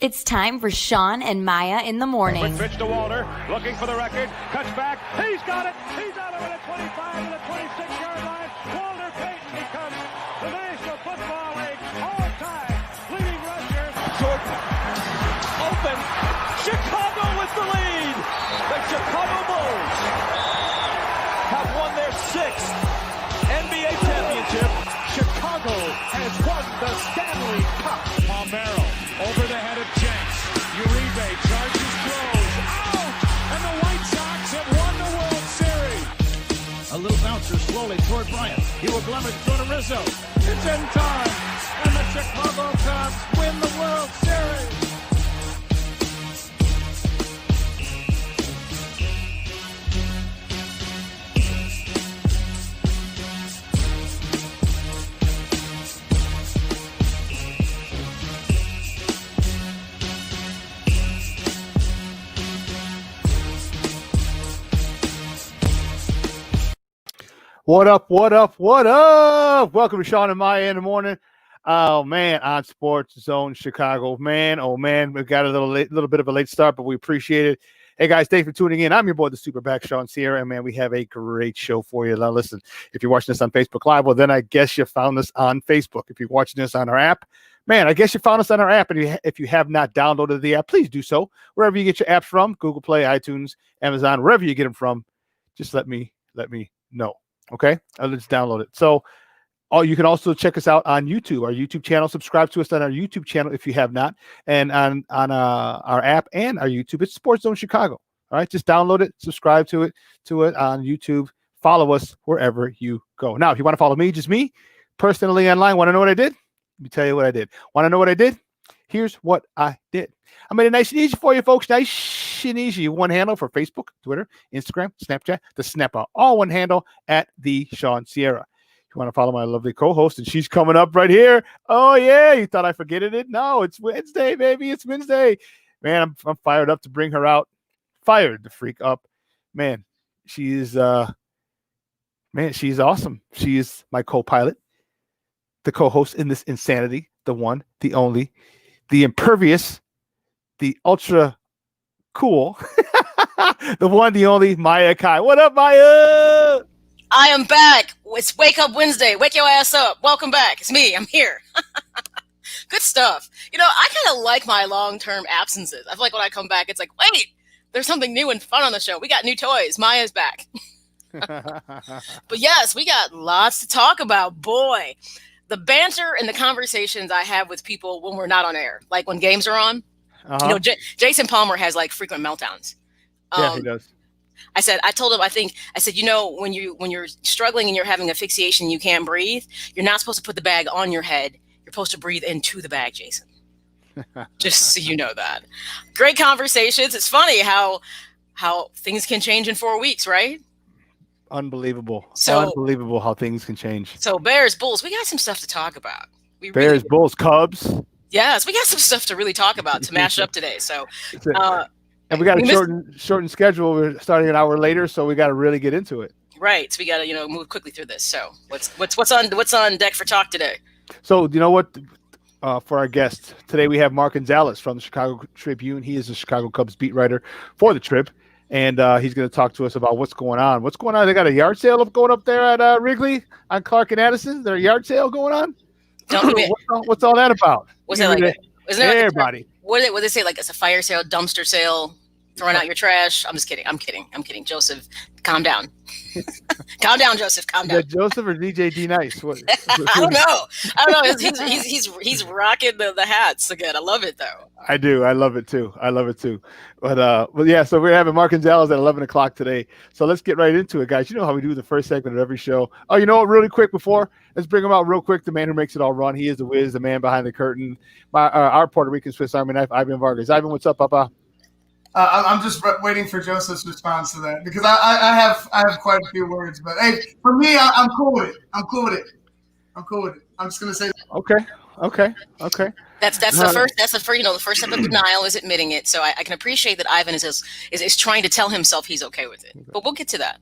It's time for Shawn and Maya in the morning. Quick pitch to Walter, looking for the record, cuts back, he's got it, he's out over the 25 to the 26-yard line. Walter Payton becomes the National Football League all-time leading rusher. Jordan, open, Chicago with the lead. The Chicago Bulls have won their 6th NBA championship. Chicago has won the Stanley Cup. Palmero over the head of Jenks. Uribe charges, throws, out! And the White Sox have won the World Series. A little bouncer slowly toward Bryant. He will blemish, throw to Rizzo. It's in time, and the Chicago Cubs win the World Series. What up, what up, what up? Welcome to Shawn and Maya in the morning. Oh, man, on SportsZone Chicago. Man, oh, man, we got a little bit of a late start, but we appreciate it. Hey, guys, thanks for tuning in. I'm your boy, the Superback Shawn Sierra, and, man, we have a great show for you. Now, listen, if you're watching this on Facebook Live, well, then I guess you found us on Facebook. If you're watching this on our app, man, I guess you found us on our app, and if you have not downloaded the app, please do so. Wherever you get your apps from, Google Play, iTunes, Amazon, wherever you get them from, just let me know. Okay, let's download it. So, you can also check us out on YouTube, our YouTube channel. Subscribe to us on our YouTube channel if you have not, and on our app and our YouTube. It's SportsZone Chicago. All right, just download it, subscribe to it on YouTube. Follow us wherever you go. Now, if you want to follow me, just me personally online, want to know what I did? Let me tell you what I did. Want to know what I did? Here's what I did. I made it nice and easy for you, folks. Nice and easy. One handle for Facebook, Twitter, Instagram, Snapchat, the Snapper. All one handle at the Shawn Sierra. If you want to follow my lovely co-host, and she's coming up right here. Oh, yeah. You thought I forget it? No, it's Wednesday, baby. It's Wednesday. Man, I'm fired up to bring her out. Fired the freak up. Man, she is she's awesome. She is my co-pilot, the co-host in this insanity, the one, the only, the impervious, the ultra cool, the one, the only, Maya Kai. What up, Maya? I am back. It's Wake Up Wednesday. Wake your ass up. Welcome back. It's me. I'm here. Good stuff. You know, I kind of like my long-term absences. I feel like when I come back, it's like, wait, there's something new and fun on the show. We got new toys. Maya's back. But yes, we got lots to talk about. Boy, the banter and the conversations I have with people when we're not on air, like when games are on. You know, Jason Palmer has like frequent meltdowns. Yeah, he does. I told him, I said, you know, when you're struggling and you're having asphyxiation, you can't breathe. You're not supposed to put the bag on your head. You're supposed to breathe into the bag, Jason. Just so you know that. Great conversations. It's funny how things can change in 4 weeks, right? Unbelievable. So unbelievable how things can change. So Bears, Bulls, we got some stuff to talk about. Bears, Bulls, Cubs. Yes, we got some stuff to really talk about to mash up today. So, and we got a shortened schedule. We're starting an hour later, so we got to really get into it. Right. So we got to move quickly through this. So what's on deck for talk today? So you know what? For our guest today, we have Mark Gonzalez from the Chicago Tribune. He is a Chicago Cubs beat writer for the Trib, and he's going to talk to us about what's going on. What's going on? They got a yard sale going up there at Wrigley on Clark and Addison. There's a yard sale going on. What's all that about? What's that like? Isn't there everybody? What do they say? Like it's a fire sale, dumpster sale, throwing out your trash. I'm just kidding. I'm kidding. Joseph, calm down. Calm down, Joseph. Calm down. Joseph or DJ D Nice? What? I don't know. He's rocking the hats again. I love it though. I do. I love it too. But yeah. So we're having Mark Gonzalez at 11 o'clock today. So let's get right into it, guys. You know how we do the first segment of every show. Oh, you know what? Really quick let's bring him out real quick. The man who makes it all run. He is the Wiz, the man behind the curtain. Our Puerto Rican Swiss Army knife, Ivan Vargas. Ivan, what's up, Papa? I'm just waiting for Joseph's response to that because I have quite a few words. But hey, for me, I'm cool with it. I'm cool with it. I'm just gonna say that. Okay. That's the first. That's the first. The first step of denial is admitting it. So I can appreciate that Ivan is trying to tell himself he's okay with it. But we'll get to that.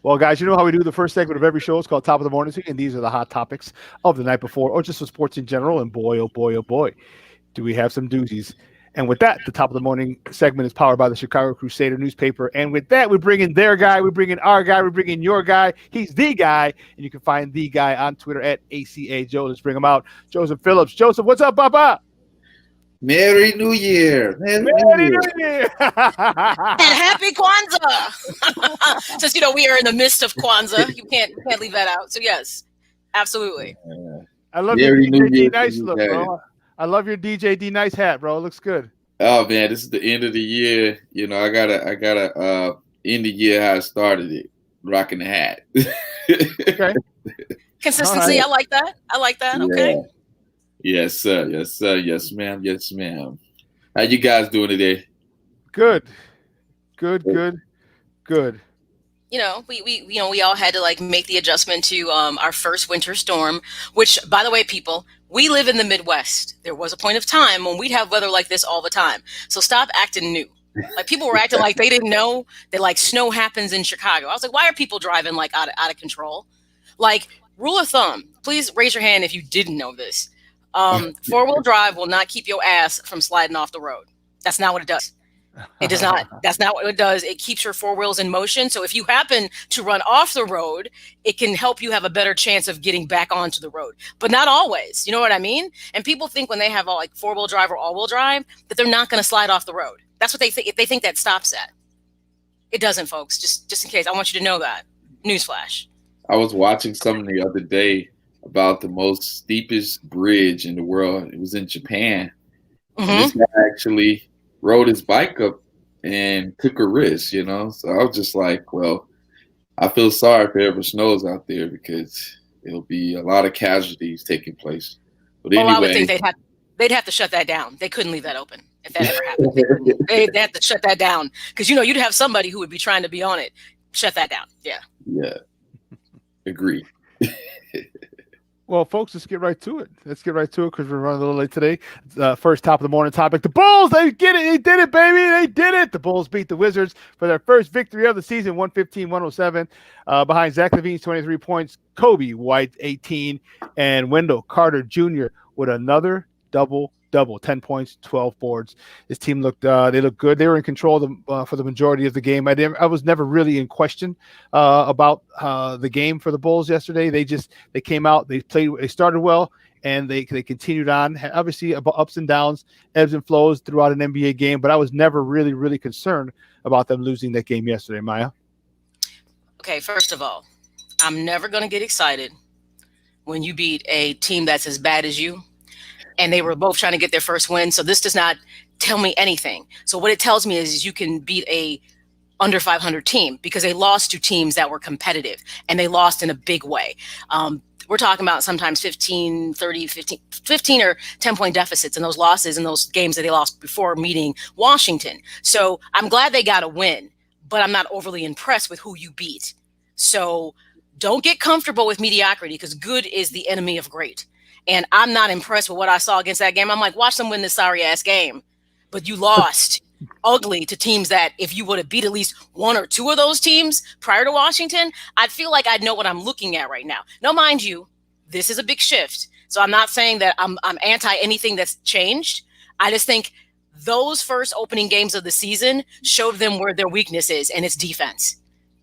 Well, guys, you know how we do the first segment of every show. It's called Top of the Morning, and these are the hot topics of the night before, or just the sports in general. And boy, oh boy, oh boy, do we have some doozies? And with that, the top of the morning segment is powered by the Chicago Crusader newspaper. And with that, we bring in their guy, we bring in our guy, we bring in your guy. He's the guy. And you can find the guy on Twitter at ACA Joe. Let's bring him out. Joseph Phillips. Joseph, what's up, Papa? Merry New Year. Merry New Year. And happy Kwanzaa. Since we are in the midst of Kwanzaa, you can't leave that out. So yes, absolutely. I love your DJ D Nice look, bro. I love your DJ D Nice hat, bro. It looks good. Oh man, this is the end of the year. I gotta end the year how I started it, rocking the hat. Okay. Consistency, right. I like that. Okay. Yeah. Yes, sir. Yes, sir. Yes, ma'am. Yes, ma'am. How you guys doing today? Good. We all had to make the adjustment to our first winter storm, which, by the way, people, we live in the Midwest. There was a point of time when we'd have weather like this all the time. So stop acting new. People were acting like they didn't know that snow happens in Chicago. I was like, why are people driving out of control? Rule of thumb, please raise your hand if you didn't know this. 4-wheel drive will not keep your ass from sliding off the road. That's not what it does. It does not. That's not what it does. It keeps your 4 wheels in motion. So if you happen to run off the road, it can help you have a better chance of getting back onto the road. But not always. You know what I mean? And people think when they have 4-wheel drive or all-wheel drive that they're not going to slide off the road. That's what they think. They think that stops that. It doesn't, folks. Just in case. I want you to know that. Newsflash. I was watching something the other day about the most steepest bridge in the world. It was in Japan. Mm-hmm. And this guy actually rode his bike up and took a risk, So I was just like, well, I feel sorry if it ever snows out there because it'll be a lot of casualties taking place. But anyway, I would think they'd have to shut that down. They couldn't leave that open if that ever happened. They'd have to shut that down because you'd have somebody who would be trying to be on it. Shut that down. Yeah. Yeah. Agree. Well, folks, let's get right to it. Because we're running a little late today. First top of the morning topic. The Bulls, they get it. They did it, baby. They did it. The Bulls beat the Wizards for their first victory of the season, 115-107, behind Zach LaVine's 23 points, Kobe White, 18, and Wendell Carter Jr. with another double, 10 points, 12 boards. This team looked good. They were in control for the majority of the game. I was never really in question about the game for the Bulls yesterday. They came out, they started well, and they continued on. Obviously, about ups and downs, ebbs and flows throughout an NBA game, but I was never really, really concerned about them losing that game yesterday, Maya. Okay, first of all, I'm never going to get excited when you beat a team that's as bad as you. And they were both trying to get their first win. So this does not tell me anything. So what it tells me is you can beat a under 500 team because they lost to teams that were competitive and they lost in a big way. We're talking about sometimes 15 or 10 point deficits in those losses in those games that they lost before meeting Washington. So I'm glad they got a win, but I'm not overly impressed with who you beat. So don't get comfortable with mediocrity because good is the enemy of great. And I'm not impressed with what I saw against that game. I'm like, watch them win this sorry-ass game. But you lost ugly to teams that if you would have beat at least one or two of those teams prior to Washington, I'd feel like I'd know what I'm looking at right now. Now, mind you, this is a big shift. So I'm not saying that I'm anti anything that's changed. I just think those first opening games of the season showed them where their weakness is, and it's defense.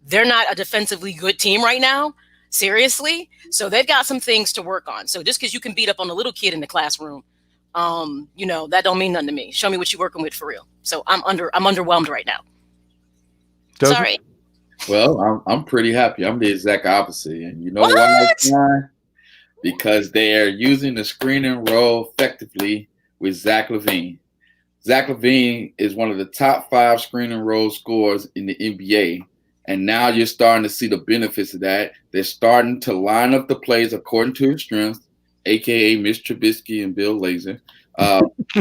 They're not a defensively good team right now. Seriously. So they've got some things to work on. So just because you can beat up on a little kid in the classroom, that don't mean nothing to me. Show me what you're working with for real. So I'm underwhelmed right now. Sorry. Well, I'm pretty happy. I'm the exact opposite. And you know why? Because they are using the screen and roll effectively with Zach LaVine. Zach LaVine is one of the top 5 screen and roll scorers in the NBA. And now you're starting to see the benefits of that. They're starting to line up the plays according to his strengths, a.k.a. Mitch Trubisky and Bill Lazor,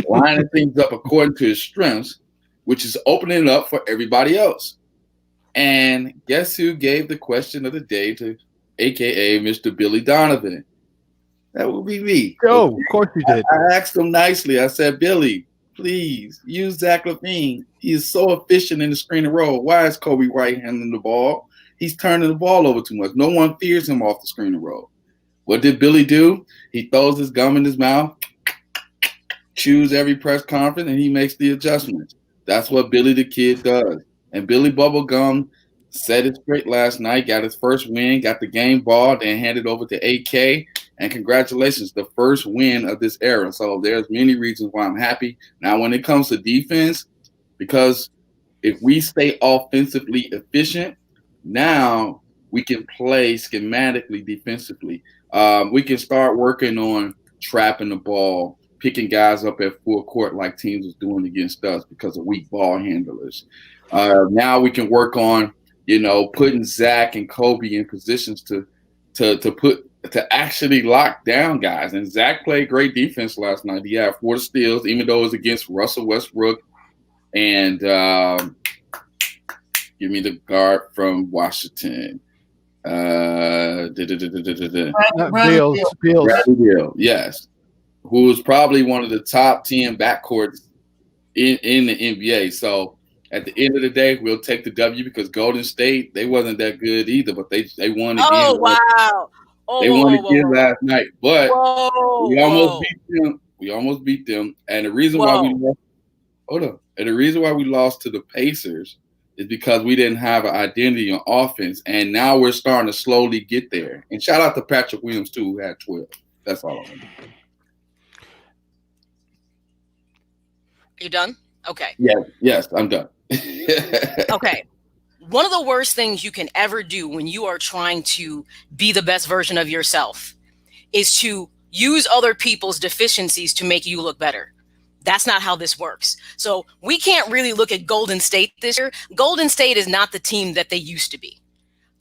lining things up according to his strengths, which is opening it up for everybody else. And guess who gave the question of the day to a.k.a. Mr. Billy Donovan? That would be me. Oh, of course you did. I asked him nicely. I said, Billy, please use Zach LaVine. He is so efficient in the screen and roll. Why is Kobe White handling the ball? He's turning the ball over too much. No one fears him off the screen and roll. What did Billy do? He throws his gum in his mouth, choose every press conference, and he makes the adjustments. That's what Billy the Kid does. And Billy Bubblegum set it straight last night, got his first win, got the game ball, then handed over to AK. And congratulations, the first win of this era. So there's many reasons why I'm happy. Now, when it comes to defense, because if we stay offensively efficient, now we can play schematically defensively. We can start working on trapping the ball, picking guys up at full court like teams was doing against us because of weak ball handlers. Now we can work on, putting Zach and Kobe in positions to actually lock down guys. And Zach played great defense last night. He had 4 steals, even though it was against Russell Westbrook. And give me the guard from Washington. Bradley Beal, yes. Who was probably one of the top 10 backcourts in the NBA. So at the end of the day, we'll take the W because Golden State, they wasn't that good either, but they won again. Oh, wow. They won again last night, but we almost beat them. We almost beat them. And the reason why we lost, and the reason why we lost to the Pacers is because we didn't have an identity on offense. And now we're starting to slowly get there. And shout out to Patrick Williams, too, who had 12. That's all I want to do. You done? Okay. Yes, I'm done. Okay. One of the worst things you can ever do when you are trying to be the best version of yourself is to use other people's deficiencies to make you look better. That's not how this works. So we can't really look at Golden State this year. Golden State is not the team that they used to be.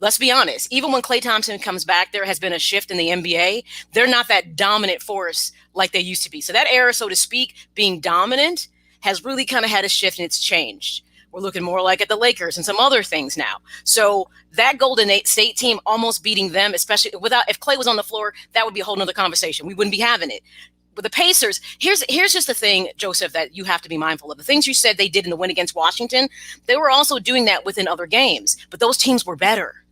Let's be honest. Even when Klay Thompson comes back, there has been a shift in the NBA. They're not that dominant force like they used to be. So that era, so to speak, being dominant has really kind of had a shift and it's changed. We're looking more like at the Lakers and some other things now. So that Golden State team almost beating them, especially if Klay was on the floor, that would be a whole nother conversation. We wouldn't be having it. But the Pacers, here's just the thing, Joseph, that you have to be mindful of. The things you said they did in the win against Washington, they were also doing that within other games. But those teams were better,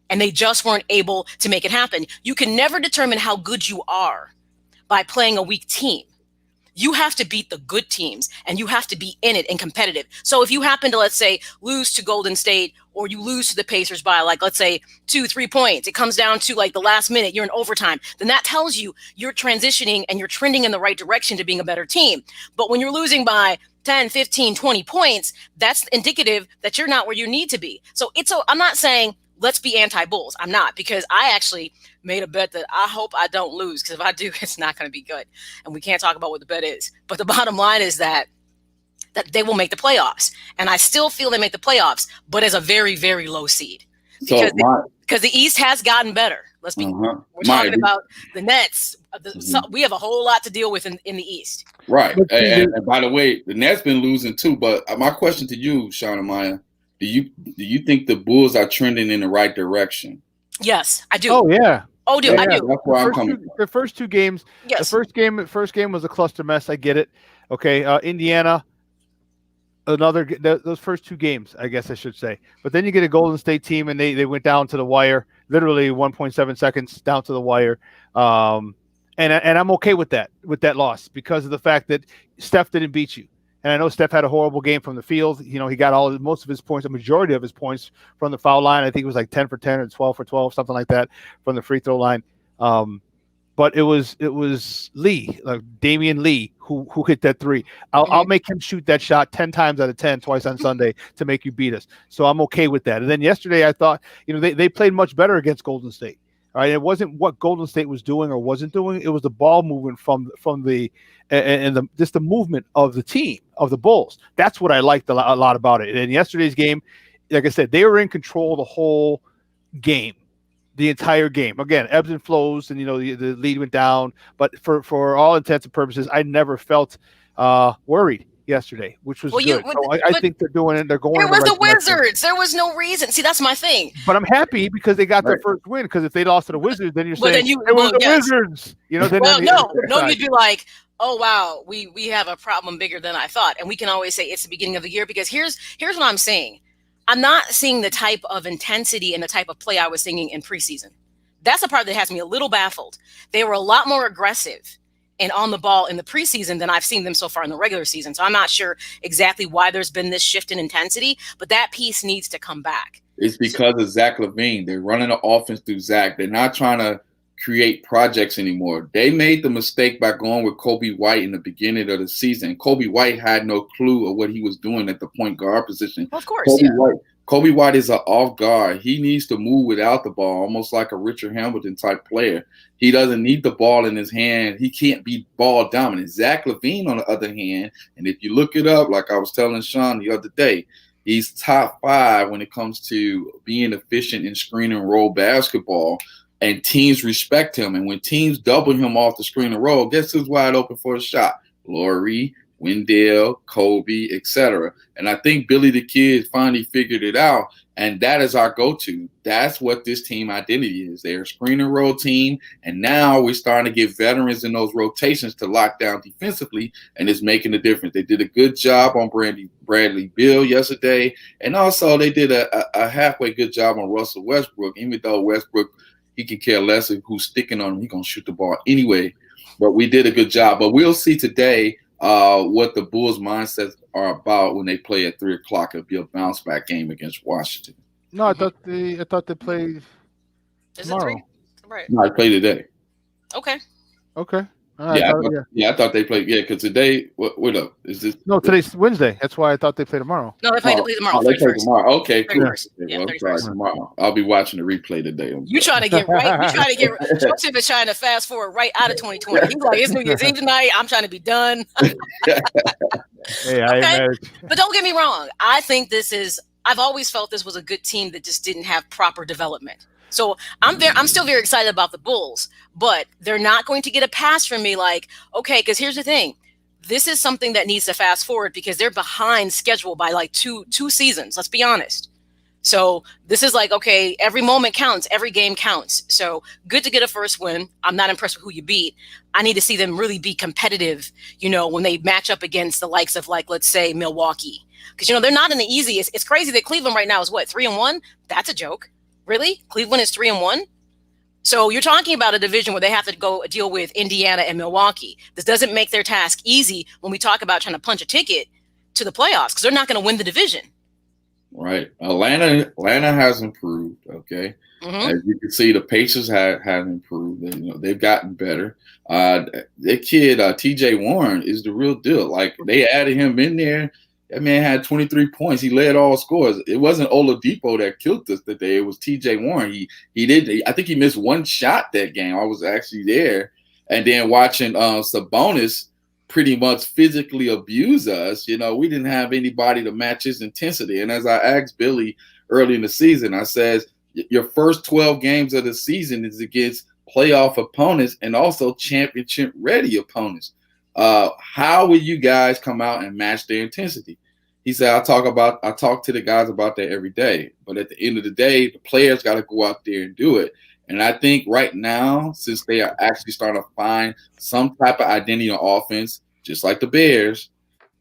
and they just weren't able to make it happen. You can never determine how good you are by playing a weak team. You have to beat the good teams, and you have to be in it and competitive. So if you happen to, let's say, lose to Golden State or you lose to the Pacers by, like, let's say 2-3 points, it comes down to like the last minute, you're in overtime, then that tells you you're transitioning and you're trending in the right direction to being a better team. But when you're losing by 10, 15, 20 points, that's indicative that you're not where you need to be. So I'm not saying let's be anti-Bulls. I'm not, because I actually made a bet that I hope I don't lose, because if I do, it's not going to be good. And we can't talk about what the bet is. But the bottom line is that they will make the playoffs. And I still feel they make the playoffs, but as a very, very low seed. Because the East has gotten better. Let's be we're talking about the Nets. We have a whole lot to deal with in the East. Right. And by the way, the Nets been losing too. But my question to you, Shawn and Maya, do you think the Bulls are trending in the right direction? Yes, I do. Oh yeah. I do. That's where I'm coming from. The first two games. Yes. The first game was a cluster mess. I get it. Okay. Indiana. Those first two games, I guess I should say. But then you get a Golden State team, and they went down to the wire, literally 1.7 seconds down to the wire. And I'm okay with that loss, because of the fact that Steph didn't beat you. And I know Steph had a horrible game from the field. He got most of his points, a majority of his points from the foul line. I think it was like 10 for 10 or 12 for 12, something like that, from the free throw line. But it was Lee, Damian Lee, who hit that three. I'll make him shoot that shot 10 times out of 10 twice on Sunday to make you beat us. So I'm okay with that. And then yesterday I thought, they played much better against Golden State. All right, it wasn't what Golden State was doing or wasn't doing. It was the ball movement from the just the movement of the team, of the Bulls. That's what I liked a lot about it. And in yesterday's game, like I said, they were in control the whole game, the entire game. Again, ebbs and flows, and the lead went down. But for all intents and purposes, I never felt worried yesterday, which was good. I think they're doing it. They're going. It was the Wizards. Direction. There was no reason. See, that's my thing. But I'm happy because they got their first win. Because if they lost to the Wizards, then you're saying it was the Wizards. No, you'd be like, oh wow, we have a problem bigger than I thought. And we can always say it's the beginning of the year, because here's what I'm saying. I'm not seeing the type of intensity and the type of play I was seeing in preseason. That's the part that has me a little baffled. They were a lot more aggressive and on the ball in the preseason than I've seen them so far in the regular season. So I'm not sure exactly why there's been this shift in intensity, but that piece needs to come back. It's because of Zach LaVine. They're running the offense through Zach. They're not trying to create projects anymore. They made the mistake by going with Kobe White in the beginning of the season. Kobe White had no clue of what he was doing at the point guard position. Well, of course, Kobe White is an off guard. He needs to move without the ball, almost like a Richard Hamilton type player. He doesn't need the ball in his hand. He can't be ball dominant. Zach LaVine, on the other hand, and if you look it up, like I was telling Shawn the other day, he's top 5 when it comes to being efficient in screen and roll basketball, and teams respect him. And when teams double him off the screen and roll, guess who's wide open for a shot? Laurie, Wendell, Kobe, etc. And I think Billy the Kid finally figured it out, and that is our go-to. That's what this team identity is. They're a screen and roll team, and now we're starting to get veterans in those rotations to lock down defensively, and it's making a difference. They did a good job on Bradley Beal yesterday, and also they did a halfway good job on Russell Westbrook, even though Westbrook, he can care less of who's sticking on him. He's going to shoot the ball anyway, but we did a good job. But we'll see today what the Bulls' mindsets are about when they play at 3 o'clock. It'll be a bounce back game against Washington. No, I thought they played tomorrow. Right. No, I play today. Okay. All right, I thought they played. Yeah, because today, what up? Is this? No, today's Wednesday. That's why I thought they play tomorrow. No, they play tomorrow. Oh, they play tomorrow. Okay, cool. 31st. Yeah, well, I'm sorry, tomorrow. I'll be watching the replay today. You trying to get right? Joseph is trying to fast forward right out of 2020. He's like, it's New Year's Eve tonight. I'm trying to be done. Hey, okay? But don't get me wrong. I think I've always felt this was a good team that just didn't have proper development. So I'm still very excited about the Bulls, but they're not going to get a pass from me like, okay, because here's the thing. This is something that needs to fast forward because they're behind schedule by like two seasons. Let's be honest. So this is like, okay, every moment counts. Every game counts. So good to get a first win. I'm not impressed with who you beat. I need to see them really be competitive, when they match up against the likes of, like, let's say Milwaukee. Because, they're not in the easiest. It's crazy that Cleveland right now is what, 3-1? That's a joke. Really? Cleveland is 3-1? So you're talking about a division where they have to go deal with Indiana and Milwaukee. This doesn't make their task easy when we talk about trying to punch a ticket to the playoffs because they're not going to win the division. Right. Atlanta has improved, okay? Mm-hmm. As you can see, the Pacers have improved. They've gotten better. Their kid, TJ Warren, is the real deal. Like, they added him in there. That man had 23 points. He led all scores. It wasn't Oladipo that killed us that day. It was TJ Warren. I think he missed one shot that game. I was actually there. And then watching Sabonis pretty much physically abuse us, we didn't have anybody to match his intensity. And as I asked Billy early in the season, I says, your first 12 games of the season is against playoff opponents and also championship-ready opponents. How will you guys come out and match their intensity? He said, I talk to the guys about that every day. But at the end of the day, the players got to go out there and do it. And I think right now, since they are actually starting to find some type of identity on offense, just like the Bears,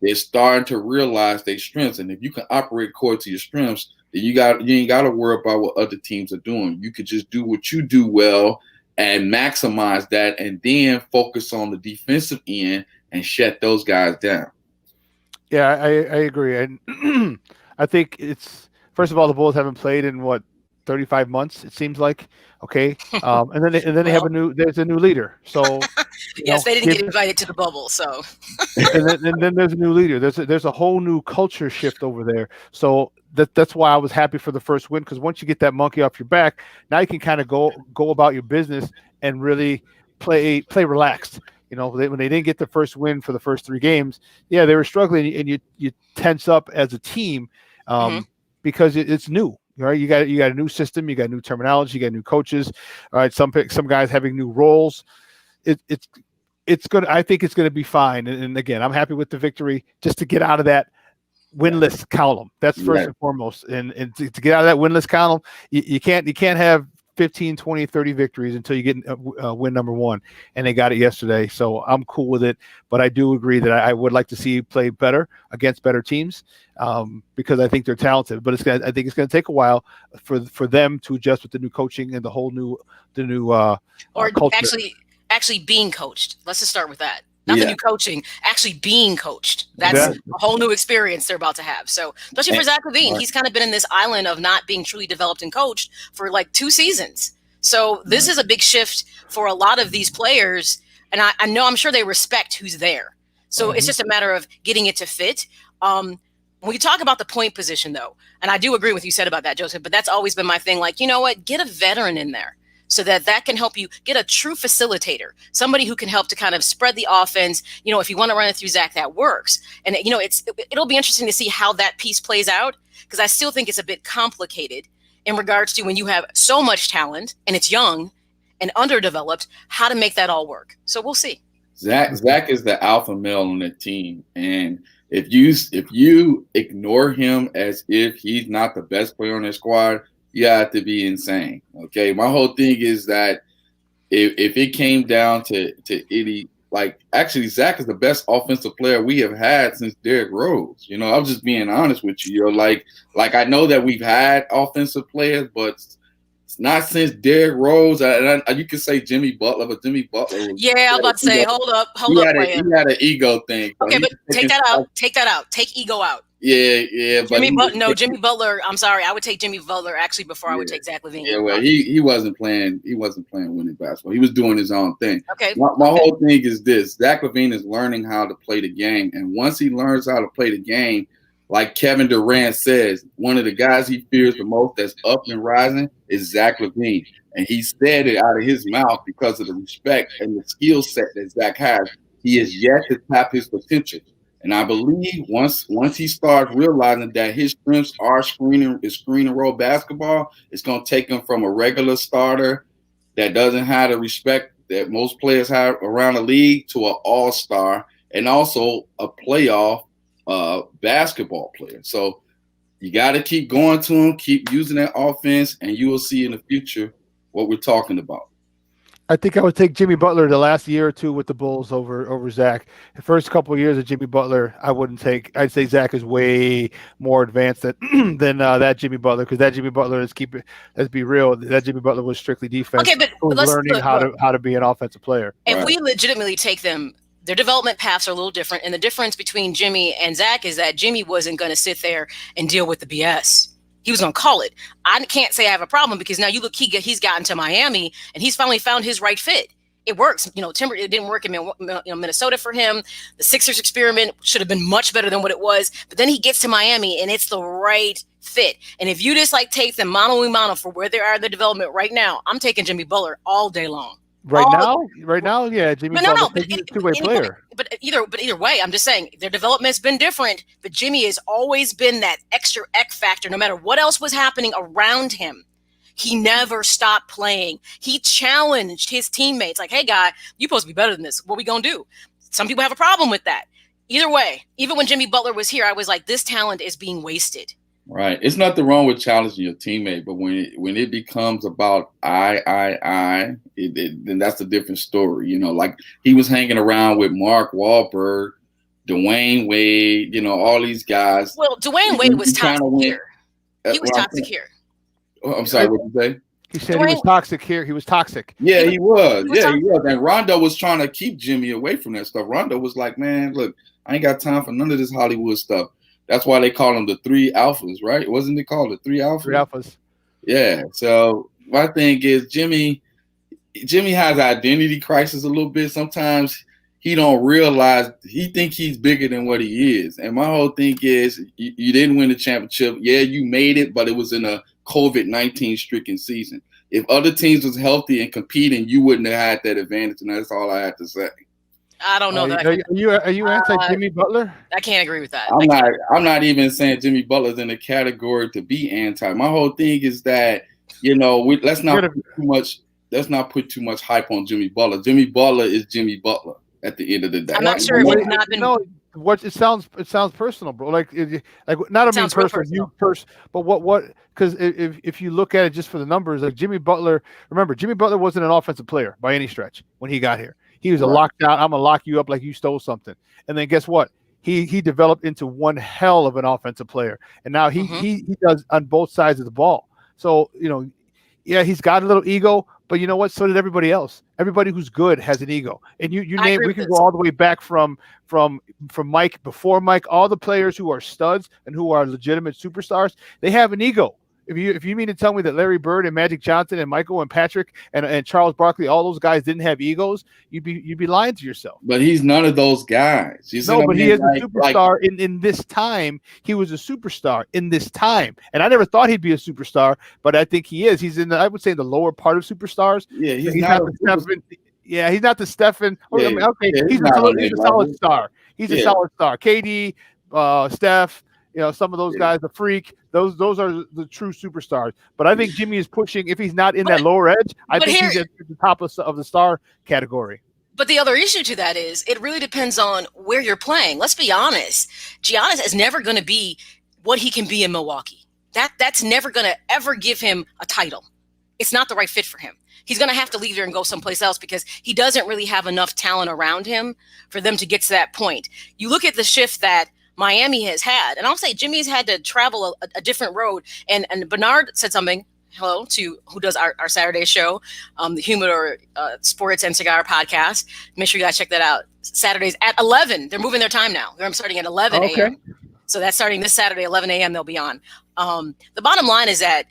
they're starting to realize their strengths. And if you can operate according to your strengths, then you ain't got to worry about what other teams are doing. You could just do what you do well and maximize that, and then focus on the defensive end and shut those guys down. Yeah, I agree. And I think it's, first of all, the Bulls haven't played in 35 months, it seems like. Okay. And then they have there's a new leader. So yes, they didn't get invited to the bubble. So and then there's a new leader. There's a whole new culture shift over there. So that's why I was happy for the first win, because once you get that monkey off your back, now you can kind of go about your business and really play relaxed. When they didn't get the first win for the first 3 games, yeah, they were struggling, and you tense up as a team because it's new. Right, you got a new system, you got new terminology, you got new coaches. All right, some guys having new roles. It's good. I think it's going to be fine. And again, I'm happy with the victory, just to get out of that winless column. That's first and foremost. And to get out of that winless column, you can't have 15, 20, 30 victories until you get win number 1, and they got it yesterday. So I'm cool with it, but I do agree that I would like to see you play better against better teams, because I think they're talented. But I think it's going to take a while for them to adjust with the new coaching and the new culture. actually being coached. Let's just start with that. Not the new coaching, actually being coached. That's a whole new experience they're about to have. So, especially for Zach LaVine, he's kind of been in this island of not being truly developed and coached for like 2 seasons. So this is a big shift for a lot of these players. And I'm sure they respect who's there. So it's just a matter of getting it to fit. When you talk about the point position, though, and I do agree with you said about that, Joseph, but that's always been my thing. Like, you know what? Get a veteran in there so that can help you get a true facilitator, somebody who can help to kind of spread the offense. You know, if you want to run it through Zach, that works. And, you know, it'll be interesting to see how that piece plays out, because I still think it's a bit complicated in regards to when you have so much talent and it's young and underdeveloped, how to make that all work. So we'll see. Zach is the alpha male on the team. And if you ignore him as if he's not the best player on the squad, you have to be insane. Okay. My whole thing is that if it came down to any, like, actually Zach is the best offensive player we have had since Derrick Rose. You know, I'm just being honest with you. You're like I know that we've had offensive players, but it's not since Derrick Rose. You can say Jimmy Butler, but Jimmy Butler. I'm about to say, hold up. He had an ego thing. Okay, but take that out. Take that out. Take ego out. Yeah. Jimmy Butler. I'm sorry. I would take Jimmy Butler actually before I would take Zach LaVine. Yeah, well, he wasn't playing. He wasn't playing winning basketball. He was doing his own thing. Okay. My whole thing is this: Zach LaVine is learning how to play the game, and once he learns how to play the game, like Kevin Durant says, one of the guys he fears the most that's up and rising is Zach LaVine, and he said it out of his mouth because of the respect and the skill set that Zach has. He is yet to tap his potential. And I believe once he starts realizing that his strengths are screen and roll basketball, it's going to take him from a regular starter that doesn't have the respect that most players have around the league to an all-star and also a playoff basketball player. So you got to keep going to him, keep using that offense, and you will see in the future what we're talking about. I think I would take Jimmy Butler the last year or two with the Bulls over Zach. The first couple of years of Jimmy Butler, I wouldn't take. I'd say Zach is way more advanced than that Jimmy Butler, because that Jimmy Butler let's be real, that Jimmy Butler was strictly defense. Okay, but was learning how to be an offensive player. If we legitimately take them, their development paths are a little different, and the difference between Jimmy and Zach is that Jimmy wasn't going to sit there and deal with the BS. He was going to call it. I can't say I have a problem, because now you look, he's gotten to Miami and he's finally found his right fit. It works. You know, it didn't work in Minnesota for him. The Sixers experiment should have been much better than what it was. But then he gets to Miami and it's the right fit. And if you just take them mano a mano for where they are in the development right now, I'm taking Jimmy Butler all day long. Right now, yeah, Jimmy Butler, he's a two-way player. But either way, I'm just saying their development's been different. But Jimmy has always been that extra X factor. No matter what else was happening around him, he never stopped playing. He challenged his teammates, like, "Hey, guy, you're supposed to be better than this. What we gonna do?" Some people have a problem with that. Either way, even when Jimmy Butler was here, I was like, this talent is being wasted. Right. It's nothing wrong with challenging your teammate, but when it becomes about then that's a different story. You know, like he was hanging around with Mark Wahlberg, Dwayne Wade, you know, all these guys. Well, Dwayne Wade was toxic here. He was toxic here. Oh, I'm sorry, what did you say? He said he was toxic here. He was toxic. Yeah, he was. Yeah, he was. And Rondo was trying to keep Jimmy away from that stuff. Rondo was like, man, look, I ain't got time for none of this Hollywood stuff. That's why they call them the three alphas, right? Wasn't it called the three alphas? Three alphas. Yeah. So my thing is Jimmy has an identity crisis a little bit. Sometimes he don't realize he think he's bigger than what he is. And my whole thing is you didn't win the championship. Yeah, you made it, but it was in a COVID-19 stricken season. If other teams was healthy and competing, you wouldn't have had that advantage. And that's all I have to say. I don't know that. Are you anti Jimmy Butler? I can't agree with that. I'm not even saying Jimmy Butler's in the category to be anti. My whole thing is that, you know, let's not put too much hype on Jimmy Butler. Jimmy Butler is Jimmy Butler at the end of the day. I'm not sure if it's not been. No, it sounds personal, bro. Like not a mean person, you person, but what? Because if you look at it just for the numbers, like Jimmy Butler, remember Jimmy Butler wasn't an offensive player by any stretch when he got here. He was a lockdown. I'm gonna lock you up like you stole something. And then guess what? He developed into one hell of an offensive player, and now he does on both sides of the ball. So you know, yeah, he's got a little ego, But you know what? So did everybody else. Everybody who's good has an ego. And you I name, agree we with can this. go all the way back from Mike, before Mike, all the players who are studs and who are legitimate superstars, they have an ego. If you mean to tell me that Larry Bird and Magic Johnson and Michael and Patrick and Charles Barkley, all those guys didn't have egos, you'd be lying to yourself. But he's none of those guys. You see No, what I but mean? he is a superstar in this time. He was a superstar in this time, and I never thought he'd be a superstar, but I think he is. He's I would say, the lower part of superstars. Yeah, he's not the Stephen. Yeah, he's not the Stephen. Yeah, Okay, yeah, he's a solid star. He's a solid star. KD, Steph. Some of those guys, the Freak, those are the true superstars. But I think Jimmy is pushing. If he's not in that lower edge, I think he's at the top of the star category. But the other issue to that is it really depends on where you're playing. Let's be honest. Giannis is never going to be what he can be in Milwaukee. That's never going to ever give him a title. It's not the right fit for him. He's going to have to leave there and go someplace else because he doesn't really have enough talent around him for them to get to that point. You look at the shift that Miami has had, and I'll say Jimmy's had to travel a different road. And Bernard said something, hello, to who does our Saturday show, the Humidor Sports and Cigar podcast. Make sure you guys check that out. Saturdays at 11. They're moving their time now. They're starting at 11 a.m. So that's starting this Saturday, 11 a.m. They'll be on. The bottom line is that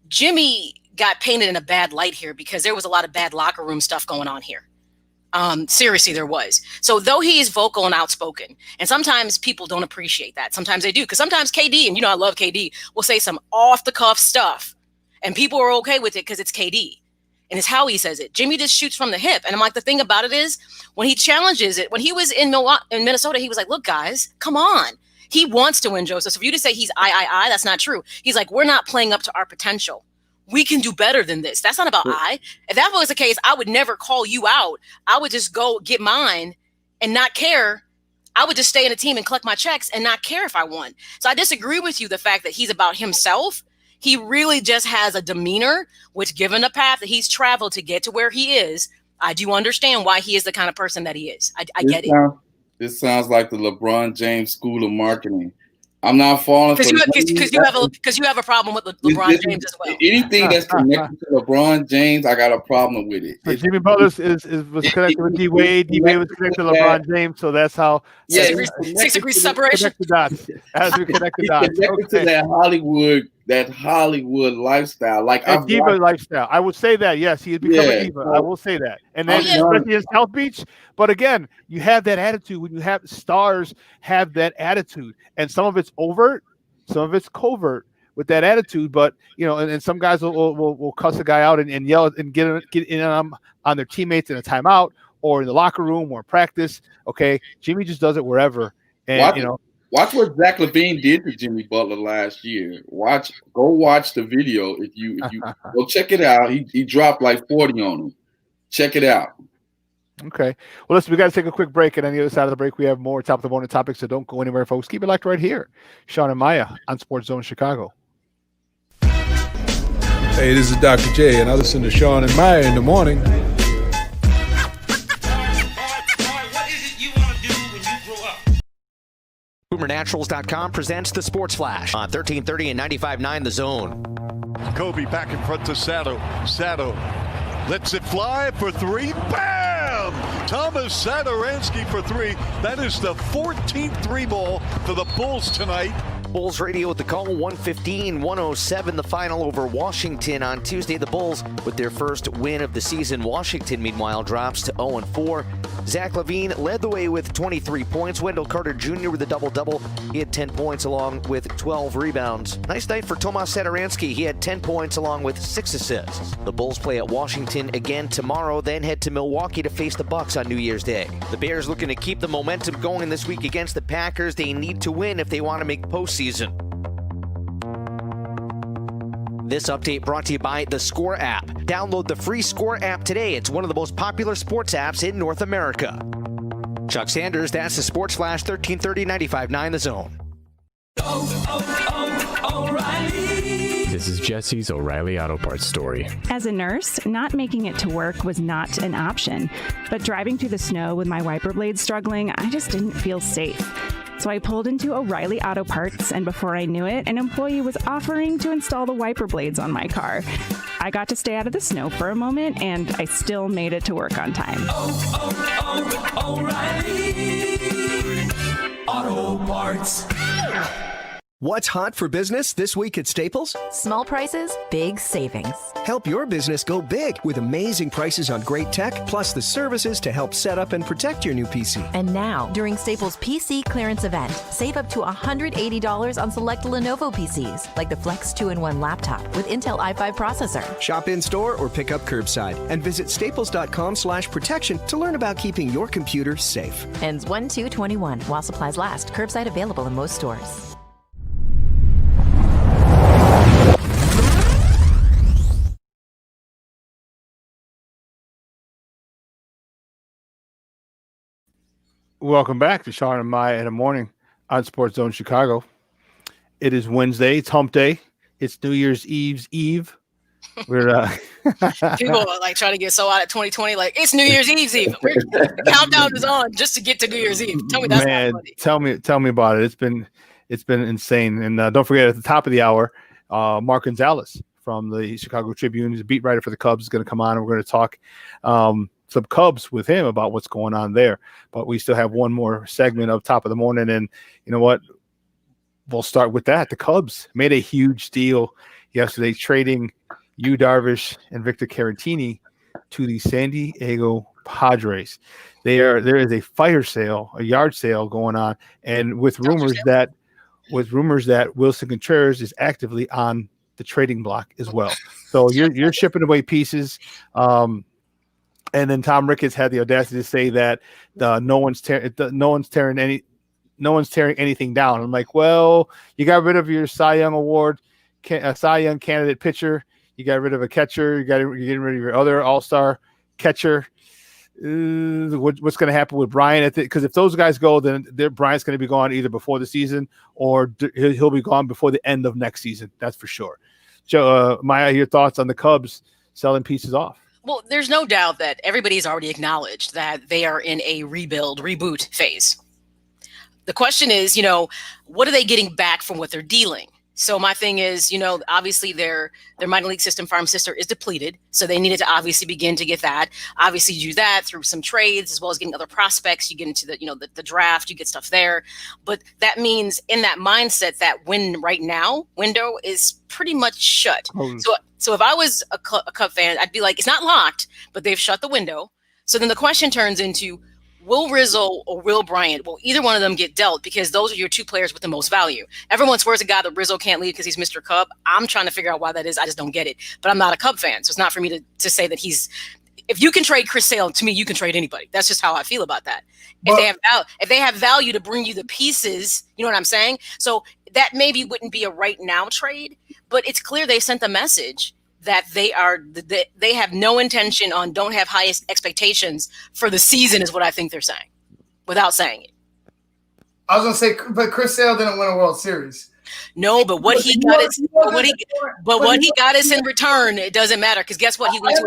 Jimmy got painted in a bad light here because there was a lot of bad locker room stuff going on here. Seriously, there was. So though he is vocal and outspoken, and sometimes people don't appreciate that. Sometimes they do, because sometimes KD, and I love KD, will say some off-the-cuff stuff, and people are okay with it because it's KD. And it's how he says it. Jimmy just shoots from the hip. And I'm like, the thing about it is, when he challenges it, when he was in Minnesota, he was like, look, guys, come on. He wants to win, Joseph. So for you to say he's I, that's not true. He's like, we're not playing up to our potential. We can do better than this. That's not about I. If that was the case, I would never call you out. I would just go get mine and not care. I would just stay in a team and collect my checks and not care if I won. So I disagree with you, the fact that he's about himself. He really just has a demeanor, which, given the path that he's traveled to get to where he is, I do understand why he is the kind of person that he is. I get it. This sounds like the LeBron James School of Marketing. I'm not falling for because you have a problem with LeBron James as well. Anything that's connected to LeBron James, I got a problem with it. So Jimmy Butler was connected with D Wade. D Wade was connected to LeBron James. So that's how 6 degrees separation. Connect the dots. As we connect the dots. To that Hollywood lifestyle, like a diva lifestyle. I would say that, yes, he has become a diva. I will say that. And then especially in South Beach. But again, you have that attitude when you have stars have that attitude. And some of it's overt, some of it's covert with that attitude. But and some guys will cuss a guy out and yell and get in on their teammates in a timeout or in the locker room or practice. Okay. Jimmy just does it wherever. And watch what Zach LaVine did to Jimmy Butler last year. Go watch the video. If you go check it out. He dropped like 40 on him. Check it out. Okay. Well, listen, we got to take a quick break, and on the other side of the break, we have more top of the morning topics, so don't go anywhere, folks. Keep it locked right here. Shawn and Maya on SportsZone Chicago. Hey, this is Dr. J, and I listen to Shawn and Maya in the morning. BoomerNaturals.com presents the Sports Flash on 1330 and 95.9 The Zone. Kobe back in front to Sato. Sato lets it fly for three. Bam! Thomas Satoransky for three. That is the 14th three ball for the Bulls tonight. Bulls radio at the call, 115-107, the final over Washington on Tuesday. The Bulls with their first win of the season. Washington, meanwhile, drops to 0-4. Zach LaVine led the way with 23 points. Wendell Carter Jr. with a double-double. He had 10 points along with 12 rebounds. Nice night for Tomas Satoransky. He had 10 points along with 6 assists. The Bulls play at Washington again tomorrow, then head to Milwaukee to face the Bucks on New Year's Day. The Bears looking to keep the momentum going this week against the Packers. They need to win if they want to make postseason. This update brought to you by the Score app. Download the free Score app today. It's one of the most popular sports apps in North America. Chuck Sanders, that's the Sports Flash, 1330 95.9 The Zone. O'Reilly. This is Jesse's O'Reilly Auto Parts story. As a nurse, not making it to work was not an option. But driving through the snow with my wiper blades struggling, I just didn't feel safe. So I pulled into O'Reilly Auto Parts, and before I knew it, an employee was offering to install the wiper blades on my car. I got to stay out of the snow for a moment, and I still made it to work on time. O'Reilly Auto Parts. What's hot for business this week at Staples? Small prices, big savings. Help your business go big with amazing prices on great tech, plus the services to help set up and protect your new PC. And now, during Staples PC clearance event, save up to $180 on select Lenovo PCs, like the Flex 2-in-1 laptop with Intel i5 processor. Shop in-store or pick up curbside and visit staples.com/protection to learn about keeping your computer safe. Ends 1/2/21 while supplies last. Curbside available in most stores. Welcome back to Shawn and Maya in the morning on SportsZone Chicago. It is Wednesday. It's Hump Day. It's New Year's Eve. We're people are like trying to get so out of 2020. Like it's New Year's Eve. The countdown is on just to get to New Year's Eve. Tell me that's man. not funny. Tell me about it. It's been insane. And don't forget, at the top of the hour, Mark Gonzalez from the Chicago Tribune, he's a beat writer for the Cubs, is going to come on and we're going to talk some Cubs with him about what's going on there. But we still have one more segment of top of the morning. And you know what? We'll start with that. The Cubs made a huge deal yesterday, trading Yu Darvish and Victor Caratini to the San Diego Padres. There is a fire sale, a yard sale going on. And with rumors that Wilson Contreras is actively on the trading block as well. So you're shipping away pieces. And then Tom Ricketts had the audacity to say that no one's tearing anything down. I'm like, well, you got rid of your Cy Young candidate pitcher. You got rid of a catcher. You're getting rid of your other all-star catcher. What's going to happen with Brian? Because if those guys go, then Brian's going to be gone either before the season or he'll be gone before the end of next season. That's for sure. Joe, Maya, your thoughts on the Cubs selling pieces off? Well, there's no doubt that everybody's already acknowledged that they are in a reboot phase. The question is, what are they getting back from what they're dealing? So my thing is, obviously their minor league system, farm system, is depleted. So they needed to obviously begin to get that. Obviously do that through some trades as well as getting other prospects. You get into the draft, you get stuff there. But that means in that mindset that win right now window is pretty much shut. So if I was a Cub fan, I'd be like, it's not locked, but they've shut the window. So then the question turns into, will Rizzo or will Bryant? Will either one of them get dealt? Because those are your two players with the most value. Everyone swears to God that Rizzo can't leave because he's Mr. Cub. I'm trying to figure out why that is. I just don't get it. But I'm not a Cub fan, so it's not for me to say that he's. If you can trade Chris Sale, to me, you can trade anybody. That's just how I feel about that. If they have value to bring you the pieces, you know what I'm saying? So that maybe wouldn't be a right now trade, but it's clear they sent the message that they have no intention on, don't have highest expectations for the season is what I think they're saying without saying it. I was going to say, but Chris Sale didn't win a World Series. No, but what he got is in return, it doesn't matter. Because guess what? He went to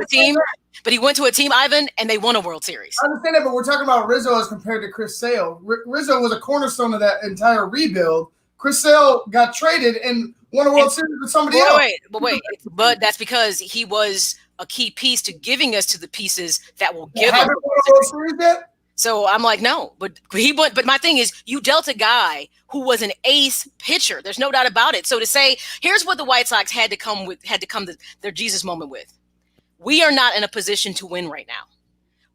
a team, Ivan, and they won a World Series. I understand that, but we're talking about Rizzo as compared to Chris Sale. Rizzo was a cornerstone of that entire rebuild. Chris Sale got traded and won a World Series with somebody else. But that's because he was a key piece to giving us to the pieces that will give us. World Series yet? So I'm like, no, but he went. But my thing is, you dealt a guy who was an ace pitcher. There's no doubt about it. So to say, here's what the White Sox had to come to their Jesus moment with. We are not in a position to win right now.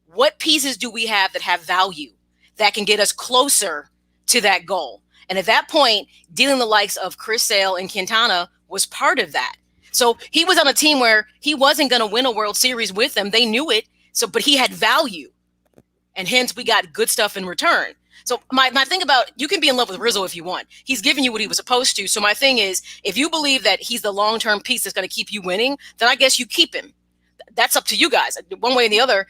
What pieces do we have that have value that can get us closer to that goal? And at that point, dealing the likes of Chris Sale and Quintana was part of that. So he was on a team where he wasn't going to win a World Series with them. They knew it. But he had value. And hence we got good stuff in return. So my thing about, you can be in love with Rizzo if you want. He's giving you what he was supposed to. So my thing is, if you believe that he's the long-term piece that's going to keep you winning, then I guess you keep him. That's up to you guys. One way or the other,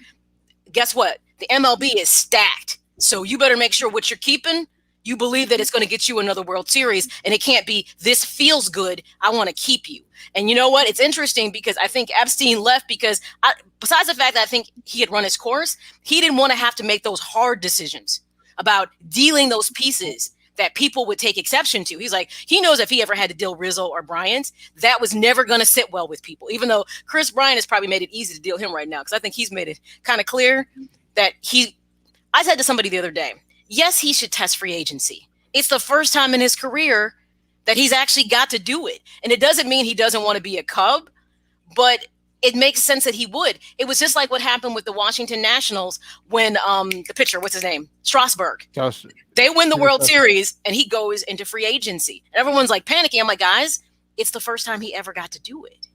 guess what? The MLB is stacked. So you better make sure what you're keeping, you believe that it's going to get you another World Series, and it can't be, this feels good, I want to keep you. And you know what? It's interesting because I think Epstein left because, besides the fact that I think he had run his course, he didn't want to have to make those hard decisions about dealing those pieces that people would take exception to. He's like, he knows if he ever had to deal Rizzo or Bryant, that was never going to sit well with people, even though Chris Bryant has probably made it easy to deal him right now, because I think he's made it kind of clear that I said to somebody the other day, yes, he should test free agency. It's the first time in his career that he's actually got to do it. And it doesn't mean he doesn't want to be a Cub, but it makes sense that he would. It was just like what happened with the Washington Nationals when the pitcher, what's his name? Strasburg. They win the World Series and he goes into free agency. And everyone's like panicking. I'm like, guys, it's the first time he ever got to do it.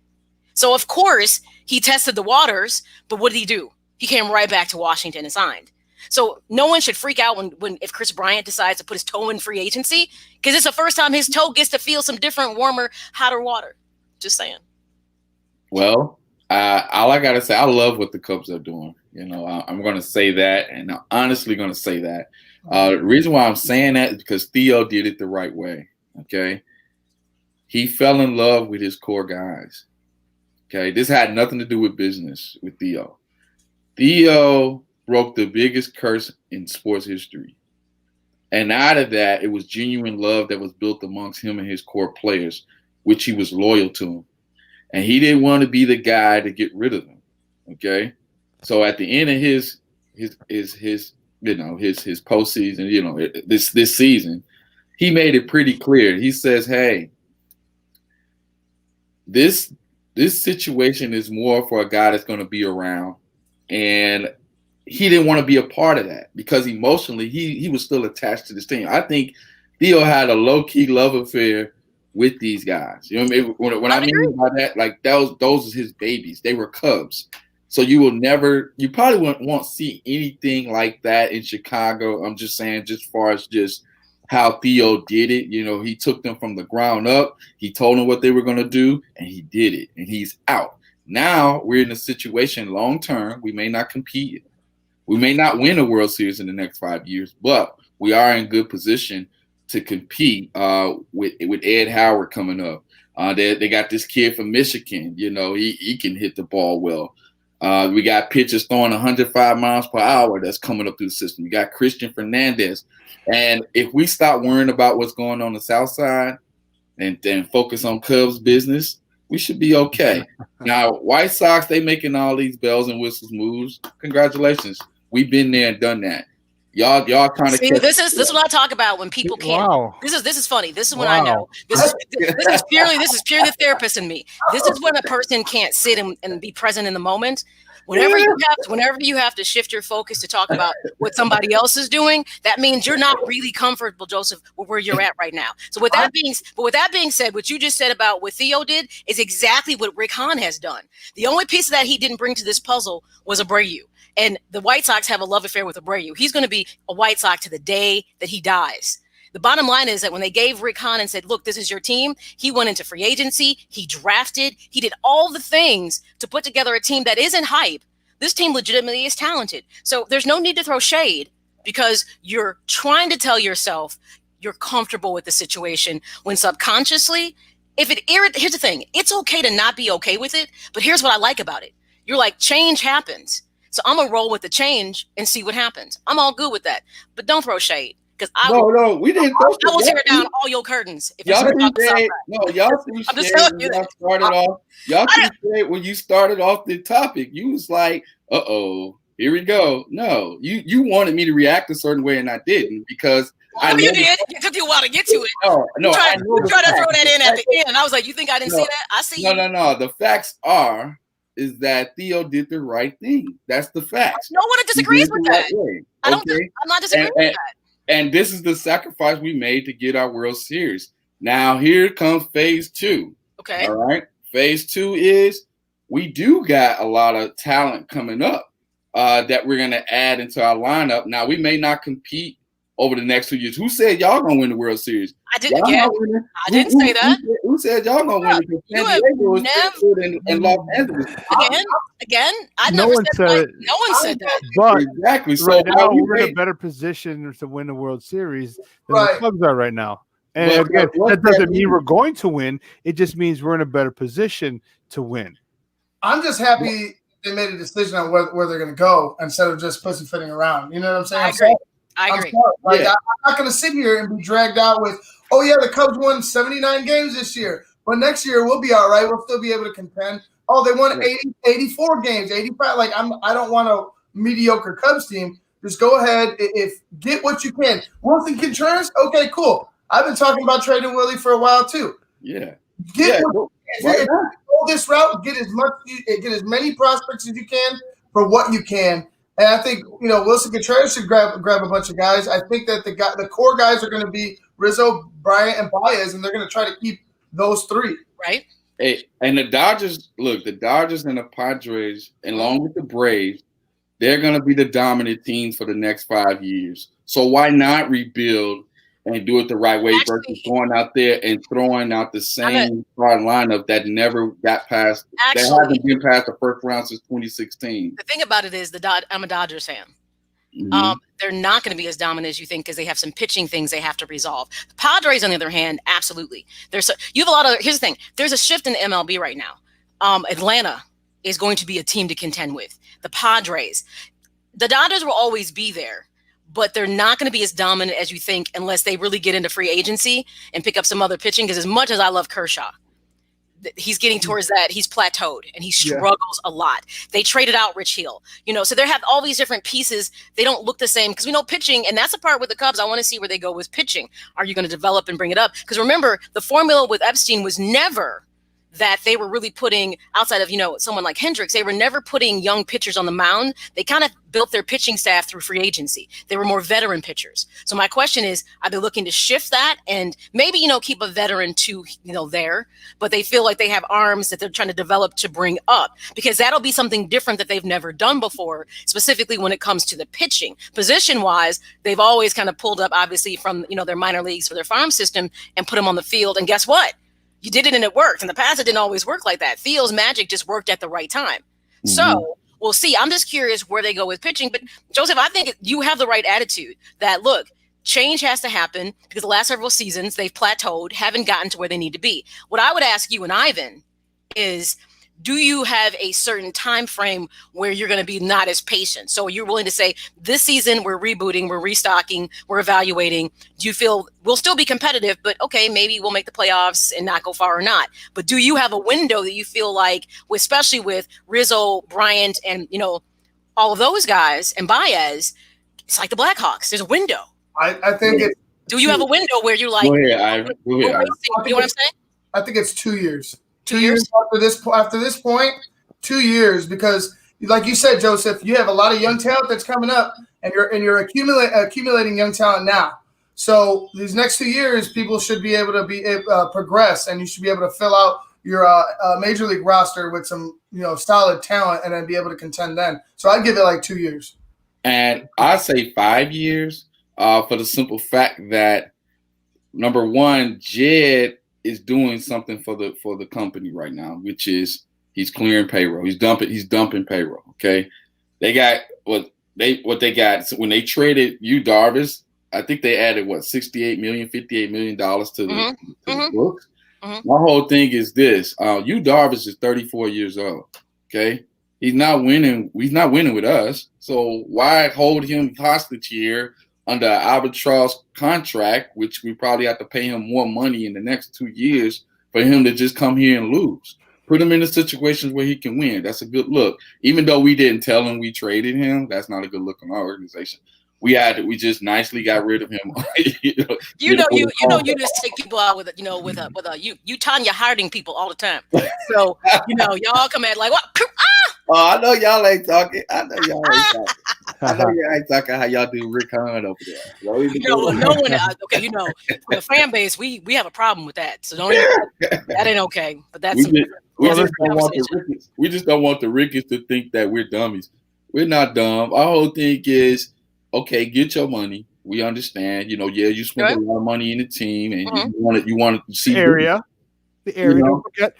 So of course he tested the waters, but what did he do? He came right back to Washington and signed. So no one should freak out if Chris Bryant decides to put his toe in free agency, because it's the first time his toe gets to feel some different, warmer, hotter water. Just saying. Well, all I got to say, I love what the Cubs are doing. You know, I'm going to say that, and I'm honestly going to say that. The reason why I'm saying that is because Theo did it the right way, okay? He fell in love with his core guys, okay? This had nothing to do with business with Theo. Theo broke the biggest curse in sports history. And out of that, it was genuine love that was built amongst him and his core players, which he was loyal to them. And he didn't want to be the guy to get rid of them. Okay. So at the end of his postseason, this season, he made it pretty clear. He says, hey, this situation is more for a guy that's going to be around. And he didn't want to be a part of that because emotionally he was still attached to this team. I think Theo had a low-key love affair with these guys. You know what I mean? When I mean by that, like those are his babies. They were Cubs. So you probably won't see anything like that in Chicago. I'm just saying, just as far as just how Theo did it. You know, he took them from the ground up. He told them what they were going to do, and he did it, and he's out. Now we're in a situation long-term. We may not compete. We may not win a World Series in the next 5 years, but we are in good position to compete with Ed Howard coming up. They got this kid from Michigan. You know, he can hit the ball well. We got pitchers throwing 105 miles per hour that's coming up through the system. We got Christian Fernandez. And if we stop worrying about what's going on the South Side and then focus on Cubs business, we should be okay. Now, White Sox, they making all these bells and whistles moves. Congratulations. We've been there and done that. Y'all trying to see. This is what I talk about when people can't. Wow. This is funny. This is when I know. This is purely the therapist in me. This is when a person can't sit and be present in the moment. Whenever you have to shift your focus to talk about what somebody else is doing, that means you're not really comfortable, Joseph, with where you're at right now. So with that being said, what you just said about what Theo did is exactly what Rick Hahn has done. The only piece that he didn't bring to this puzzle was Abreu. And the White Sox have a love affair with Abreu. He's going to be a White Sox to the day that he dies. The bottom line is that when they gave Rick Hahn and said, look, this is your team, he went into free agency, he drafted, he did all the things to put together a team that isn't hype. This team legitimately is talented. So there's no need to throw shade because you're trying to tell yourself you're comfortable with the situation when subconsciously, here's the thing, it's okay to not be okay with it, but here's what I like about it. You're like, change happens. So I'm going to roll with the change and see what happens. I'm all good with that. But don't throw shade. Because we didn't. I will tear down all your curtains. If y'all when you started off the topic, you was like, "Uh-oh, here we go." No, you wanted me to react a certain way, and I didn't because you did. It took you a while to get to it. No. You tried to throw that in at the end. I was like, "You think I didn't see that? I see you." No. The facts is that Theo did the right thing. That's the facts. No one disagrees with that. I'm not disagreeing with that. And this is the sacrifice we made to get our World Series. Now here comes phase 2. Okay. All right. Phase 2 is we do got a lot of talent coming up that we're going to add into our lineup. Now we may not compete over the next 2 years. Who said y'all gonna win the World Series? I didn't say that. Who said y'all gonna win it? San Diego is good in Los Angeles. Again, no one said that. But exactly. So right now we're in a better position to win the World Series than the Cubs are right now. And again, that doesn't mean we're going to win. It just means we're in a better position to win. I'm just happy they made a decision on where they're going to go instead of just pussyfooting around. You know what I'm saying? I agree. Like, I'm not going to sit here and be dragged out with, oh, yeah, the Cubs won 79 games this year, but next year we'll be all right. We'll still be able to contend. Oh, they won 84 games, 85. Like, I don't want a mediocre Cubs team. Just go ahead. Get what you can. Wilson Contreras, okay, cool. I've been talking about trading Willie for a while too. Yeah. If you go this route, get as many prospects as you can for what you can. And I think Wilson Contreras should grab a bunch of guys. I think that the core guys are going to be Rizzo, Bryant, and Baez, and they're going to try to keep those three. Right. Hey, and the Dodgers and the Padres, along with the Braves, they're going to be the dominant teams for the next 5 years. So why not rebuild and do it the right way versus going out there and throwing out the same starting lineup that never got past, that hasn't been past the first round since 2016. The thing about it is I'm a Dodgers fan. They're not going to be as dominant as you think because they have some pitching things they have to resolve. The Padres, on the other hand, absolutely. You have a lot of. Here's the thing: there's a shift in the MLB right now. Atlanta is going to be a team to contend with. The Padres, the Dodgers will always be there, but they're not going to be as dominant as you think unless they really get into free agency and pick up some other pitching. Because as much as I love Kershaw, he's getting towards that. He's plateaued and he struggles a lot. They traded out Rich Hill, so they have all these different pieces. They don't look the same because we know pitching. And that's the part with the Cubs. I want to see where they go with pitching. Are you going to develop and bring it up? Because remember, the formula with Epstein was never that they were really putting outside of, someone like Hendricks, they were never putting young pitchers on the mound. They kind of built their pitching staff through free agency. They were more veteran pitchers. So my question is, are they looking to shift that and maybe, keep a veteran to, there, but they feel like they have arms that they're trying to develop to bring up because that'll be something different that they've never done before, specifically when it comes to the pitching. Position wise, they've always kind of pulled up, obviously, from, their minor leagues for their farm system and put them on the field. And guess what? You did it and it worked. In the past, it didn't always work like that. Theo's magic just worked at the right time. So we'll see. I'm just curious where they go with pitching. But, Joseph, I think you have the right attitude that, look, change has to happen because the last several seasons they've plateaued, haven't gotten to where they need to be. What I would ask you and Ivan is, do you have a certain time frame where you're going to be not as patient? So you're willing to say, this season we're rebooting, we're restocking, we're evaluating. Do you feel we'll still be competitive, but okay, maybe we'll make the playoffs and not go far or not? But do you have a window that you feel like, especially with Rizzo, Bryant, and all of those guys and Baez, it's like the Blackhawks. There's a window. I think it's. Do you have a window where you're like, Go ahead, Ivan. you know what I'm saying? I think it's 2 years. 2 years after this point, 2 years, because like you said, Joseph, you have a lot of young talent that's coming up, and you're accumulating young talent now. So these next 2 years, people should be able to progress, and you should be able to fill out your major league roster with some solid talent, and then be able to contend then. So I'd give it like 2 years. And I say 5 years for the simple fact that, number one, Jed is doing something for the company right now, which is he's clearing payroll. He's dumping payroll. Okay. They got what they got. So when they traded Yu Darvish, I think they added $58 million to the books. My whole thing is this. Yu Darvish is 34 years old. Okay. He's not winning. He's not winning with us. So why hold him hostage here under an albatross contract, which we probably have to pay him more money in the next 2 years for him to just come here and lose? Put him in the situations where he can win. That's a good look. Even though we didn't tell him we traded him, that's not a good look on our organization. We just nicely got rid of him. You just take people out with you Tanya Harding people all the time. So y'all come at like what? Oh, I know y'all ain't talking. I know y'all ain't talking how y'all do Rick Hahn over there. No one. Okay, for the fan base, we have a problem with that. So don't even, that ain't okay. But that's we just don't want the Rickies to think that we're dummies. We're not dumb. Our whole thing is, okay, get your money. We understand. You spend a lot of money in the team, and you want to see the area. Don't forget.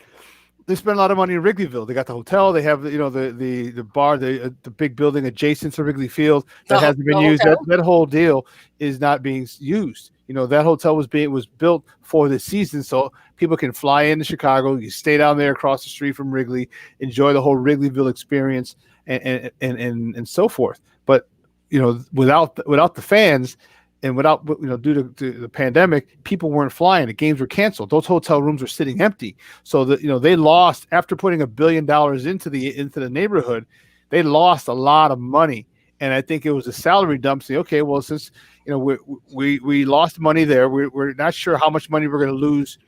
They spend a lot of money in Wrigleyville. They got the hotel. They have the bar, the big building adjacent to Wrigley Field that hasn't been used. That whole deal is not being used. That hotel was built for this season, so people can fly into Chicago. You stay down there across the street from Wrigley, enjoy the whole Wrigleyville experience, and so forth. But without the fans and without, due to the pandemic, people weren't flying. The games were canceled. Those hotel rooms were sitting empty. So they lost, after putting $1 billion into the neighborhood, they lost a lot of money. And I think it was a salary dump. Say, okay, well, since we lost money there, we're not sure how much money we're going to lose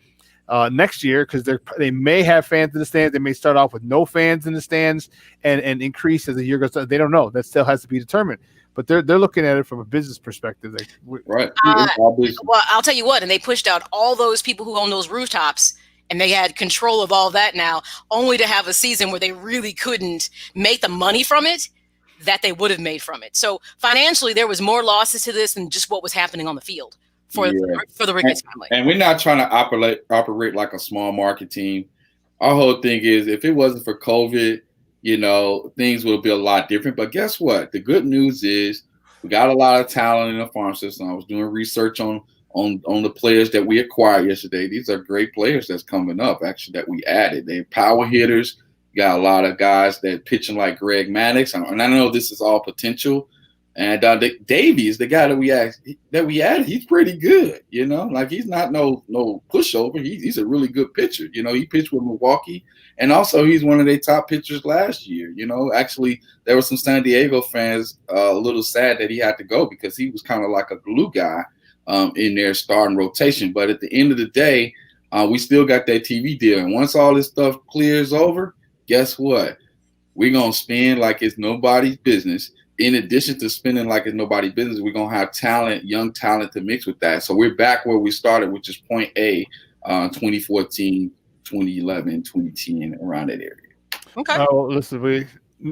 next year, because they may have fans in the stands. They may start off with no fans in the stands and increase as the year goes on. They don't know. That still has to be determined. But they're looking at it from a business perspective. Right. Well, I'll tell you what, and they pushed out all those people who own those rooftops, and they had control of all that now, only to have a season where they really couldn't make the money from it that they would have made from it. So financially, there was more losses to this than just what was happening on the field for the Ricketts family. And we're not trying to operate like a small market team. Our whole thing is, if it wasn't for COVID, things would be a lot different. But guess what? The good news is we got a lot of talent in the farm system. I was doing research on the players that we acquired yesterday. These are great players that's coming up, actually, that we added. They're power hitters. Got a lot of guys that pitching like Greg Maddux, and I know this is all potential. And Davies, the guy that we added, he's pretty good. Like, he's not no pushover. He's a really good pitcher. He pitched with Milwaukee, and also he's one of their top pitchers last year. Actually, there were some San Diego fans a little sad that he had to go, because he was kind of like a glue guy in their starting rotation. But at the end of the day, we still got that TV deal, and once all this stuff clears over, guess what? We're going to spend like it's nobody's business. In addition to spending like it's nobody's business, we're going to have talent, young talent to mix with that. So we're back where we started, which is point A, 2014, 2011, 2010, around that area. Okay. Well, listen,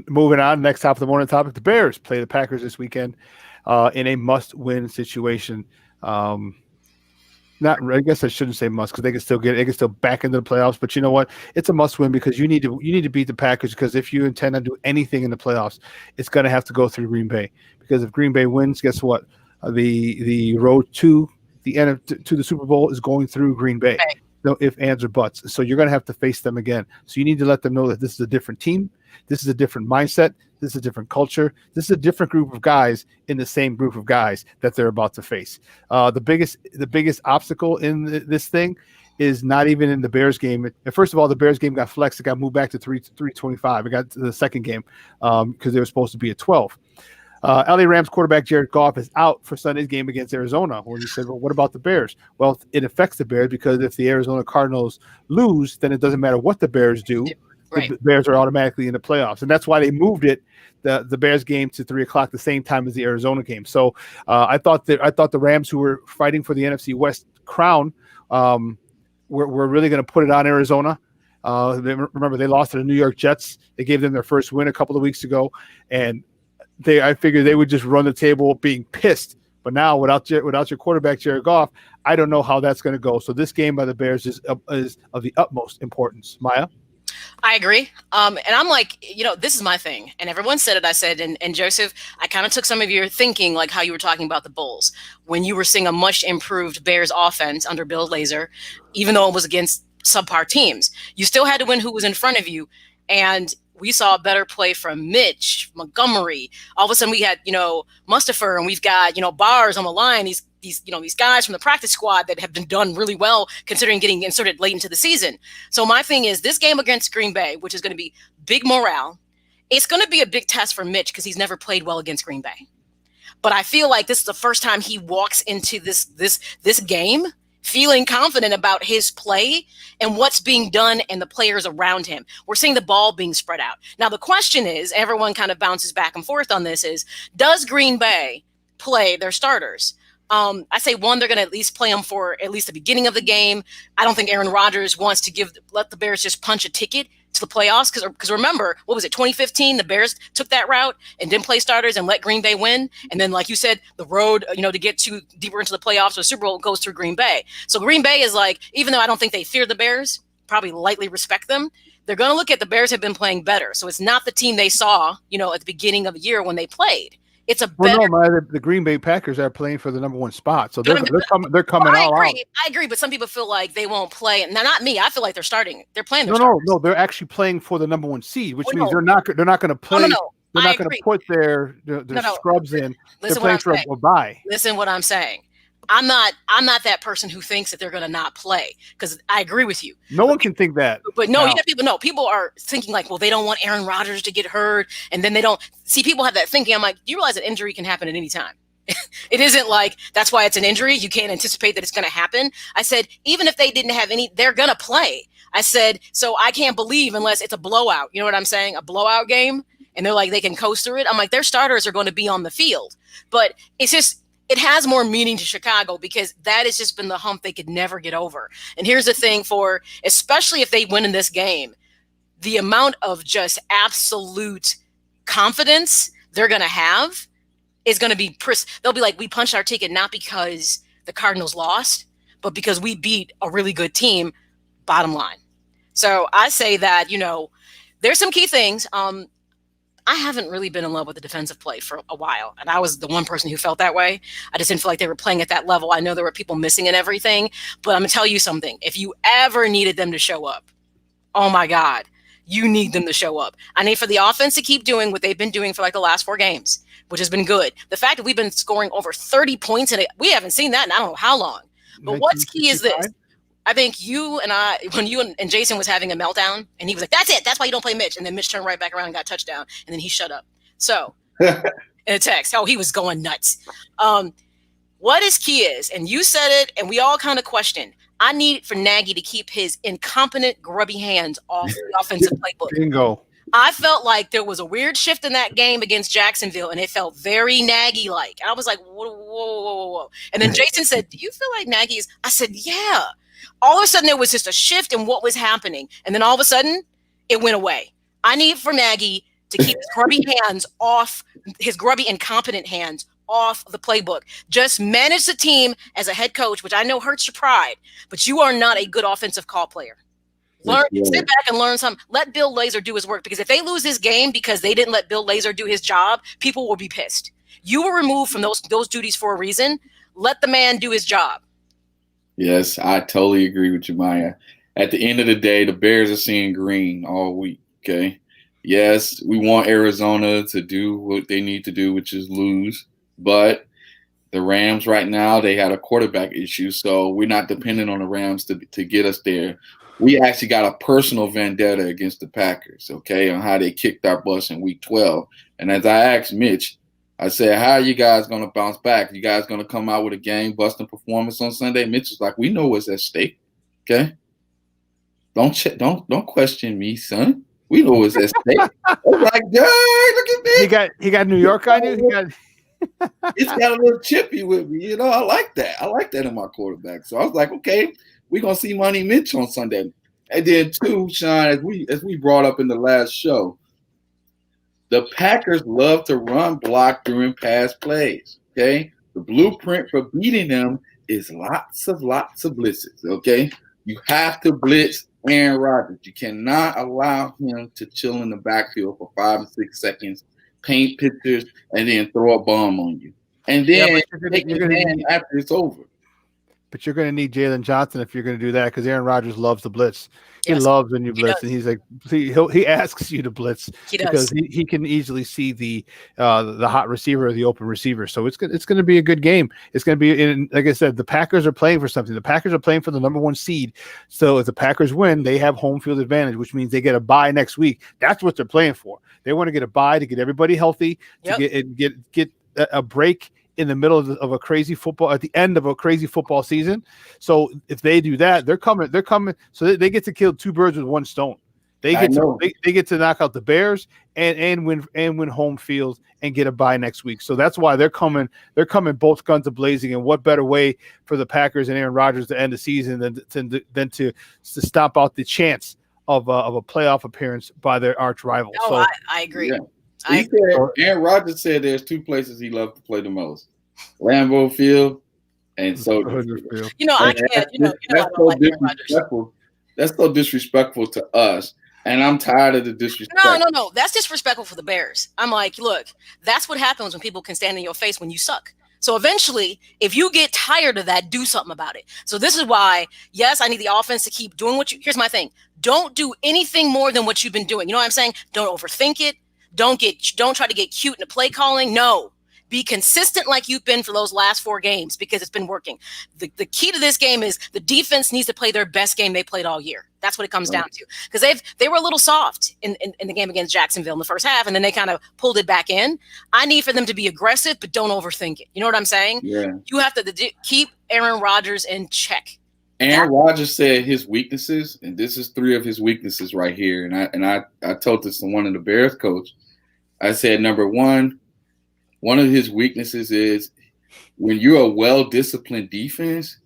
moving on. Next top of the morning topic, the Bears play the Packers this weekend in a must-win situation. I guess I shouldn't say must, because they can still back into the playoffs. But you know what? It's a must win, because you need to beat the Packers, because if you intend to do anything in the playoffs, it's going to have to go through Green Bay. Because if Green Bay wins, guess what? The road to the Super Bowl is going through Green Bay. Okay. No ifs, ands, or buts. So you're going to have to face them again. So you need to let them know that this is a different team. This is a different mindset. This is a different culture. This is a different group of guys in the same group of guys that they're about to face. The biggest obstacle in this thing is not even in the Bears game. And first of all, the Bears game got flexed. It got moved back to 3:25. It got to the second game because they were supposed to be at 12. LA Rams quarterback Jared Goff is out for Sunday's game against Arizona, where he said, well, what about the Bears? Well, it affects the Bears, because if the Arizona Cardinals lose, then it doesn't matter what the Bears do. Right. The Bears are automatically in the playoffs. And that's why they moved the Bears game to 3:00 the same time as the Arizona game. So I thought the Rams, who were fighting for the NFC West crown, were really going to put it on Arizona. Remember, they lost to the New York Jets. They gave them their first win a couple of weeks ago, and I figured they would just run the table being pissed. But now, without your quarterback, Jared Goff, I don't know how that's going to go. So this game by the Bears is of the utmost importance. Maya? I agree. And I'm like, this is my thing. And everyone said it. I said, and Joseph, I kind of took some of your thinking, like how you were talking about the Bulls, when you were seeing a much improved Bears offense under Bill Lazor, even though it was against subpar teams. You still had to win who was in front of you. And we saw a better play from Mitch, Montgomery. All of a sudden we had, Mustafa, and we've got, Bars on the line. These guys from the practice squad that have been done really well, considering getting inserted late into the season. So my thing is, this game against Green Bay, which is going to be big morale, it's going to be a big test for Mitch, because he's never played well against Green Bay. But I feel like this is the first time he walks into this game feeling confident about his play and what's being done and the players around him. We're seeing the ball being spread out. Now, the question is, everyone kind of bounces back and forth on this, is, does Green Bay play their starters? I say one, they're going to at least play them for at least the beginning of the game. I don't think Aaron Rodgers wants to let the Bears just punch a ticket to the playoffs, because remember, what was it, 2015? The Bears took that route and didn't play starters and let Green Bay win. And then, like you said, the road, to get deeper into the playoffs or Super Bowl goes through Green Bay. So Green Bay is like, even though I don't think they fear the Bears, probably lightly respect them, they're going to look at the Bears have been playing better. So it's not the team they saw, at the beginning of the year when they played. It's a better. Well, no, the Green Bay Packers are playing for the number one spot, so they're coming all out. I agree, but some people feel like they won't play. Now, not me. I feel like they're starting. They're playing. No, they're actually playing for the number one seed, which means they're not going to play They're not going to put their scrubs in. They're playing for a bye. Listen what I'm saying. I'm not that person who thinks that they're going to not play, because I agree with you. No one can think that. But no, you got people are thinking like, well, they don't want Aaron Rodgers to get hurt, and then they don't see people have that thinking. I'm like, do you realize that injury can happen at any time? It isn't like that's why it's an injury. You can't anticipate that it's going to happen. I said, even if they didn't have any, they're going to play. I said, so I can't believe unless it's a blowout. You know what I'm saying? A blowout game. And they're like, they can coast through it. I'm like, their starters are going to be on the field. But it's just, it has more meaning to Chicago because that has just been the hump they could never get over. And here's the thing especially if they win in this game, the amount of just absolute confidence they're going to have is going to be, they'll be like, we punched our ticket not because the Cardinals lost, but because we beat a really good team, bottom line. So I say that, there's some key things. I haven't really been in love with the defensive play for a while, and I was the one person who felt that way. I just didn't feel like they were playing at that level. I know there were people missing and everything, but I'm going to tell you something. If you ever needed them to show up, oh my God, you need them to show up. I need for the offense to keep doing what they've been doing for like the last 4 games, which has been good. The fact that we've been scoring over 30 points we haven't seen that in I don't know how long. But what's key is this. I think you and I, when you and Jason was having a meltdown, and he was like, that's it. That's why you don't play Mitch. And then Mitch turned right back around and got a touchdown. And then he shut up. So in a text, he was going nuts. What is key is, and you said it, and we all kind of questioned, I need for Nagy to keep his incompetent, grubby hands off the offensive playbook. Bingo. I felt like there was a weird shift in that game against Jacksonville, and it felt very Nagy-like. And I was like, whoa. And then Jason said, do you feel like Nagy's? I said, yeah. All of a sudden, there was just a shift in what was happening. And then all of a sudden, it went away. I need for Nagy to keep his grubby hands off, his grubby, incompetent hands off the playbook. Just manage the team as a head coach, which I know hurts your pride, but you are not a good offensive call player. Sit back and learn something. Let Bill Lazor do his work, because if they lose this game because they didn't let Bill Lazor do his job, people will be pissed. You were removed from those duties for a reason. Let the man do his job. Yes, I totally agree with you, Maya. At the end of the day, the Bears are seeing green all week, okay? Yes, we want Arizona to do what they need to do, which is lose. But the Rams right now, they had a quarterback issue, so we're not dependent on the Rams to get us there. We actually got a personal vendetta against the Packers, okay, on how they kicked our butts in Week 12. And as I asked Mitch, I said, how are you guys going to bounce back? You guys going to come out with a game-busting performance on Sunday? Mitch was like, we know what's at stake, okay? Don't question me, son. We know what's at stake. I was like, God, look at me. He got New York on you? It's got a little chippy with me. I like that. I like that in my quarterback. So I was like, okay, we're going to see Money Mitch on Sunday. And then, too, Shawn, as we brought up in the last show, the Packers love to run block during pass plays, okay? The blueprint for beating them is lots of blitzes, okay? You have to blitz Aaron Rodgers. You cannot allow him to chill in the backfield for 5 or 6 seconds, paint pictures, and then throw a bomb on you. And then take a man after it's over. But you're going to need Jalen Johnson if you're going to do that, because Aaron Rodgers loves the blitz. He loves when you blitz, and he's like, he asks you to blitz because he can easily see the hot receiver or the open receiver. So it's going to be a good game. It's going to be, like I said, the Packers are playing for something. The Packers are playing for the number 1 seed. So if the Packers win, they have home field advantage, which means they get a bye next week. That's what they're playing for. They want to get a bye to get everybody healthy, to get a break in the middle of a crazy football, at the end of a crazy football season. So if they do that, they're coming. So they get to kill 2 birds with 1 stone. They get to knock out the Bears and win home field and get a bye next week. So that's why they're coming both guns a blazing. And what better way for the Packers and Aaron Rodgers to end the season than to stomp out the chance of a playoff appearance by their arch rival. Oh, so, I agree. Yeah. Aaron Rodgers said there's 2 places he loves to play the most: Lambeau Field and Soldier Field. I can't. That's so disrespectful to us, and I'm tired of the disrespect. No. That's disrespectful for the Bears. I'm like, look, that's what happens when people can stand in your face when you suck. So eventually, if you get tired of that, do something about it. So this is why, yes, I need the offense to keep doing here's my thing. Don't do anything more than what you've been doing. You know what I'm saying? Don't overthink it. Don't try to get cute in the play calling. No. Be consistent like you've been for those last 4 games because it's been working. The key to this game is the defense needs to play their best game they played all year. That's what it comes down to. Because they were a little soft in the game against Jacksonville in the first half, and then they kind of pulled it back in. I need for them to be aggressive, but don't overthink it. You know what I'm saying? Yeah. You have to keep Aaron Rodgers in check. Aaron Rodgers said his weaknesses, and this is 3 of his weaknesses right here. And I told this to one of the Bears coach. I said, number one of his weaknesses is when you're a well-disciplined defense,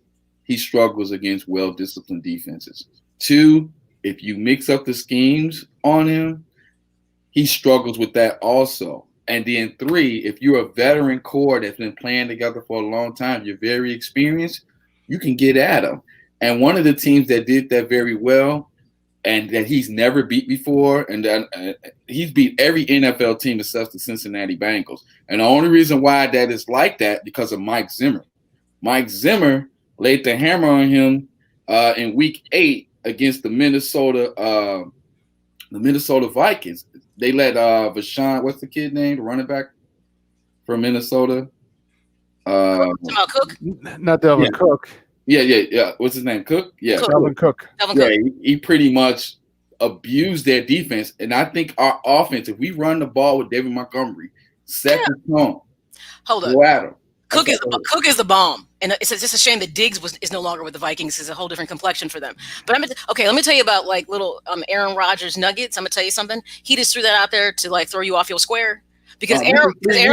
he struggles against well-disciplined defenses. 2, if you mix up the schemes on him, he struggles with that also. And then 3, if you're a veteran core that's been playing together for a long time, you're very experienced, you can get at him. And one of the teams that did that very well and that he's never beat before, and he's beat every NFL team except the Cincinnati Bengals. And the only reason why that is like that because of Mike Zimmer. Mike Zimmer laid the hammer on him in Week 8 against the Minnesota Vikings. They let Vashawn, what's the kid name, the running back from Minnesota? Cook? Not Delvin Cook. Yeah. What's his name? Cook? Yeah. Delvin Cook. He pretty much abused their defense. And I think our offense, if we run the ball with David Montgomery, set the tone. Hold go at him. Cook is the bomb. And it's just a shame that Diggs is no longer with the Vikings. It's a whole different complexion for them. But let me tell you about like little Aaron Rodgers nuggets. I'm going to tell you something. He just threw that out there to like throw you off your square. Because I'm not saying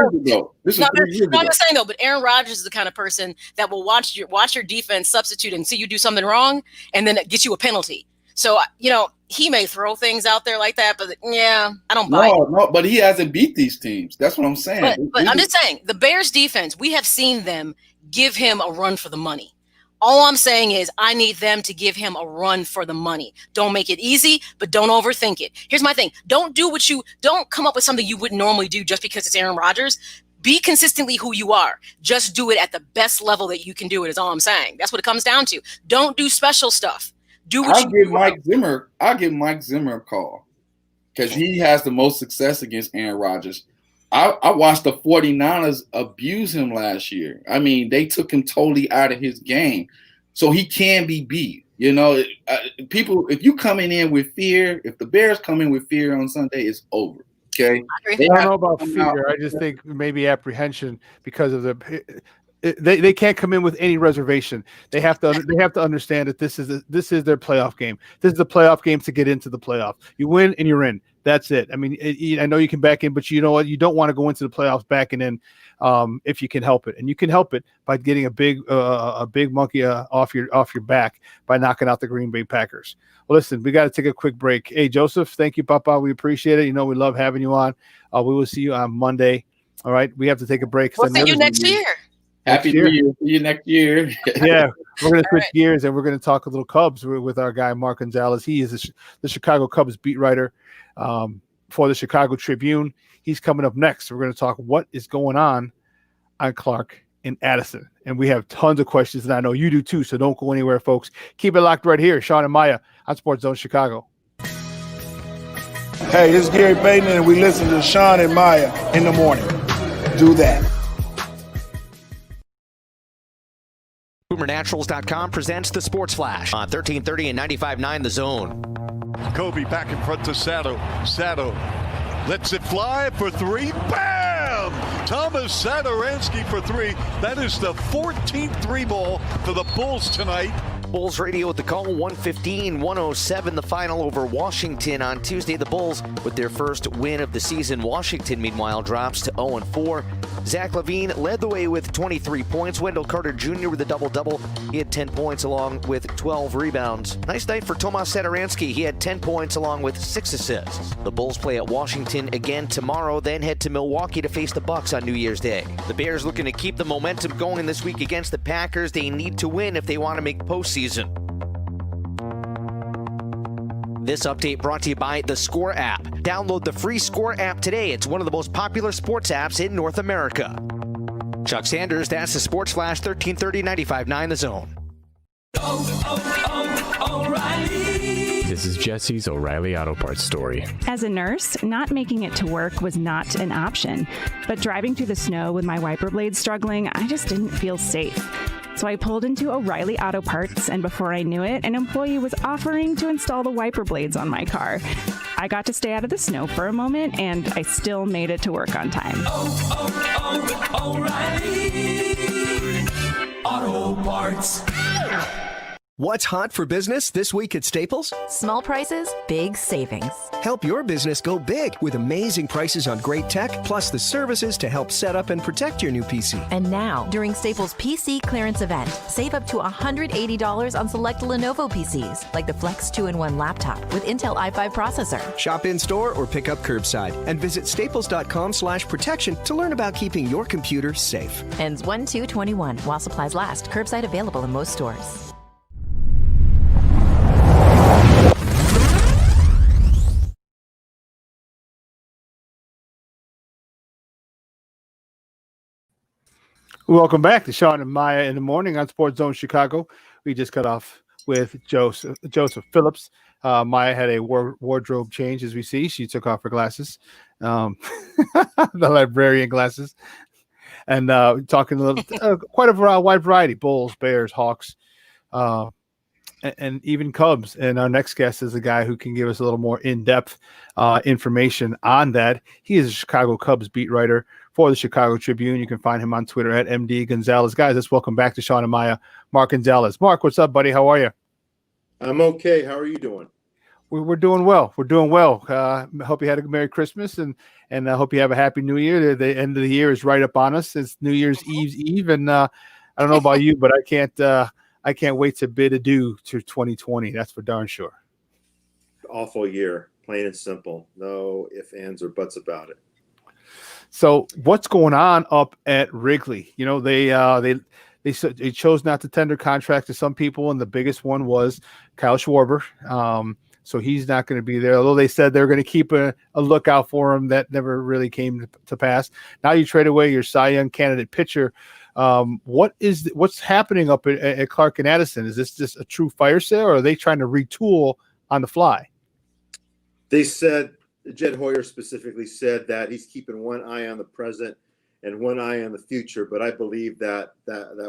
though, but Aaron Rodgers is the kind of person that will watch your defense substitute and see you do something wrong, and then it gets you a penalty. So he may throw things out there like that, but I don't buy it. No, but he hasn't beat these teams. That's what I'm saying. But I'm just saying the Bears defense. We have seen them give him a run for the money. All I'm saying is I need them to give him a run for the money. Don't make it easy, but don't overthink it. Here's my thing. Don't come up with something you wouldn't normally do just because it's Aaron Rodgers. Be consistently who you are. Just do it at the best level that you can do it is all I'm saying. That's what it comes down to. Don't do special stuff. Do what I'll give Mike Zimmer a call because he has the most success against Aaron Rodgers. I watched the 49ers abuse him last year. I mean, they took him totally out of his game. So he can be beat. People, if you coming in with fear, if the Bears come in with fear on Sunday, it's over. Okay? I don't know about fear. I just think maybe apprehension because of they can't come in with any reservation. They have to understand that this is their playoff game. This is the playoff game to get into the playoff. You win and you're in. That's it. I mean, I know you can back in, but you know what? You don't want to go into the playoffs backing in if you can help it, and you can help it by getting a big monkey off your back by knocking out the Green Bay Packers. Well, listen, we got to take a quick break. Hey, Joseph, thank you, Papa. We appreciate it. We love having you on. We will see you on Monday. All right, we have to take a break. We'll see you next year. Happy New Year. See you next year. Yeah, we're going to switch gears and we're going to talk a little Cubs with our guy, Mark Gonzalez. He is the Chicago Cubs beat writer for the Chicago Tribune. He's coming up next. We're going to talk what is going on Clark and Addison. And we have tons of questions, and I know you do too, so don't go anywhere, folks. Keep it locked right here. Shawn and Maya on SportsZone Chicago. Hey, this is Gary Payton, and we listen to Shawn and Maya in the morning. Do that. BoomerNaturals.com presents the Sports Flash on 1330 and 95.9 The Zone. Kobe back in front to Sato. Sato lets it fly for 3. Bam! Thomas Satoransky for 3. That is the 14th 3-ball for the Bulls tonight. Bulls radio at the call, 115-107, the final over Washington on Tuesday. The Bulls with their first win of the season. Washington, meanwhile, drops to 0-4. Zach LaVine led the way with 23 points. Wendell Carter Jr. with a double-double. He had 10 points along with 12 rebounds. Nice night for Tomas Satoransky. He had 10 points along with 6 assists. The Bulls play at Washington again tomorrow, then head to Milwaukee to face the Bucks on New Year's Day. The Bears looking to keep the momentum going this week against the Packers. They need to win if they want to make postseason. This update brought to you by the Score app. Download the free Score app today. It's one of the most popular sports apps in North America. Chuck Sanders, that's the Sports Flash, 1330, 95.9 The Zone. O'Reilly. This is Jesse's O'Reilly Auto Parts story. As a nurse, not making it to work was not an option. But driving through the snow with my wiper blades struggling, I just didn't feel safe. So I pulled into O'Reilly Auto Parts, and before I knew it, an employee was offering to install the wiper blades on my car. I got to stay out of the snow for a moment, and I still made it to work on time. O'Reilly Auto Parts. What's hot for business this week at Staples? Small prices, big savings. Help your business go big with amazing prices on great tech, plus the services to help set up and protect your new PC. And now, during Staples PC clearance event, save up to $180 on select Lenovo PCs, like the Flex 2-in-1 laptop with Intel i5 processor. Shop in-store or pick up curbside and visit staples.com/protection to learn about keeping your computer safe. Ends 1/2/21 while supplies last. Curbside available in most stores. Welcome back to Shawn and Maya in the morning on SportsZone Chicago. We just got off with Joseph Phillips. Maya had a wardrobe change, as we see. She took off her glasses, the librarian glasses, and talking a little, quite a wide variety: Bulls, Bears, Hawks, and even Cubs. And our next guest is a guy who can give us a little more in-depth information on that. He is a Chicago Cubs beat writer for the Chicago Tribune. You can find him on Twitter at MD Gonzalez. Guys, let's welcome back to Shawn and Maya, Mark Gonzalez. Mark, what's up, buddy? How are you? I'm okay. How are you doing? We're doing well. We're doing well. I hope you had a Merry Christmas, and I hope you have a Happy New Year. The end of the year is right up on us. It's New Year's Eve's Eve, and I don't know about you, but I can't wait to bid adieu to 2020. That's for darn sure. Awful year, plain and simple. No ifs, ands, or buts about it. So what's going on up at Wrigley? You know, they chose not to tender contracts to some people, and the biggest one was Kyle Schwarber. So he's not going to be there, although they said they're going to keep a lookout for him. That never really came to pass. Now you trade away your Cy Young candidate pitcher. What's happening up at Clark and Addison? Is this just a true fire sale, or are they trying to retool on the fly? They said, Jed Hoyer specifically said that he's keeping one eye on the present and one eye on the future, but I believe that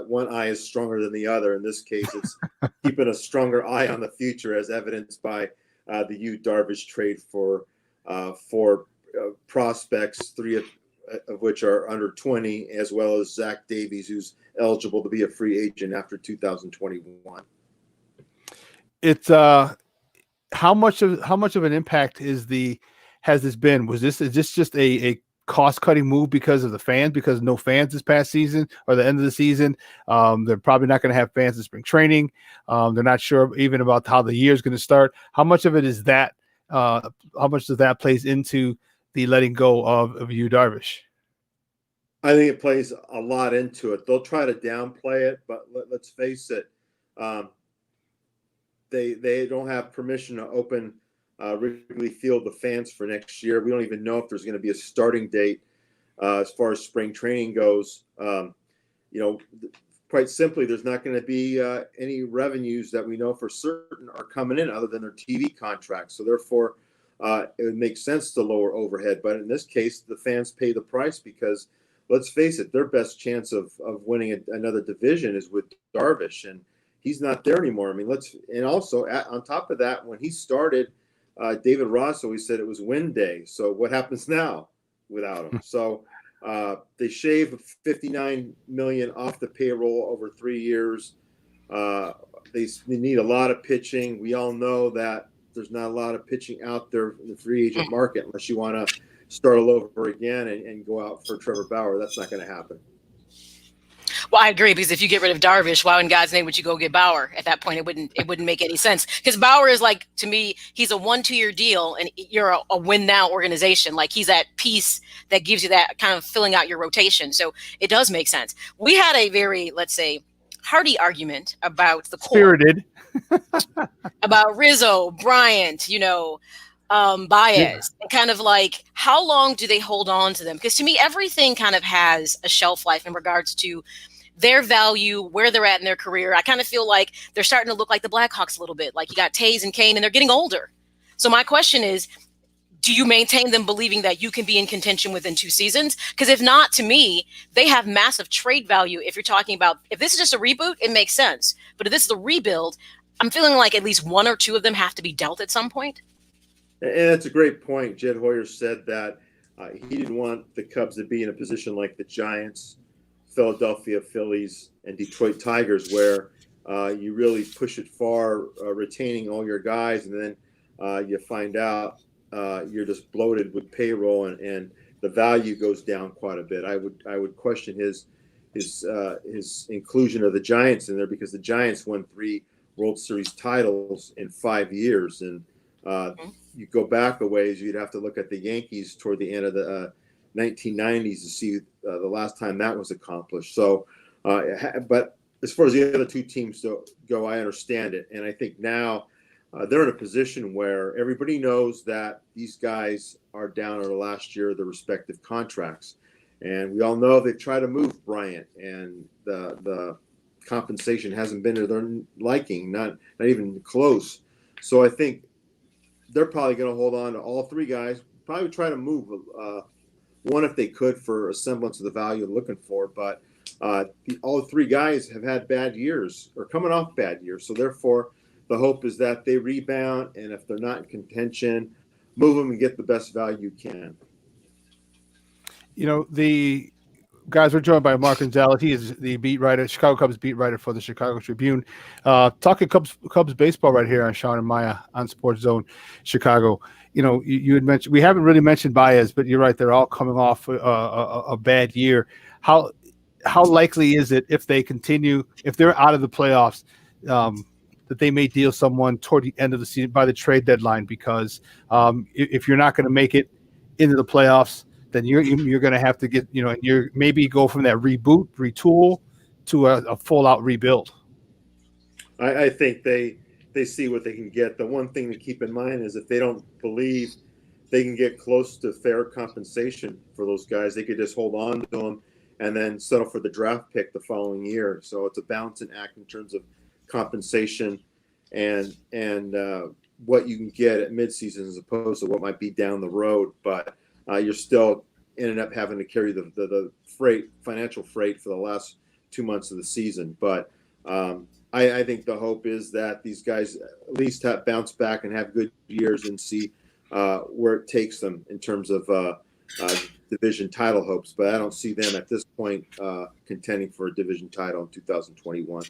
one eye is stronger than the other. In this case, it's keeping a stronger eye on the future, as evidenced by the Yu Darvish trade for prospects, three of which are under 20, as well as Zach Davies, who's eligible to be a free agent after 2021. It's how much of an impact has this been? Is this just a cost-cutting move because of the fans, because no fans this past season or the end of the season? They're probably not going to have fans in spring training. They're not sure even about how the year is going to start. How much of it is that? How much does that plays into the letting go of Yu Darvish? I think it plays a lot into it. They'll try to downplay it, but let's face it, they don't have permission to open Wrigley Field to fans for next year. We don't even know if there's going to be a starting date as far as spring training goes. Quite simply, there's not going to be any revenues that we know for certain are coming in other than their TV contracts. So therefore, it would make sense to lower overhead. But in this case, the fans pay the price because, let's face it, their best chance of winning another division is with Darvish, and he's not there anymore. I mean, and also on top of that, when he started, David Ross always said it was win day. So what happens now without him? So they shave $59 million off the payroll over 3 years. They need a lot of pitching. We all know that there's not a lot of pitching out there in the free agent market unless you want to start all over again and go out for Trevor Bauer. That's not going to happen. Well, I agree, because if you get rid of Darvish, why in God's name would you go get Bauer? At that point, it wouldn't make any sense, because Bauer is, like, to me, he's a 1-2 year deal, and you're a win now organization. Like, he's that piece that gives you that kind of filling out your rotation. So it does make sense. We had a very, let's say, hearty argument about the core. Spirited. About Rizzo, Bryant, Baez, and kind of like, how long do they hold on to them? Because to me, everything kind of has a shelf life in regards to their value, where they're at in their career. I kind of feel like they're starting to look like the Blackhawks a little bit. Like you got Taves and Kane, and they're getting older. So my question is, do you maintain them believing that you can be in contention within 2 seasons? Because if not, to me, they have massive trade value. If you're talking about, if this is just a reboot, it makes sense. But if this is a rebuild, I'm feeling like at least 1 or 2 of them have to be dealt at some point. And that's a great point. Jed Hoyer said that he didn't want the Cubs to be in a position like the Giants, Philadelphia Phillies, and Detroit Tigers, where you really push it far, retaining all your guys, and then you find out you're just bloated with payroll, and the value goes down quite a bit. I would question his inclusion of the Giants in there, because the Giants won 3 World Series titles in 5 years, and you go back a ways, you'd have to look at the Yankees toward the end of the 1990s to see the last time that was accomplished. So, but as far as the other 2 teams go, I understand it, and I think now they're in a position where everybody knows that these guys are down on the last year of their respective contracts, and we all know they've tried to move Bryant, and the compensation hasn't been to their liking, not even close. So I think they're probably going to hold on to all 3 guys, probably try to move one if they could for a semblance of the value they're looking for. But all 3 guys have had bad years or coming off bad years. So therefore, the hope is that they rebound, and if they're not in contention, move them and get the best value you can. You know, the guys, we're joined by Mark Gonzalez. He is the beat writer, Chicago Cubs beat writer for the Chicago Tribune. Talking Cubs baseball right here on Shawn and Maya on SportsZone Chicago. You know, you had mentioned, we haven't really mentioned Baez, but you're right, they're all coming off a bad year. How likely is it, if they continue, if they're out of the playoffs, that they may deal someone toward the end of the season by the trade deadline? Because if you're not going to make it into the playoffs, then you're going to have to get, you know, you're maybe go from that retool to a full out rebuild. I think they see what they can get. The one thing to keep in mind is if they don't believe they can get close to fair compensation for those guys, they could just hold on to them and then settle for the draft pick the following year. So it's a balancing act in terms of compensation and what you can get at midseason as opposed to what might be down the road. But you're still ended up having to carry the financial freight for the last 2 months of the season. But I think the hope is that these guys at least bounce back and have good years and see where it takes them in terms of division title hopes. But I don't see them at this point contending for a division title in 2021.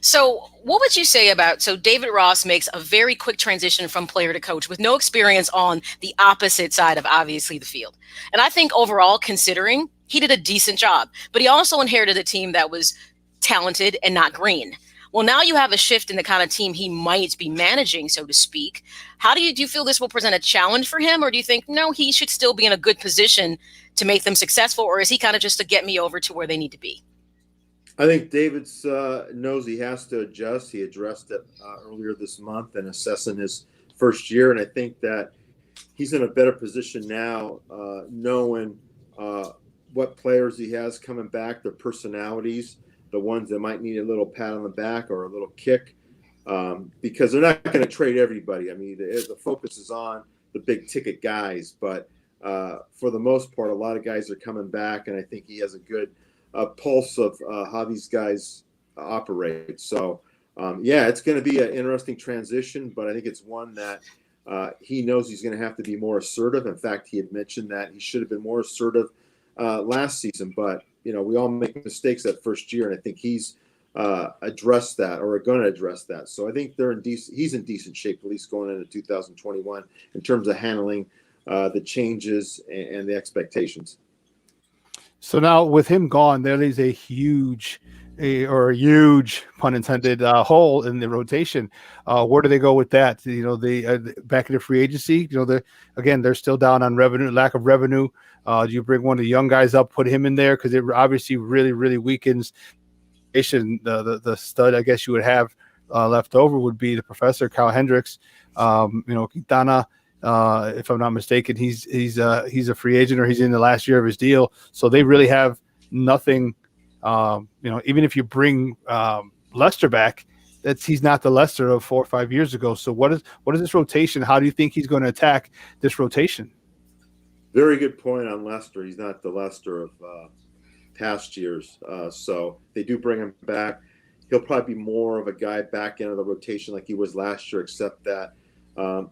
So what would you say about, so David Ross makes a very quick transition from player to coach with no experience on the opposite side of obviously the field. And I think overall, considering, he did a decent job, but he also inherited a team that was talented and not green. Well, now you have a shift in the kind of team he might be managing, so to speak. How do you feel this will present a challenge for him? Or do you think, no, he should still be in a good position to make them successful? Or is he kind of just to get me over to where they need to be? I think David's knows he has to adjust. He addressed it earlier this month in assessing his first year. And I think that he's in a better position now, knowing what players he has coming back, their personalities, the ones that might need a little pat on the back or a little kick, because they're not going to trade everybody. I mean, the focus is on the big ticket guys, but for the most part, a lot of guys are coming back, and I think he has a good pulse of how these guys operate. So, yeah, it's going to be an interesting transition, but I think it's one that he knows he's going to have to be more assertive. In fact, he had mentioned that he should have been more assertive last season, but you know, we all make mistakes that first year, and I think he's addressed that or are going to address that. So I think he's in decent shape, at least going into 2021 in terms of handling the changes and the expectations. So now with him gone, there is a huge pun intended hole in the rotation. Where do they go with that? You know, the back into free agency. You know, they're still down on revenue, lack of revenue. Do you bring one of the young guys up, put him in there, because it obviously really, really weakens the stud? I guess you would have left over would be the professor Kyle Hendricks. You know, Quintana. If I'm not mistaken, he's a free agent, or he's in the last year of his deal. So they really have nothing Even if you bring Lester back, he's not the Lester of 4 or 5 years ago. So what is this rotation? How do you think he's going to attack this rotation? Very good point on Lester. He's not the Lester of past years. So they do bring him back. He'll probably be more of a guy back into the rotation like he was last year, except that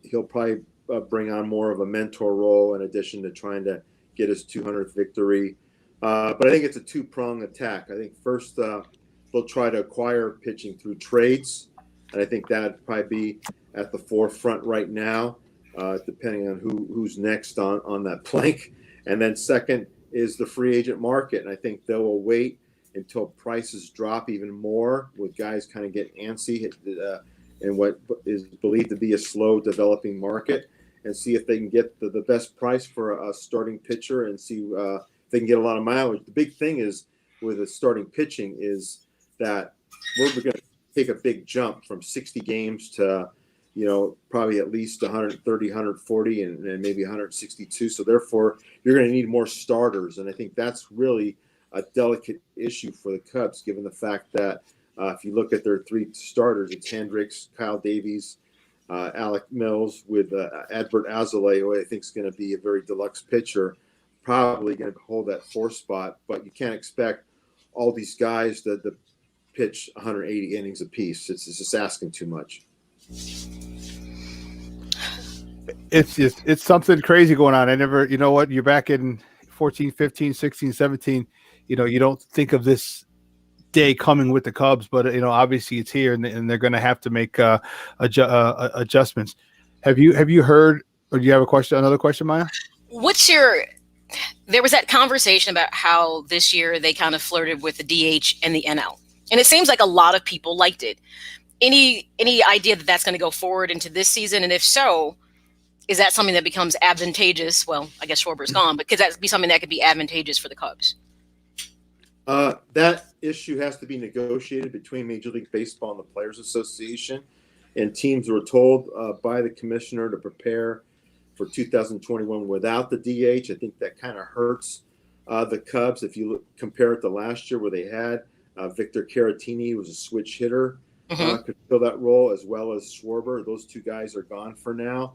he'll probably bring on more of a mentor role in addition to trying to get his 200th victory. But I think it's a two-pronged attack. I think first they'll try to acquire pitching through trades, and I think that'd probably be at the forefront right now, depending on who's next on that plank. And then second is the free agent market, and I think they will wait until prices drop even more with guys kind of get antsy in what is believed to be a slow developing market, and see if they can get the best price for a starting pitcher and see if they can get a lot of mileage. The big thing is with the starting pitching is that we're going to take a big jump from 60 games to, probably at least 130, 140, and maybe 162. So therefore, you're going to need more starters. And I think that's really a delicate issue for the Cubs, given the fact that if you look at their three starters, it's Hendricks, Kyle Davies, Alec Mills with Adbert Azalea, who I think is going to be a very deluxe pitcher, probably going to hold that fourth spot. But you can't expect all these guys to pitch 180 innings apiece. It's just asking too much. It's something crazy going on. You're back in 14, 15, 16, 17. You don't think of this day coming with the Cubs, but obviously it's here, and they're going to have to make adjustments. Have you heard, or do you have another question, Maya? There was that conversation about how this year they kind of flirted with the DH and the NL, and it seems like a lot of people liked it. Any idea that that's going to go forward into this season? And if so, is that something that becomes advantageous? Well, I guess Schwarber's gone, but could that be something that could be advantageous for the Cubs? That issue has to be negotiated between Major League Baseball and the Players Association, and teams were told by the commissioner to prepare for 2021 without the DH. I think that kind of hurts the Cubs if you compare it to last year, where they had Victor Caratini, who was a switch hitter, could fill that role, as well as Schwarber. Those two guys are gone for now.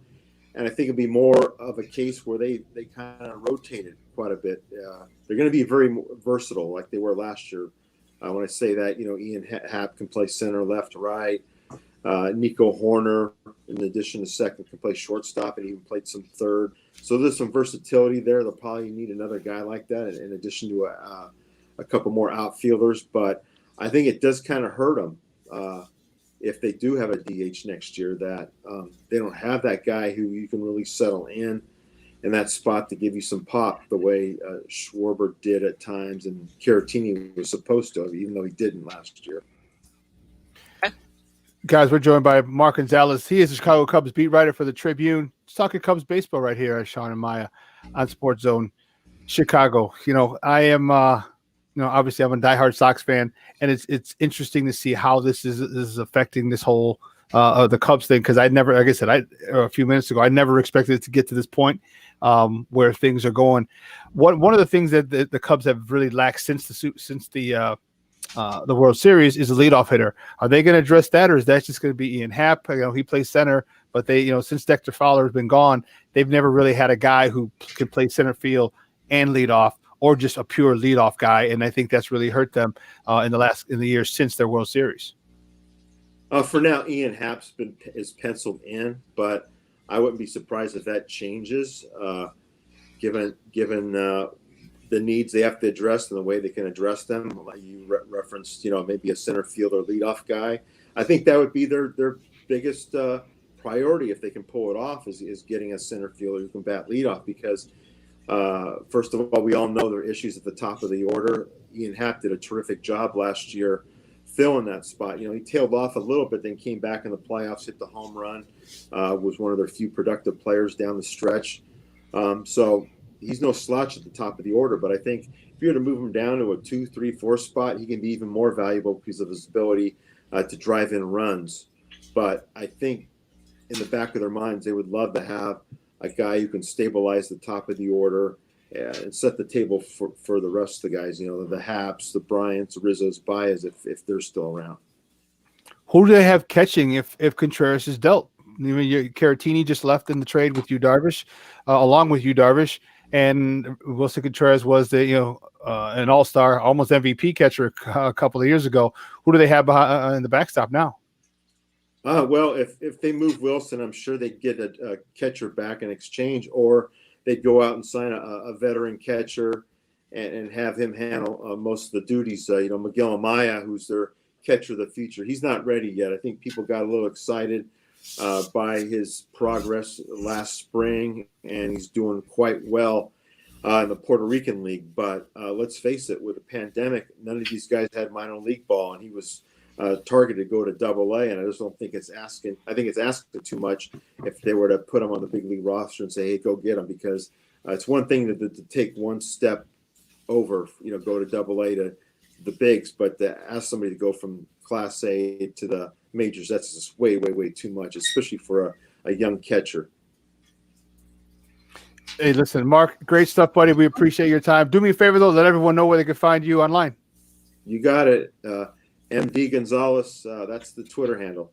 And I think it'd be more of a case where they kind of rotated quite a bit. They're going to be very versatile like they were last year. When I say that, Ian Happ can play center, left, right. Nico Horner, in addition to second, can play shortstop and even played some third. So there's some versatility there. They'll probably need another guy like that in addition to a couple more outfielders. But I think it does kind of hurt them if they do have a DH next year, that they don't have that guy who you can really settle in that spot to give you some pop the way Schwarber did at times, and Caratini was supposed to, even though he didn't last year. Guys, we're joined by Mark Gonzalez. He is the Chicago Cubs beat writer for the Tribune. Just talking Cubs baseball right here at Shawn and Maya on SportsZone Chicago. I am obviously I'm a diehard Sox fan, and it's interesting to see how this is affecting this whole the Cubs thing, because like I said, a few minutes ago, I never expected it to get to this point where things are going. One of the things that the Cubs have really lacked since the World Series is a leadoff hitter. Are they going to address that, or is that just going to be Ian Happ? He plays center, but they, since Dexter Fowler has been gone, they've never really had a guy who can play center field and lead off, or just a pure leadoff guy. And I think that's really hurt them in the years since their World Series. For now, Ian Happ's is penciled in, but I wouldn't be surprised if that changes, given the needs they have to address and the way they can address them. Like you referenced, maybe a center fielder leadoff guy. I think that would be their biggest priority if they can pull it off, is getting a center fielder who can bat leadoff, because first of all, we all know there are issues at the top of the order. Ian Happ did a terrific job last year filling that spot. He tailed off a little bit, then came back in the playoffs, hit the home run, was one of their few productive players down the stretch. So he's no slouch at the top of the order, but I think if you're to move him down to a 2, 3, 4 spot, he can be even more valuable because of his ability to drive in runs. But I think in the back of their minds, they would love to have a guy who can stabilize the top of the order and set the table for the rest of the guys. The Haps, the Bryants, the Rizzos, Baez, if they're still around. Who do they have catching if Contreras is dealt? Caratini just left in the trade with Darvish, along with Darvish, and Wilson Contreras was an all-star, almost MVP catcher a couple of years ago. Who do they have in the backstop now? Well, if they move Wilson, I'm sure they'd get a catcher back in exchange, or they'd go out and sign a veteran catcher and have him handle most of the duties. Miguel Amaya, who's their catcher of the future, he's not ready yet. I think people got a little excited by his progress last spring, and he's doing quite well in the Puerto Rican League. But let's face it, with the pandemic, none of these guys had minor league ball, and he was targeted to go to Double-A, and I just don't think it's asking. I think it's asking too much if they were to put him on the big league roster and say, "Hey, go get him," because it's one thing to take one step over, go to Double-A to the bigs, but to ask somebody to go from Class A to the majors, that's just way, way, way too much, especially for a young catcher. Hey, listen, Mark, great stuff, buddy. We appreciate your time. Do me a favor, though, let everyone know where they can find you online. You got it. MD Gonzalez, that's the Twitter handle.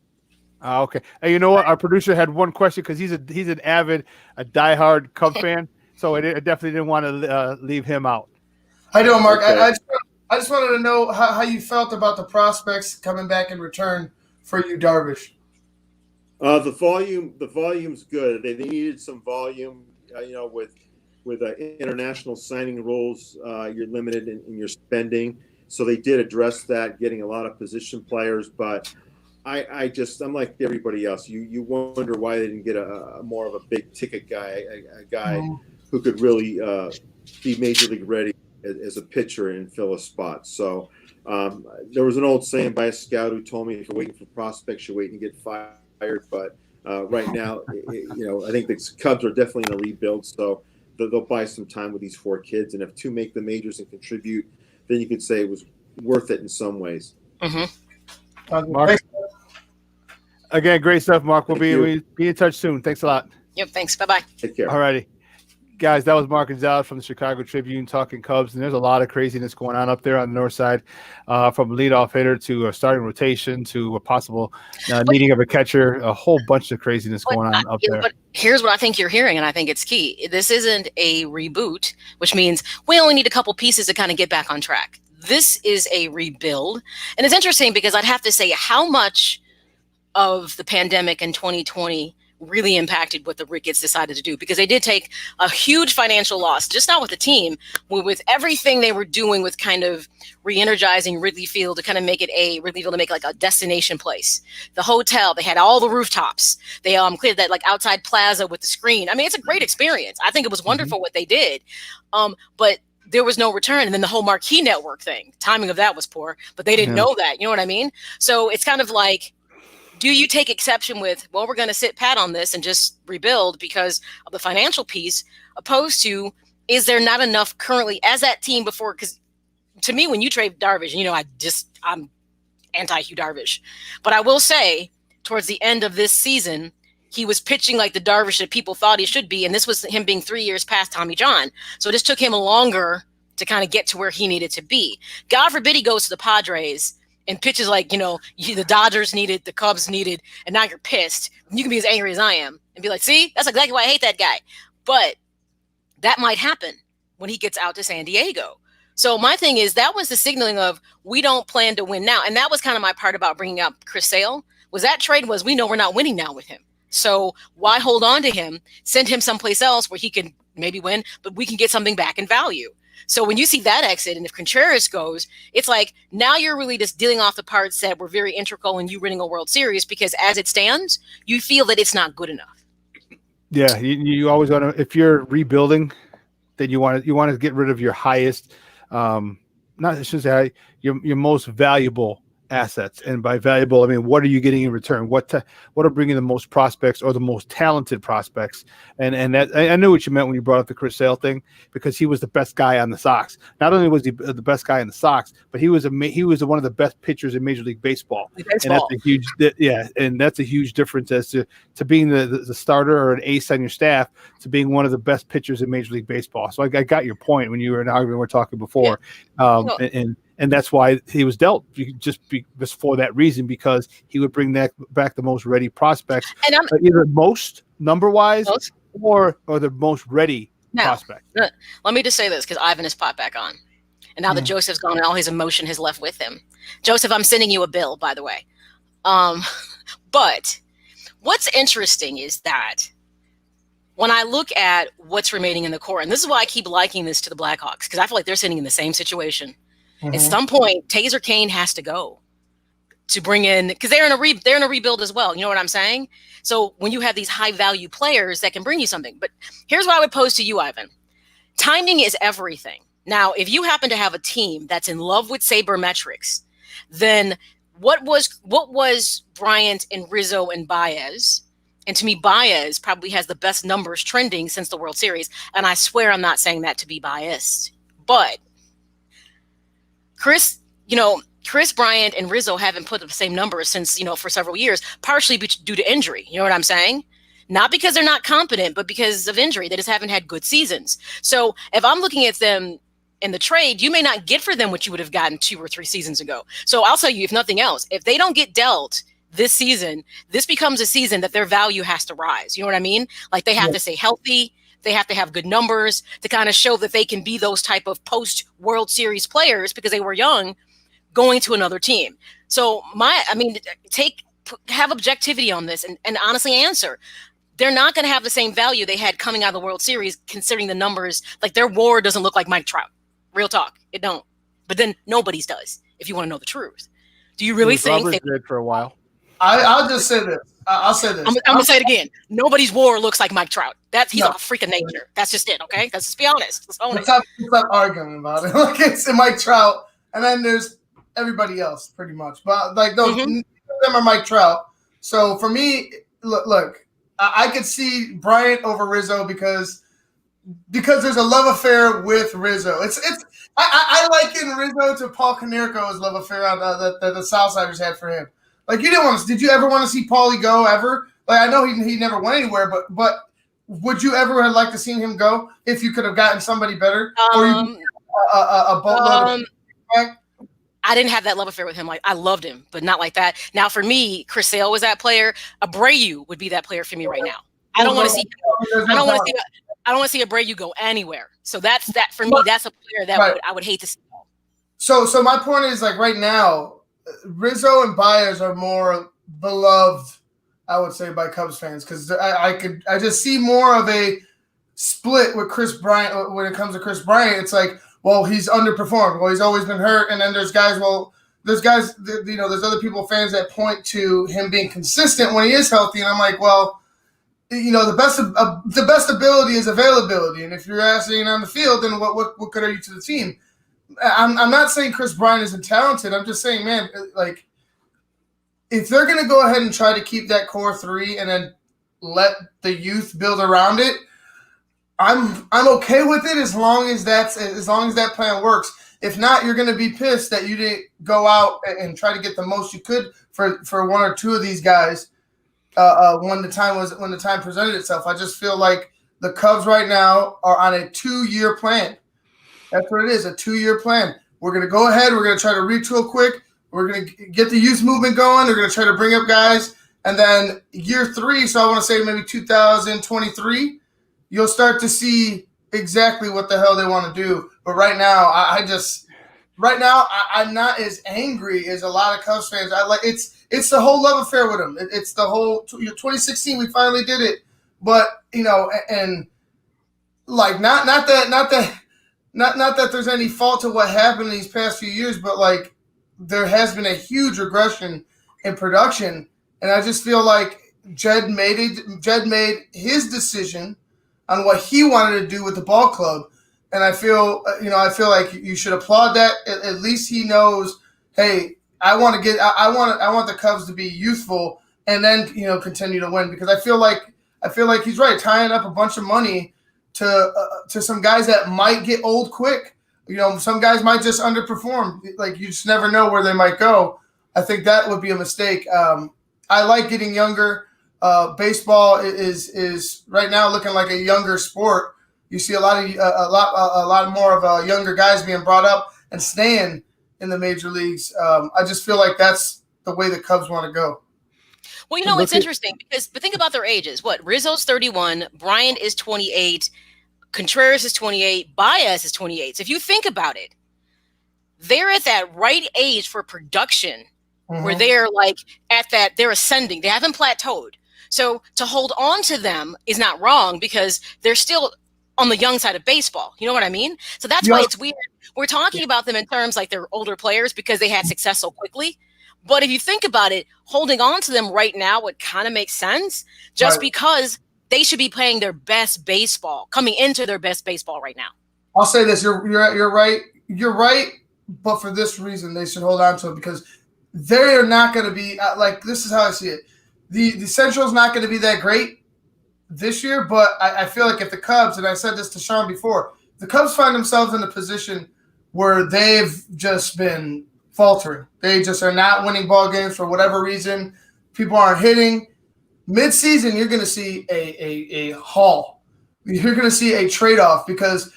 Okay. Hey, you know what? Our producer had one question because he's an avid, diehard Cub fan, so I definitely didn't want to leave him out. How you doing, Mark? Okay. I just wanted to know how you felt about the prospects coming back in return for Darvish. The volume's good. They needed some volume. With international signing rules, you're limited in your spending. So they did address that, getting a lot of position players. But I'm like everybody else. You wonder why they didn't get a more of a big ticket guy, a guy who could really be major league ready as a pitcher and fill a spot. So there was an old saying by a scout who told me, if you're waiting for prospects, you're waiting to get fired. But right now, I think the Cubs are definitely in a rebuild. So they'll buy some time with these 4 kids. And if 2 make the majors and contribute, then you could say it was worth it in some ways. Mm-hmm. Mark, again, great stuff, Mark. We'll be in touch soon. Thanks a lot. Yep, thanks. Bye-bye. Take care. All righty. Guys, that was Mark Gonzalez from the Chicago Tribune talking Cubs, and there's a lot of craziness going on up there on the north side, from leadoff hitter to a starting rotation to a possible needing of a catcher, a whole bunch of craziness going on up there. But here's what I think you're hearing, and I think it's key. This isn't a reboot, which means we only need a couple pieces to kind of get back on track. This is a rebuild, and it's interesting because I'd have to say how much of the pandemic in 2020 really impacted what the Ricketts decided to do, because they did take a huge financial loss, just not with the team, with everything they were doing with kind of re-energizing Wrigley Field to kind of make it like a destination place. The hotel, they had all the rooftops. They cleared that like outside plaza with the screen. I mean, it's a great experience. I think it was wonderful what they did. But there was no return. And then the whole marquee network thing, timing of that was poor, but they didn't know that. You know what I mean? So it's kind of like, do you take exception with, well, we're going to sit pat on this and just rebuild because of the financial piece, opposed to, is there not enough currently as that team before? Because to me, when you trade Darvish, I'm anti-Hugh Darvish. But I will say, towards the end of this season, he was pitching like the Darvish that people thought he should be. And this was him being 3 years past Tommy John. So this took him longer to kind of get to where he needed to be. God forbid he goes to the Padres and pitches like, the Dodgers needed, the Cubs needed, and now you're pissed. You can be as angry as I am and be like, see, that's exactly why I hate that guy. But that might happen when he gets out to San Diego. So my thing is, that was the signaling of, we don't plan to win now. And that was kind of my part about bringing up Chris Sale, was that trade was, we know we're not winning now with him. So why hold on to him, send him someplace else where he can maybe win, but we can get something back in value. So when you see that exit, and if Contreras goes, it's like, now you're really just dealing off the parts that were very integral in you winning a World Series, because as it stands, you feel that it's not good enough. Yeah, you always want to, if you're rebuilding, then you want to get rid of your highest, not just say your most valuable assets, and by valuable, I mean what are you getting in return? What are bringing the most prospects or the most talented prospects? And that I knew what you meant when you brought up the Chris Sale thing, because he was the best guy on the Sox. Not only was he the best guy in the Sox, but he was one of the best pitchers in Major League Baseball. And that's a huge and that's a huge difference as to being the starter or an ace on your staff to being one of the best pitchers in Major League Baseball. So I got your point when you were in argument we were talking before. And that's why he was dealt just for that reason, because he would bring back the most ready prospects, either most number-wise or the most ready prospect. Let me just say this, because Ivan has popped back on. And now that Joseph's gone and all his emotion has left with him. Joseph, I'm sending you a bill, by the way. But what's interesting is that when I look at what's remaining in the core, and this is why I keep liking this to the Blackhawks, because I feel like they're sitting in the same situation. At some point, Taser Kane has to go to bring in, because they're in a rebuild as well. You know what I'm saying? So when you have these high value players that can bring you something, but here's what I would pose to you, Ivan. Timing is everything. Now, if you happen to have a team that's in love with sabermetrics, then what was Bryant and Rizzo and Baez? And to me, Baez probably has the best numbers trending since the World Series. And I swear I'm not saying that to be biased, but Chris Bryant and Rizzo haven't put up the same numbers since, for several years, partially due to injury. You know what I'm saying? Not because they're not competent, but because of injury. They just haven't had good seasons. So if I'm looking at them in the trade, you may not get for them what you would have gotten 2 or 3 seasons ago. So I'll tell you, if nothing else, if they don't get dealt this season, this becomes a season that their value has to rise. You know what I mean? Like they have to stay healthy. They have to have good numbers to kind of show that they can be those type of post-World Series players, because they were young going to another team. So have objectivity on this and honestly answer. They're not going to have the same value they had coming out of the World Series, considering the numbers. Like their WAR doesn't look like Mike Trout. Real talk. It don't. But then nobody's does, if you want to know the truth. Do you really think they did for a while? I'll just say this. I'll say this. I'm going to say it again. Nobody's WAR looks like Mike Trout. He's a freak of nature. That's just it, okay? Let's just be honest. Let's own it. Stop arguing about it. Like it's Mike Trout, and then there's everybody else, pretty much. But like those, none of them are Mike Trout. So for me, look, I could see Bryant over Rizzo because there's a love affair with Rizzo. I liken Rizzo to Paul Konerko's love affair that the Southsiders had for him. Like did you ever want to see Paulie go ever? Like I know he never went anywhere, but would you ever have liked to see him go if you could have gotten somebody better? Or a boatload of I didn't have that love affair with him. Like I loved him, but not like that. Now for me, Chris Sale was that player. Abreu would be that player for me right now. I don't want to see Abreu go anywhere. So that's that for me. That's a player that I would hate to see. So my point is, like right now, Rizzo and Baez are more beloved, I would say, by Cubs fans, because I just see more of a split with Chris Bryant. When it comes to Chris Bryant, it's like, well, he's underperformed. Well, he's always been hurt, and then there's other people, fans that point to him being consistent when he is healthy, and I'm like, well, the best ability is availability, and if you're asking on the field, then what good are you to the team? I'm not saying Chris Bryant isn't talented. I'm just saying, man, like if they're going to go ahead and try to keep that core 3 and then let the youth build around it, I'm okay with it as long as that plan works. If not, you're going to be pissed that you didn't go out and try to get the most you could for 1 or 2 of these guys when the time presented itself. I just feel like the Cubs right now are on a 2-year plan. That's what it is, a 2-year plan. We're going to go ahead. We're going to try to retool quick. We're going to get the youth movement going. They're going to try to bring up guys. And then year 3, so I want to say maybe 2023, you'll start to see exactly what the hell they want to do. But right now, I'm not as angry as a lot of Cubs fans. It's the whole love affair with them. It's the whole 2016. We finally did it, but and like not that there's any fault to what happened in these past few years, but like there has been a huge regression in production, and I just feel like Jed made his decision on what he wanted to do with the ball club, and I feel like you should applaud that. At least he knows, hey, I want the Cubs to be youthful and then continue to win, because I feel like he's right, tying up a bunch of money to some guys that might get old quick. Some guys might just underperform. Like, you just never know where they might go. I think that would be a mistake. I like getting younger. Baseball is right now looking like a younger sport. You see a lot more of younger guys being brought up and staying in the major leagues. I just feel like that's the way the Cubs want to go. Well, it's interesting but think about their ages. What, Rizzo's 31, Bryant is 28, Contreras is 28, Baez is 28. So if you think about it, they're at that right age for production, where they're like they're ascending. They haven't plateaued. So to hold on to them is not wrong, because they're still on the young side of baseball. You know what I mean? So that's why it's weird. We're talking about them in terms like they're older players because they had success so quickly. But if you think about it, holding on to them right now would kind of make sense, just because they should be playing their best baseball, coming into their best baseball right now. I'll say this: you're right. You're right, but for this reason, they should hold on to it, because they are not going to be like, this is how I see it. The Central's not going to be that great this year, but I feel like if the Cubs, and I said this to Shawn before, the Cubs find themselves in a position where they've just been faltering. They just are not winning ball games for whatever reason. People aren't hitting. Mid-season, you're going to see a haul. You're going to see a trade-off, because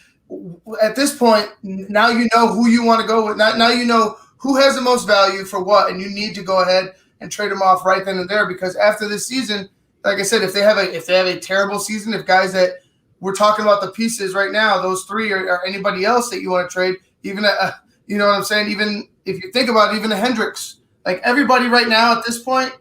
at this point, now you know who you want to go with. Now you know who has the most value for what, and you need to go ahead and trade them off right then and there, because after this season, like I said, if they have a terrible season, if guys that we're talking about the pieces right now, those three or anybody else that you want to trade, even you know what I'm saying? Even if you think about it, even a Hendricks, like everybody right now at this point,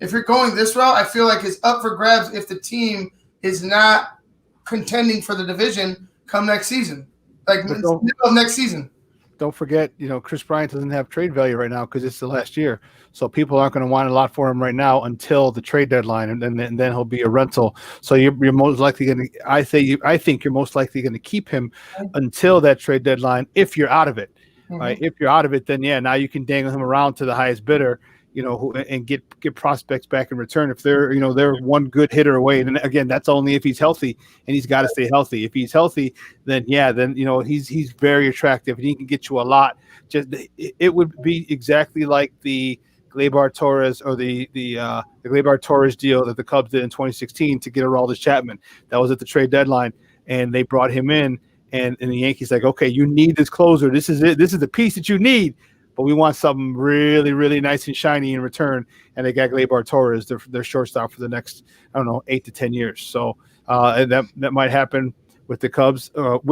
if you're going this route, I feel like it's up for grabs if the team is not contending for the division come next season, like middle of next season. Don't forget, Chris Bryant doesn't have trade value right now because it's the last year. So people aren't going to want a lot for him right now until the trade deadline, and then he'll be a rental. So you're most likely going to – I think you're most likely going to keep him until that trade deadline if you're out of it. Right? If you're out of it, then, now you can dangle him around to the highest bidder, and get prospects back in return if they're one good hitter away. And again, that's only if he's healthy, and he's got to stay healthy. If he's healthy, then he's very attractive, and he can get you a lot. Just it would be exactly like the Gleyber Torres or the Gleyber Torres deal that the Cubs did in 2016 to get Aroldis Chapman. That was at the trade deadline, and they brought him in, and the Yankees like, okay, you need this closer. This is it. This is the piece that you need. But we want something really, really nice and shiny in return. And they got Gleyber Torres, their shortstop, for the next, 8 to 10 years. So that might happen with the Cubs. But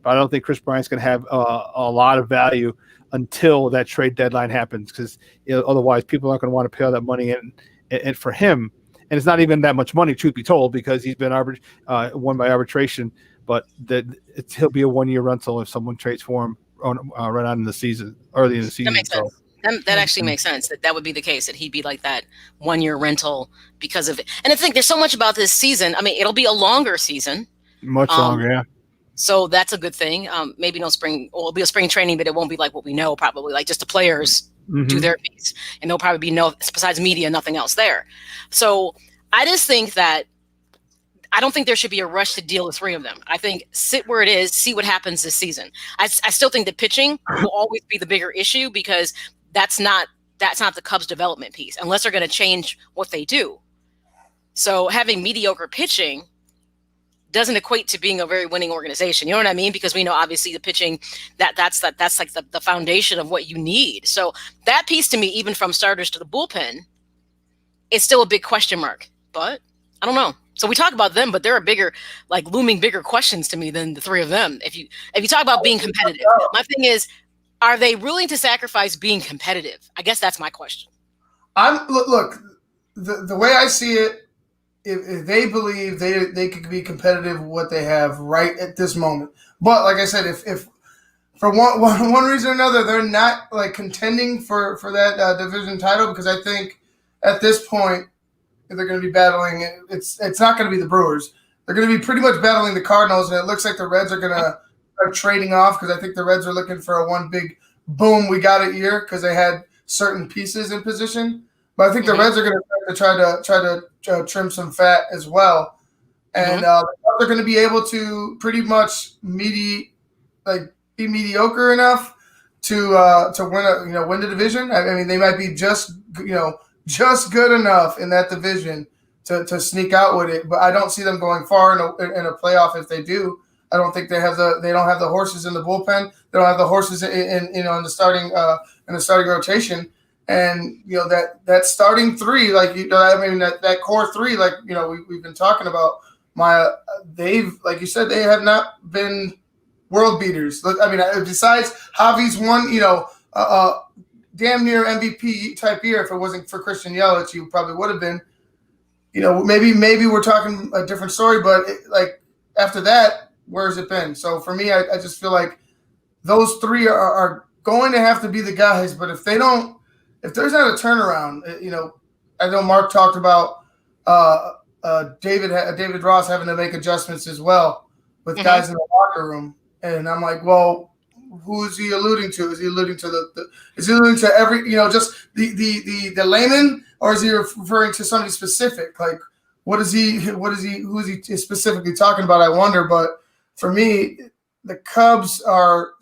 I don't think Chris Bryant's going to have a lot of value until that trade deadline happens, because otherwise people aren't going to want to pay all that money in for him. And it's not even that much money, truth be told, because he's been won by arbitration. But he'll be a one-year rental if someone trades for him right on in the season, early in the season. That makes sense. That actually makes sense. That would be the case, that he'd be like that one-year rental because of it. And I think there's so much about this season. I mean, it'll be a longer season. Much longer, yeah. So that's a good thing. Maybe no spring. Well, it'll be a spring training, but it won't be like what we know. Probably like just the players do their piece, and there'll probably be besides media, nothing else there. So I just think that I don't think there should be a rush to deal with three of them. I think sit where it is, see what happens this season. I still think that pitching will always be the bigger issue, because that's not the Cubs' development piece, unless they're going to change what they do. So having mediocre pitching doesn't equate to being a very winning organization. You know what I mean? Because we know obviously the pitching that's like the foundation of what you need. So that piece to me, even from starters to the bullpen, is still a big question mark. But I don't know. So we talk about them, but there are looming bigger questions to me than the three of them. If you talk about being competitive, my thing is, are they willing to sacrifice being competitive? I guess that's my question. Look, the way I see it, if they believe they could be competitive with what they have right at this moment. But like I said, if for one reason or another they're not like contending for that division title, because I think at this point, they're going to be battling. It's not going to be the Brewers. They're going to be pretty much battling the Cardinals, and it looks like the Reds are going to start trading off, because I think the Reds are looking for a one big boom we got it year, because they had certain pieces in position. But I think the Reds are going to try to trim some fat as well, and they're going to be able to pretty much be mediocre enough to win the division. I mean, they might be just good enough in that division to sneak out with it. But I don't see them going far in a playoff if they do. I don't think they don't have the horses in the bullpen. They don't have the horses in the starting rotation. And that starting three, that core three, we've been talking about. Like you said, they have not been world beaters. I mean, besides Javi's one, damn near MVP type year. If it wasn't for Christian Yelich, he probably would have been. Maybe we're talking a different story, but after that, where has it been? So for me, I just feel like those three are going to have to be the guys. But if there's not a turnaround, I know Mark talked about David Ross having to make adjustments as well with guys in the locker room, and I'm like, well, who is he alluding to? Is he alluding to is he alluding to every just the layman, or is he referring to somebody specific? Like, who is he specifically talking about? I wonder. But for me, the Cubs are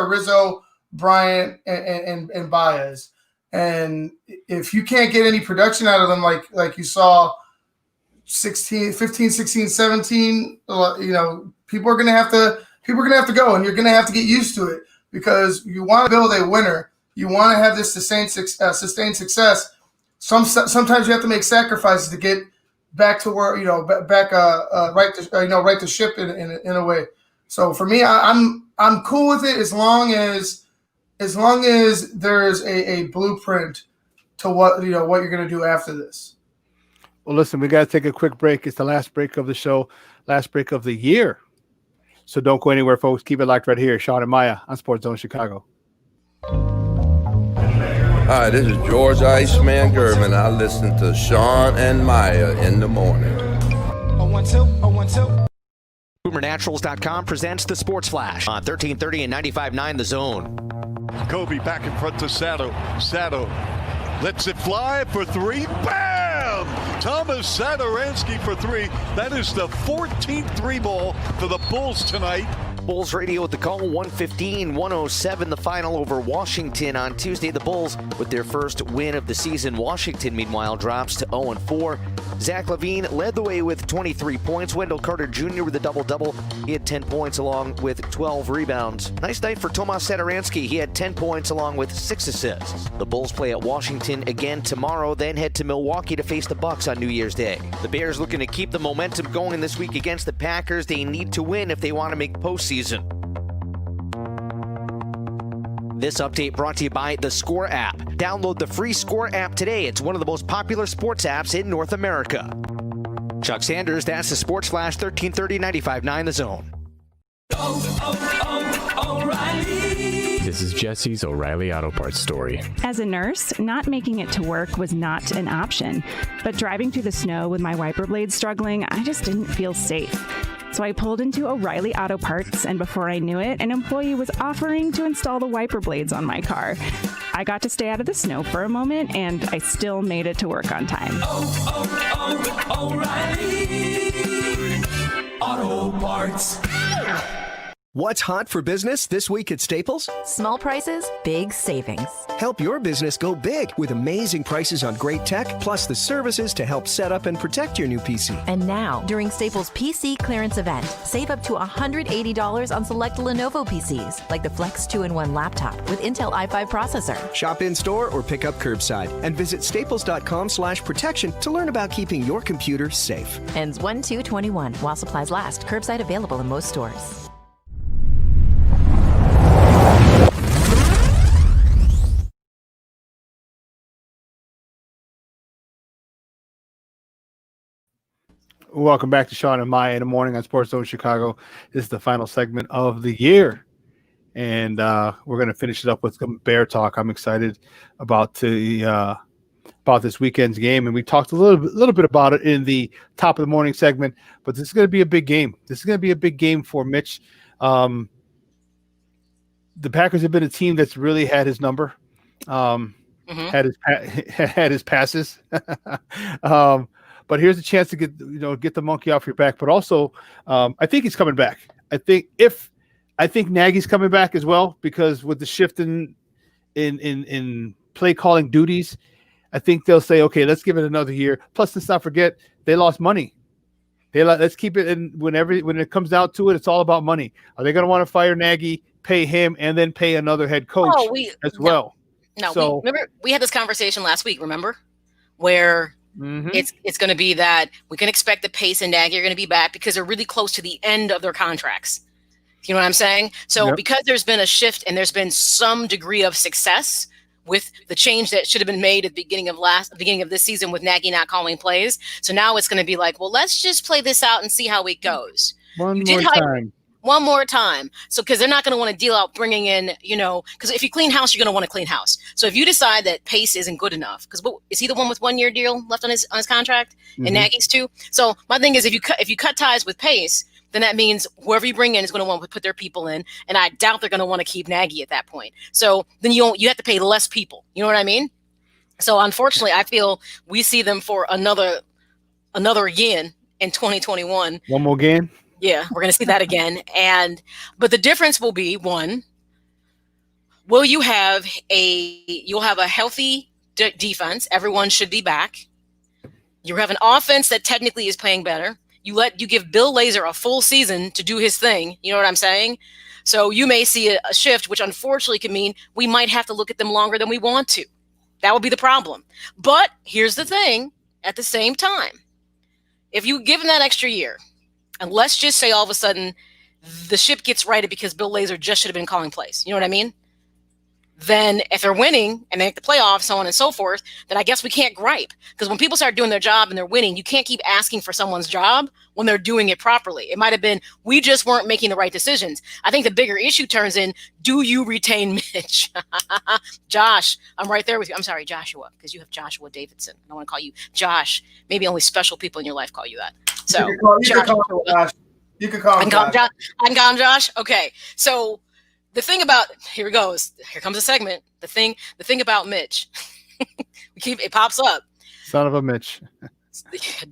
Rizzo, Bryant, and Baez. And if you can't get any production out of them, like you saw 15, 16, 17, people are going to have to go, and you're going to have to get used to it, because you want to build a winner. You want to have this sustained success. Sometimes you have to make sacrifices to get back to where right the ship in a way. So for me, I'm cool with it as long as there's a blueprint to what you're going to do after this. Well, listen, we got to take a quick break. It's the last break of the show, last break of the year. So don't go anywhere, folks. Keep it locked right here. Shawn and Maya on SportsZone Chicago. Hi, this is George Iceman Gervin. I listen to Shawn and Maya in the morning. 012. BoomerNaturals.com presents the Sports Flash on 1330 and 95.9 The Zone. Kobe back in front to Sato. Sato lets it fly for three. Bam! Thomas Satoransky for three. That is the 14th three ball for the Bulls tonight. Bulls radio at the call, 115-107, the final over Washington on Tuesday. The Bulls with their first win of the season. Washington, meanwhile, drops to 0-4. Zach LaVine led the way with 23 points. Wendell Carter Jr. with a double-double. He had 10 points along with 12 rebounds. Nice night for Tomas Satoransky. He had 10 points along with 6 assists. The Bulls play at Washington again tomorrow, then head to Milwaukee to face the Bucks on New Year's Day. The Bears looking to keep the momentum going this week against the Packers. They need to win if they want to make postseason. This update brought to you by the Score app. Download the free Score app today. It's one of the most popular sports apps in North America. Chuck Sanders, that's the Sports Flash, 1330 95.9 The Zone. O'Reilly. This is Jesse's O'Reilly Auto Parts story. As a nurse, not making it to work was not an option. But driving through the snow with my wiper blades struggling, I just didn't feel safe. So I pulled into O'Reilly Auto Parts, and before I knew it, an employee was offering to install the wiper blades on my car. I got to stay out of the snow for a moment, and I still made it to work on time. O'Reilly Auto Parts. What's hot for business this week at Staples? Small prices, big savings. Help your business go big with amazing prices on great tech, plus the services to help set up and protect your new PC. And now, during Staples PC clearance event, save up to $180 on select Lenovo PCs, like the Flex 2-in-1 laptop with Intel i5 processor. Shop in-store or pick up curbside, and visit staples.com/protection to learn about keeping your computer safe. Ends 1/2/21 while supplies last. Curbside available in most stores. Welcome back to Shawn and Maya in the morning on SportsZone Chicago. This is the final segment of the year, and we're going to finish it up with some Bear talk. I'm excited about this weekend's game, and we talked a little bit about it in the top of the morning segment. But this is going to be a big game. This is going to be a big game for Mitch. The Packers have been a team that's really had his number. had his passes. But here's a chance to get the monkey off your back. But also, I think he's coming back. I think Nagy's coming back as well, because with the shift in play calling duties, I think they'll say, okay, let's give it another year. Plus, let's not forget they lost money. Let's keep it in when it comes down to it, it's all about money. Are they going to want to fire Nagy, pay him, and then pay another head coach well? No, remember we had this conversation last week. Remember where it's going to be that we can expect that Pace and Nagy are going to be back because they're really close to the end of their contracts. You know what I'm saying? So because there's been a shift and there's been some degree of success with the change that should have been made at the beginning of this season with Nagy not calling plays. So now it's going to be like, well, let's just play this out and see how it goes. One more time. So, because they're not going to want to deal out bringing in, because if you clean house, you're going to want to clean house. So if you decide that Pace isn't good enough, because is he the one with 1 year deal left on his contract and Nagy's too? So my thing is, if you cut ties with Pace, then that means whoever you bring in is going to want to put their people in. And I doubt they're going to want to keep Nagy at that point. So then you have to pay less people. You know what I mean? So unfortunately, I feel we see them for another again in 2021. One more game? Yeah, we're going to see that again. But the difference will be, one, you'll have a healthy defense. Everyone should be back. You have an offense that technically is playing better. You give Bill Lazor a full season to do his thing. You know what I'm saying? So you may see a shift, which unfortunately can mean we might have to look at them longer than we want to. That would be the problem. But here's the thing. At the same time, if you give them that extra year, and let's just say all of a sudden the ship gets righted because Bill Lazor just should have been calling plays. You know what I mean? Then if they're winning and they make the playoffs, so on and so forth, then I guess we can't gripe. Because when people start doing their job and they're winning, you can't keep asking for someone's job when they're doing it properly. It might have been, we just weren't making the right decisions. I think the bigger issue turns in, do you retain Mitch? Josh, I'm right there with you. I'm sorry, Joshua, because you have Joshua Davidson. I don't want to call you Josh. Maybe only special people in your life call you that. So you can call him Josh. You can call him Josh. I can call him Josh? Okay. So the thing about, here comes a segment. The thing about Mitch, it pops up. Son of a Mitch.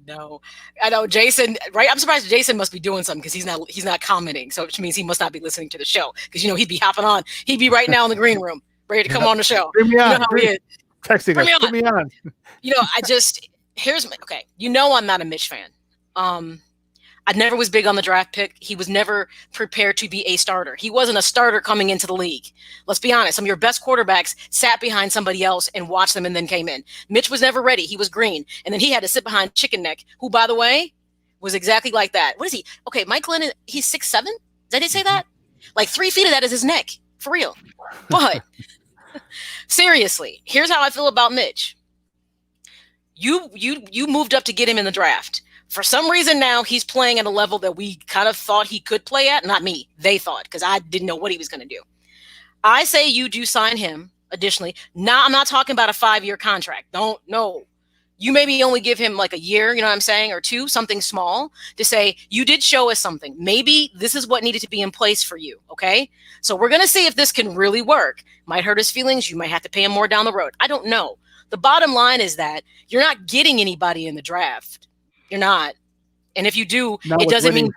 No, I know Jason, right? I'm surprised Jason must be doing something because he's not commenting. So which means he must not be listening to the show because, he'd be hopping on. He'd be right now in the green room, ready to come on the show. Bring me on. You know how he is. Texting us. Put me on. I'm not a Mitch fan. I never was big on the draft pick. He was never prepared to be a starter. He wasn't a starter coming into the league. Let's be honest. Some of your best quarterbacks sat behind somebody else and watched them and then came in. Mitch was never ready. He was green. And then he had to sit behind Chicken Neck, who, by the way, was exactly like that. What is he? Okay, Mike Glennon, he's 6'7"? Did he say that? Like 3 feet of that is his neck. For real. But seriously, here's how I feel about Mitch. You moved up to get him in the draft. For some reason now he's playing at a level that we kind of thought he could play at. Not me. They thought, because I didn't know what he was going to do. I say you do sign him additionally. Now, I'm not talking about a 5-year contract. No. You maybe only give him like a year, you know what I'm saying, or 2, something small to say, you did show us something. Maybe this is what needed to be in place for you, okay? So we're going to see if this can really work. Might hurt his feelings. You might have to pay him more down the road. I don't know. The bottom line is that you're not getting anybody in the draft. You're not. And if you do, it doesn't mean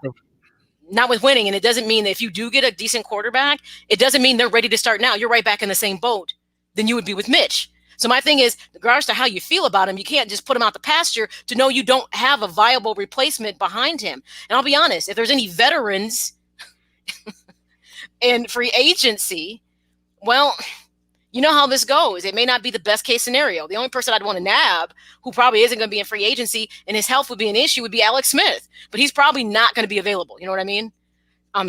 not with winning. And it doesn't mean that if you do get a decent quarterback, it doesn't mean they're ready to start now. You're right back in the same boat than you would be with Mitch. So my thing is, regardless to how you feel about him, you can't just put him out the pasture to know you don't have a viable replacement behind him. And I'll be honest, if there's any veterans in free agency, well, you know how this goes. It may not be the best case scenario. The only person I'd want to nab who probably isn't going to be in free agency and his health would be an issue would be Alex Smith. But he's probably not going to be available. You know what I mean?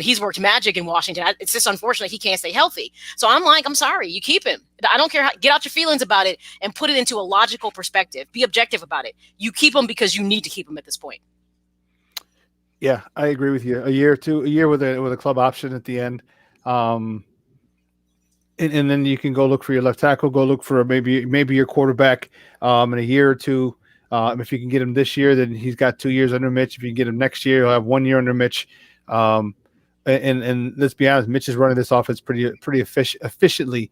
He's worked magic in Washington. It's just unfortunate he can't stay healthy. So I'm sorry. You keep him. I don't care. Get out your feelings about it and put it into a logical perspective. Be objective about it. You keep him because you need to keep him at this point. Yeah, I agree with you. A year with a club option at the end. And then you can go look for your left tackle, go look for maybe your quarterback in a year or two. If you can get him this year, then he's got 2 years under Mitch. If you can get him next year, he'll have 1 year under Mitch. and let's be honest, Mitch is running this offense pretty efficiently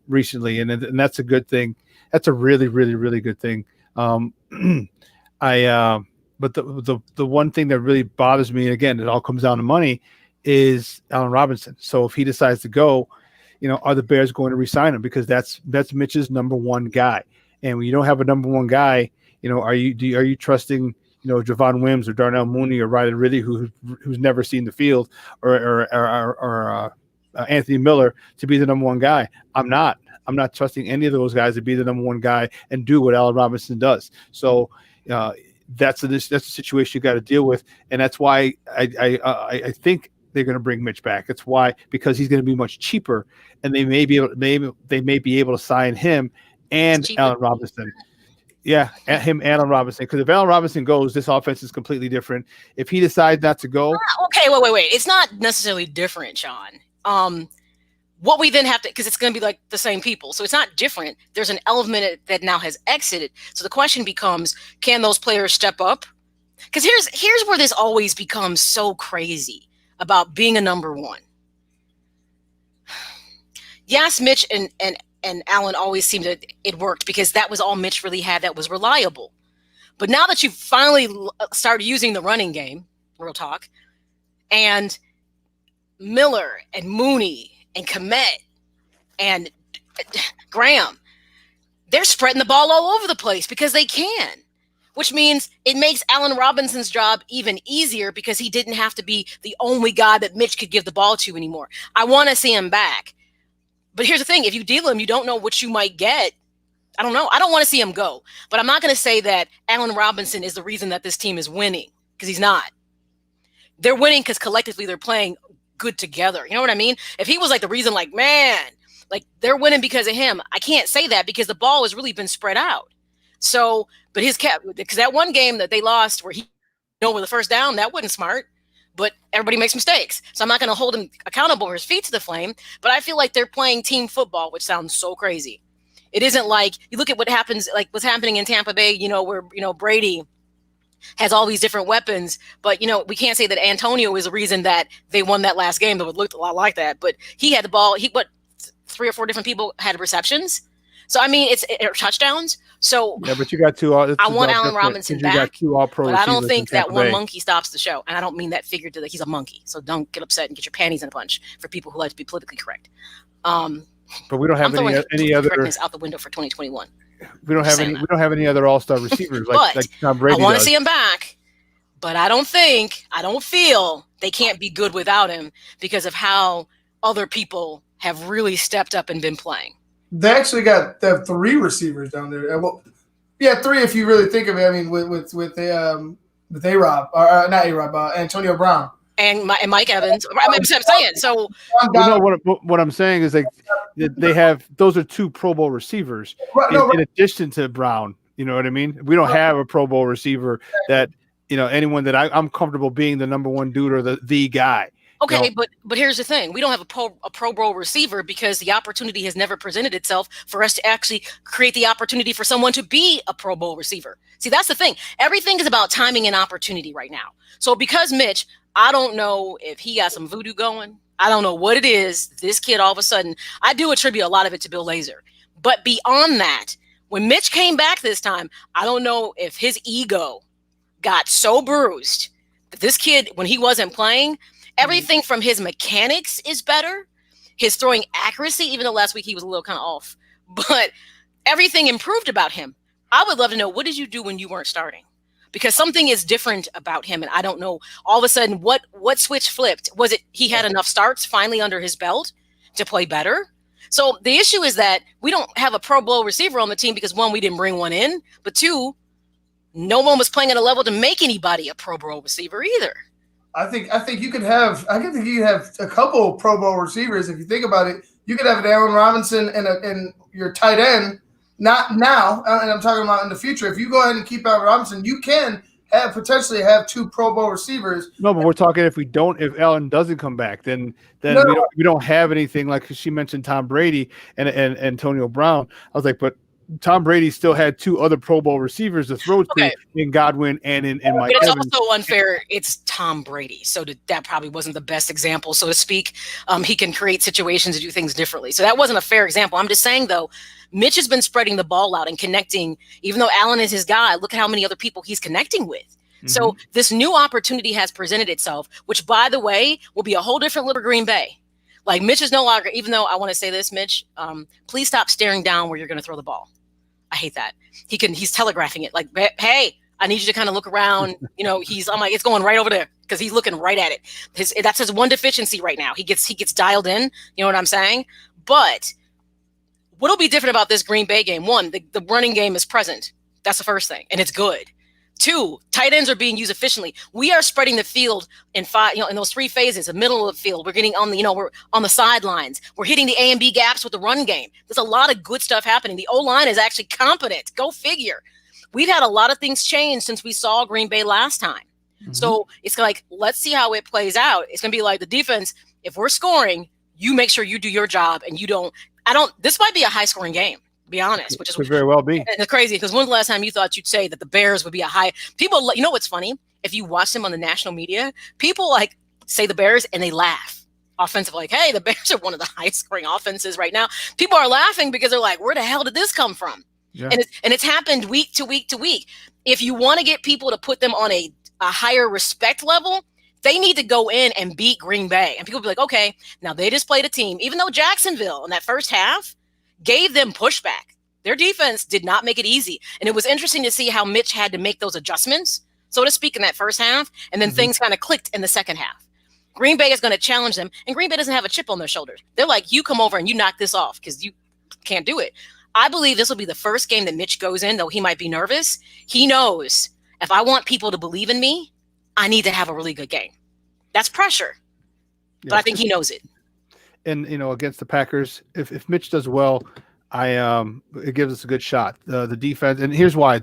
recently, and that's a good thing. That's a really, really, really good thing. But the one thing that really bothers me, and again, it all comes down to money, is Allen Robinson. So if he decides to go, are the Bears going to re-sign him? Because that's Mitch's number one guy. And when you don't have a number one guy, are you trusting Javon Wims or Darnell Mooney or Riley Ridley, who's never seen the field, or Anthony Miller to be the number one guy? I'm not trusting any of those guys to be the number one guy and do what Allen Robinson does. So that's a situation you got to deal with, and that's why I think they're going to bring Mitch back. It's why, because he's going to be much cheaper, and they may be able to sign him and Allen Robinson. Yeah, him, Allen Robinson. Because if Allen Robinson goes, this offense is completely different. If he decides not to go, okay, wait. It's not necessarily different, Shawn. What we then have to, because it's going to be like the same people, so it's not different. There's an element that now has exited. So the question becomes, can those players step up? Because here's where this always becomes so crazy about being a number one. Yes, Mitch and Allen always seemed that it worked because that was all Mitch really had that was reliable. But now that you've finally started using the running game, real talk, and Miller and Mooney and Kmet and Graham, they're spreading the ball all over the place because they can, which means it makes Allen Robinson's job even easier because he didn't have to be the only guy that Mitch could give the ball to anymore. I want to see him back. But here's the thing. If you deal him, you don't know what you might get. I don't know. I don't want to see him go. But I'm not going to say that Allen Robinson is the reason that this team is winning, because he's not. They're winning because collectively they're playing good together. You know what I mean? If he was like the reason, like, man, like they're winning because of him, I can't say that because the ball has really been spread out. So, but because that one game that they lost where he with the first down, that wasn't smart. But everybody makes mistakes. So I'm not going to hold him accountable for his feet to the flame. But I feel like they're playing team football, which sounds so crazy. It isn't like you look at what happens, like what's happening in Tampa Bay, where, Brady has all these different weapons. But, we can't say that Antonio is the reason that they won that last game. That would look a lot like that. But he had the ball. 3 or 4 different people had receptions. So, I mean, it's touchdowns. So yeah, but you got two. I want Allen Robinson back, got two all-pro, but I don't think that one monkey stops the show, and I don't mean that figuratively. He's a monkey, so don't get upset and get your panties in a bunch for people who like to be politically correct. But we don't have any other correctness out the window for 2021. We don't have any other all-star receivers like Tom Brady. I want to see him back, but I don't feel they can't be good without him because of how other people have really stepped up and been playing. They actually they have 3 receivers down there. Well, yeah, 3 if you really think of it. I mean, with A-Rob, or not A-Rob, Antonio Brown and Mike Evans. I'm saying so. What I'm saying is like they have those are 2 Pro Bowl receivers in addition to Brown. You know what I mean? We don't have a Pro Bowl receiver that anyone that I'm comfortable being the number one dude or the guy. Okay, but here's the thing. We don't have a Pro Bowl receiver because the opportunity has never presented itself for us to actually create the opportunity for someone to be a Pro Bowl receiver. See, that's the thing. Everything is about timing and opportunity right now. So because Mitch, I don't know if he got some voodoo going. I don't know what it is. This kid all of a sudden, I do attribute a lot of it to Bill Lazor. But beyond that, when Mitch came back this time, I don't know if his ego got so bruised that this kid, when he wasn't playing, everything from his mechanics is better. His throwing accuracy, even though last week he was a little kind of off, but everything improved about him. I would love to know, what did you do when you weren't starting? Because something is different about him. And I don't know, all of a sudden, what switch flipped? Was it he had enough starts finally under his belt to play better? So the issue is that we don't have a Pro Bowl receiver on the team because 1, we didn't bring one in, but 2, no one was playing at a level to make anybody a Pro Bowl receiver either. I think you could have a couple Pro Bowl receivers if you think about it. You could have an Allen Robinson and your tight end. Not now, and I'm talking about in the future. If you go ahead and keep Allen Robinson, you can potentially have 2 Pro Bowl receivers. No, but we're talking if Allen doesn't come back, then we don't have anything like she mentioned Tom Brady and Antonio Brown. I was like, but Tom Brady still had 2 other Pro Bowl receivers to throw to in Godwin and in Mike But it's Evans. also unfair. It's Tom Brady, so that probably wasn't the best example, so to speak. He can create situations to do things differently. So that wasn't a fair example. I'm just saying, though, Mitch has been spreading the ball out and connecting. Even though Allen is his guy, look at how many other people he's connecting with. So this new opportunity has presented itself, which, by the way, will be a whole different look for Green Bay. Like, Mitch is no longer, even though I want to say this, Mitch, please stop staring down where you're going to throw the ball. I hate that. He's telegraphing it like, hey, I need you to kind of look around. I'm like, it's going right over there because he's looking right at it. That's his one deficiency right now. He gets dialed in. You know what I'm saying? But what'll be different about this Green Bay game? One, the running game is present. That's the first thing, and it's good. 2, tight ends are being used efficiently. We are spreading the field in 5, in those 3 phases. The middle of the field, we're getting on the, we're on the sidelines. We're hitting the A and B gaps with the run game. There's a lot of good stuff happening. The O-line is actually competent. Go figure. We've had a lot of things change since we saw Green Bay last time. So it's like, let's see how it plays out. It's going to be like the defense. If we're scoring, you make sure you do your job and this might be a high scoring game. Be honest, which is could very well be. It's crazy because when's the last time you thought you'd say that the Bears would be a high? People, you know what's funny? If you watch them on the national media, people like say the Bears and they laugh offensively, like, hey, the Bears are one of the highest scoring offenses right now. People are laughing because they're like, where the hell did this come from? Yeah. And it's happened week to week to week. If you want to get people to put them on a higher respect level, they need to go in and beat Green Bay. And people be like, okay, now they just played a team, even though Jacksonville in that first half gave them pushback. Their defense did not make it easy. And it was interesting to see how Mitch had to make those adjustments, so to speak, in that first half. And then things kind of clicked in the second half. Green Bay is going to challenge them. And Green Bay doesn't have a chip on their shoulders. They're like, you come over and you knock this off because you can't do it. I believe this will be the first game that Mitch goes in, though he might be nervous. He knows if I want people to believe in me, I need to have a really good game. That's pressure. But I think he knows it. And against the Packers, if Mitch does well, it gives us a good shot. The defense, and here's why: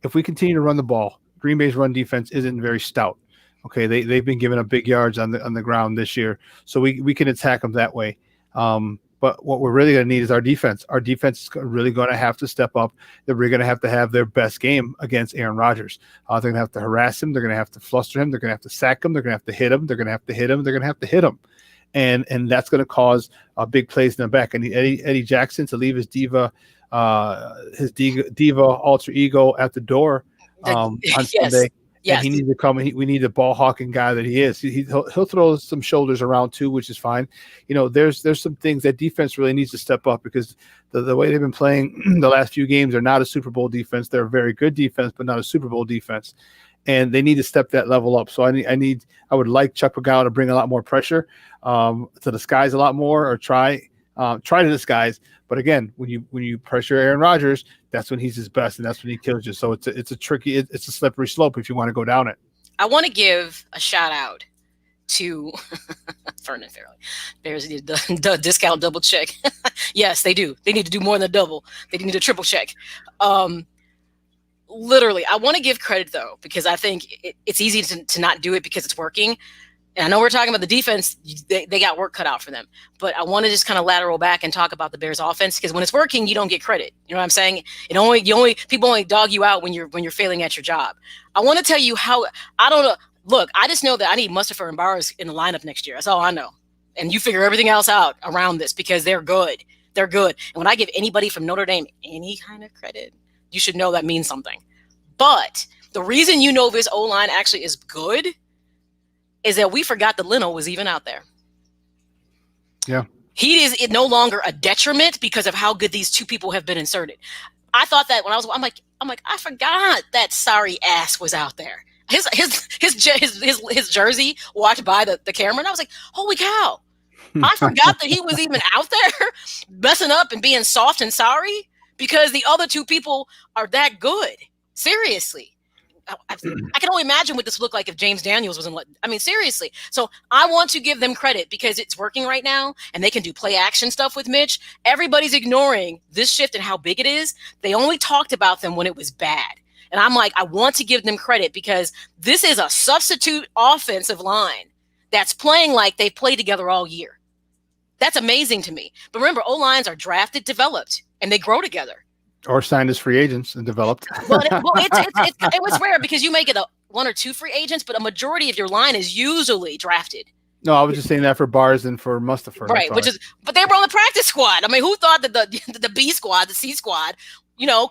if we continue to run the ball, Green Bay's run defense isn't very stout. Okay, they've been giving up big yards on the ground this year, so we can attack them that way. But what we're really going to need is our defense. Our defense is really going to have to step up. They're going to have their best game against Aaron Rodgers. They're going to have to harass him. They're going to have to fluster him. They're going to have to sack him. They're going to have to hit him. They're going to have to hit him. They're going to have to hit him. And that's going to cause big plays in the back. And Eddie Jackson to leave his diva alter ego at the door on Sunday. Yes. And he needs to come. We need the ball hawking guy that he is. He'll throw some shoulders around too, which is fine. There's some things that defense really needs to step up because the way they've been playing the last few games, they're not a Super Bowl defense. They're a very good defense, but not a Super Bowl defense. And they need to step that level up. So I would like Chuck Pagano to bring a lot more pressure to disguise a lot more, or try to disguise. But again, when you pressure Aaron Rodgers, that's when he's his best, and that's when he kills you. So it's a slippery slope if you want to go down it. I want to give a shout out to Vernon Fairley. Bears need the discount double check. Yes, they do. They need to do more than a double. They need a triple check. Literally, I want to give credit, though, because I think it's easy to not do it because it's working. And I know we're talking about the defense. They got work cut out for them. But I want to just kind of lateral back and talk about the Bears offense, because when it's working, you don't get credit. You know what I'm saying? People only dog you out when you're failing at your job. I want to tell you how I don't know. Look, I just know that I need Mustafa and Bowers in the lineup next year. That's all I know. And you figure everything else out around this because they're good. They're good. And when I give anybody from Notre Dame any kind of credit, you should know that means something. But the reason this O-line actually is good is that we forgot that Leno was even out there. Yeah. He is no longer a detriment because of how good these two people have been inserted. I thought that when I'm like, I forgot that sorry ass was out there. His jersey walked by the camera, and I was like, holy cow. I forgot that he was even out there messing up and being soft and sorry because the other two people are that good. Seriously. I can only imagine what this would look like if James Daniels wasn't. Seriously. So I want to give them credit because it's working right now and they can do play action stuff with Mitch. Everybody's ignoring this shift and how big it is. They only talked about them when it was bad. And I'm like, I want to give them credit because this is a substitute offensive line that's playing like they've played together all year. That's amazing to me. But remember, O-lines are drafted, developed, and they grow together. Or signed as free agents and developed. It was rare because you may get one or two free agents, but a majority of your line is usually drafted. No, I was just saying that for Bars and for Mustafa. Right, but they were on the practice squad. I mean, who thought that the B squad, the C squad,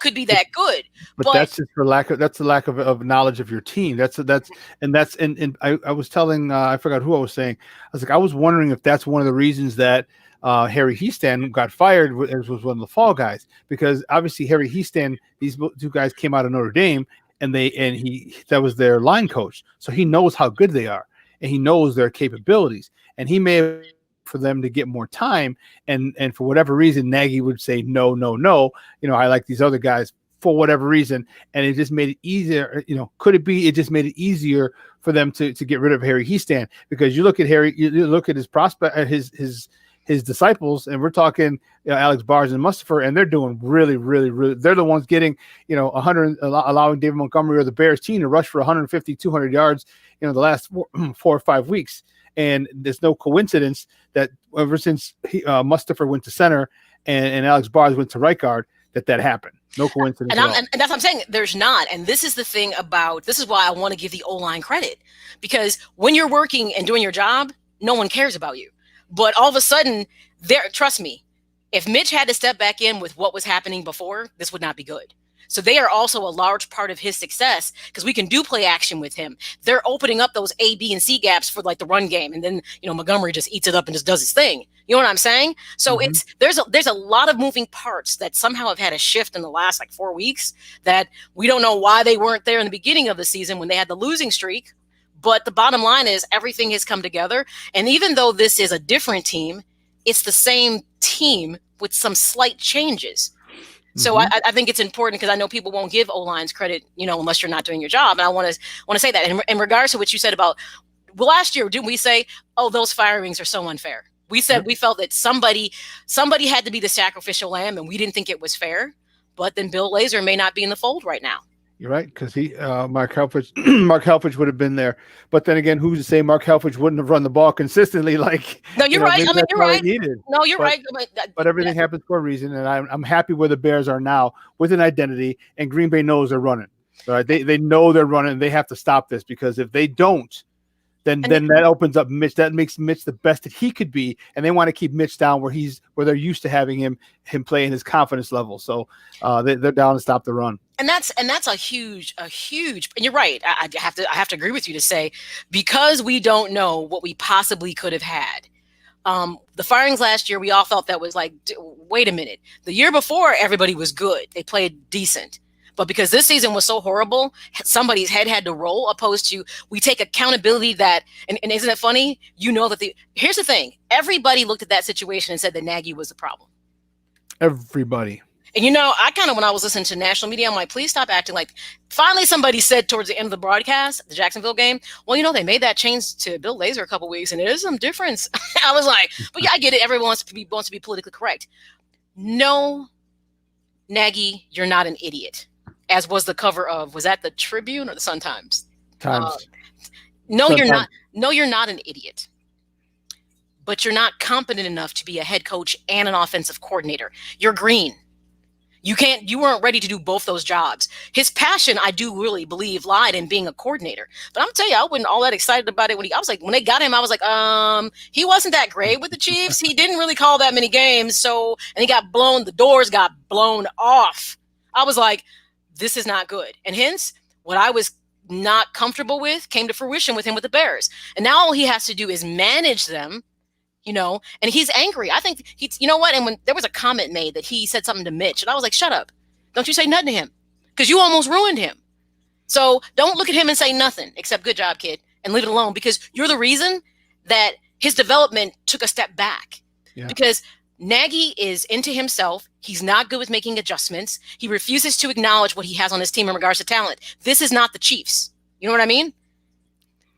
could be that good? But that's just for the lack of knowledge of your team. And I was telling I forgot who I was saying. I was like, I was wondering if that's one of the reasons that Harry Heastan got fired as was one of the fall guys, because obviously Harry Heastan, these two guys came out of Notre Dame and that was their line coach. So he knows how good they are and he knows their capabilities, and he may have for them to get more time. And for whatever reason, Nagy would say, no, I like these other guys for whatever reason. And it just made it easier. Could it be, it just made it easier for them to get rid of Harry Heastan? Because you look at Harry, you look at his prospect, his disciples, and we're talking Alex Bars and Mustafa, and they're doing really, really, really. They're the ones getting 100, allowing David Montgomery or the Bears team to rush for 150, 200 yards the last 4 or 5 weeks. And there's no coincidence that ever since Mustafa went to center and Alex Bars went to right guard, that happened. No coincidence. And that's what I'm saying. There's not. And this is the thing this is why I want to give the O-line credit, because when you're working and doing your job, no one cares about you. But all of a sudden, trust me, if Mitch had to step back in with what was happening before, this would not be good. So they are also a large part of his success because we can do play action with him. They're opening up those A, B, and C gaps for like the run game. And then, Montgomery just eats it up and just does his thing. You know what I'm saying? So there's a lot of moving parts that somehow have had a shift in the last 4 weeks that we don't know why they weren't there in the beginning of the season when they had the losing streak. But the bottom line is everything has come together. And even though this is a different team, it's the same team with some slight changes. So I think it's important because I know people won't give O-lines credit, unless you're not doing your job. And I want to say that in regards to what you said about, last year, didn't we say, oh, those firings are so unfair? We said we felt that somebody had to be the sacrificial lamb, and we didn't think it was fair. But then Bill Lazor may not be in the fold right now. You're right, because Mark Helfrich would have been there. But then again, who's to say Mark Helfrich wouldn't have run the ball consistently? No, you're right. You're right. No, you're right. But everything happens for a reason, and I'm happy where the Bears are now with an identity, and Green Bay knows they're running. Right? They know they're running, and they have to stop this, because if they don't, then that opens up Mitch. That makes Mitch the best that he could be, and they want to keep Mitch down where they're used to having him play in his confidence level. So they're down to stop the run. And that's a huge. And you're right. I have to agree with you to say, because we don't know what we possibly could have had. The firings last year, we all felt that was like, wait a minute. The year before, everybody was good. They played decent. But because this season was so horrible, somebody's head had to roll, opposed to we take accountability that, and isn't it funny? Here's the thing. Everybody looked at that situation and said that Nagy was the problem. Everybody. And I kind of, when I was listening to national media, I'm like, please stop acting like, finally somebody said towards the end of the broadcast, the Jacksonville game, well, they made that change to Bill Lazor a couple weeks, and there is some difference. I was like, but yeah, I get it. Everyone wants to be politically correct. No, Nagy, you're not an idiot. As was the cover of, was that the Tribune or the Sun-Times? Times. No, you're not. No, you're not an idiot. But you're not competent enough to be a head coach and an offensive coordinator. You're green. You weren't ready to do both those jobs. His passion, I do really believe, lied in being a coordinator. But I'm telling you, I wasn't all that excited about it when they got him, I was like, he wasn't that great with the Chiefs. He didn't really call that many games. And he the doors got blown off. I was like, this is not good. And hence, what I was not comfortable with came to fruition with him with the Bears. And now all he has to do is manage them, and he's angry. I think and when there was a comment made that he said something to Mitch, and I was like, shut up. Don't you say nothing to him, because you almost ruined him. So don't look at him and say nothing except good job, kid, and leave it alone, because you're the reason that his development took a step back. Yeah. Because Nagy is into himself. He's not good with making adjustments. He refuses to acknowledge what he has on his team in regards to talent. This is not the Chiefs. You know what I mean?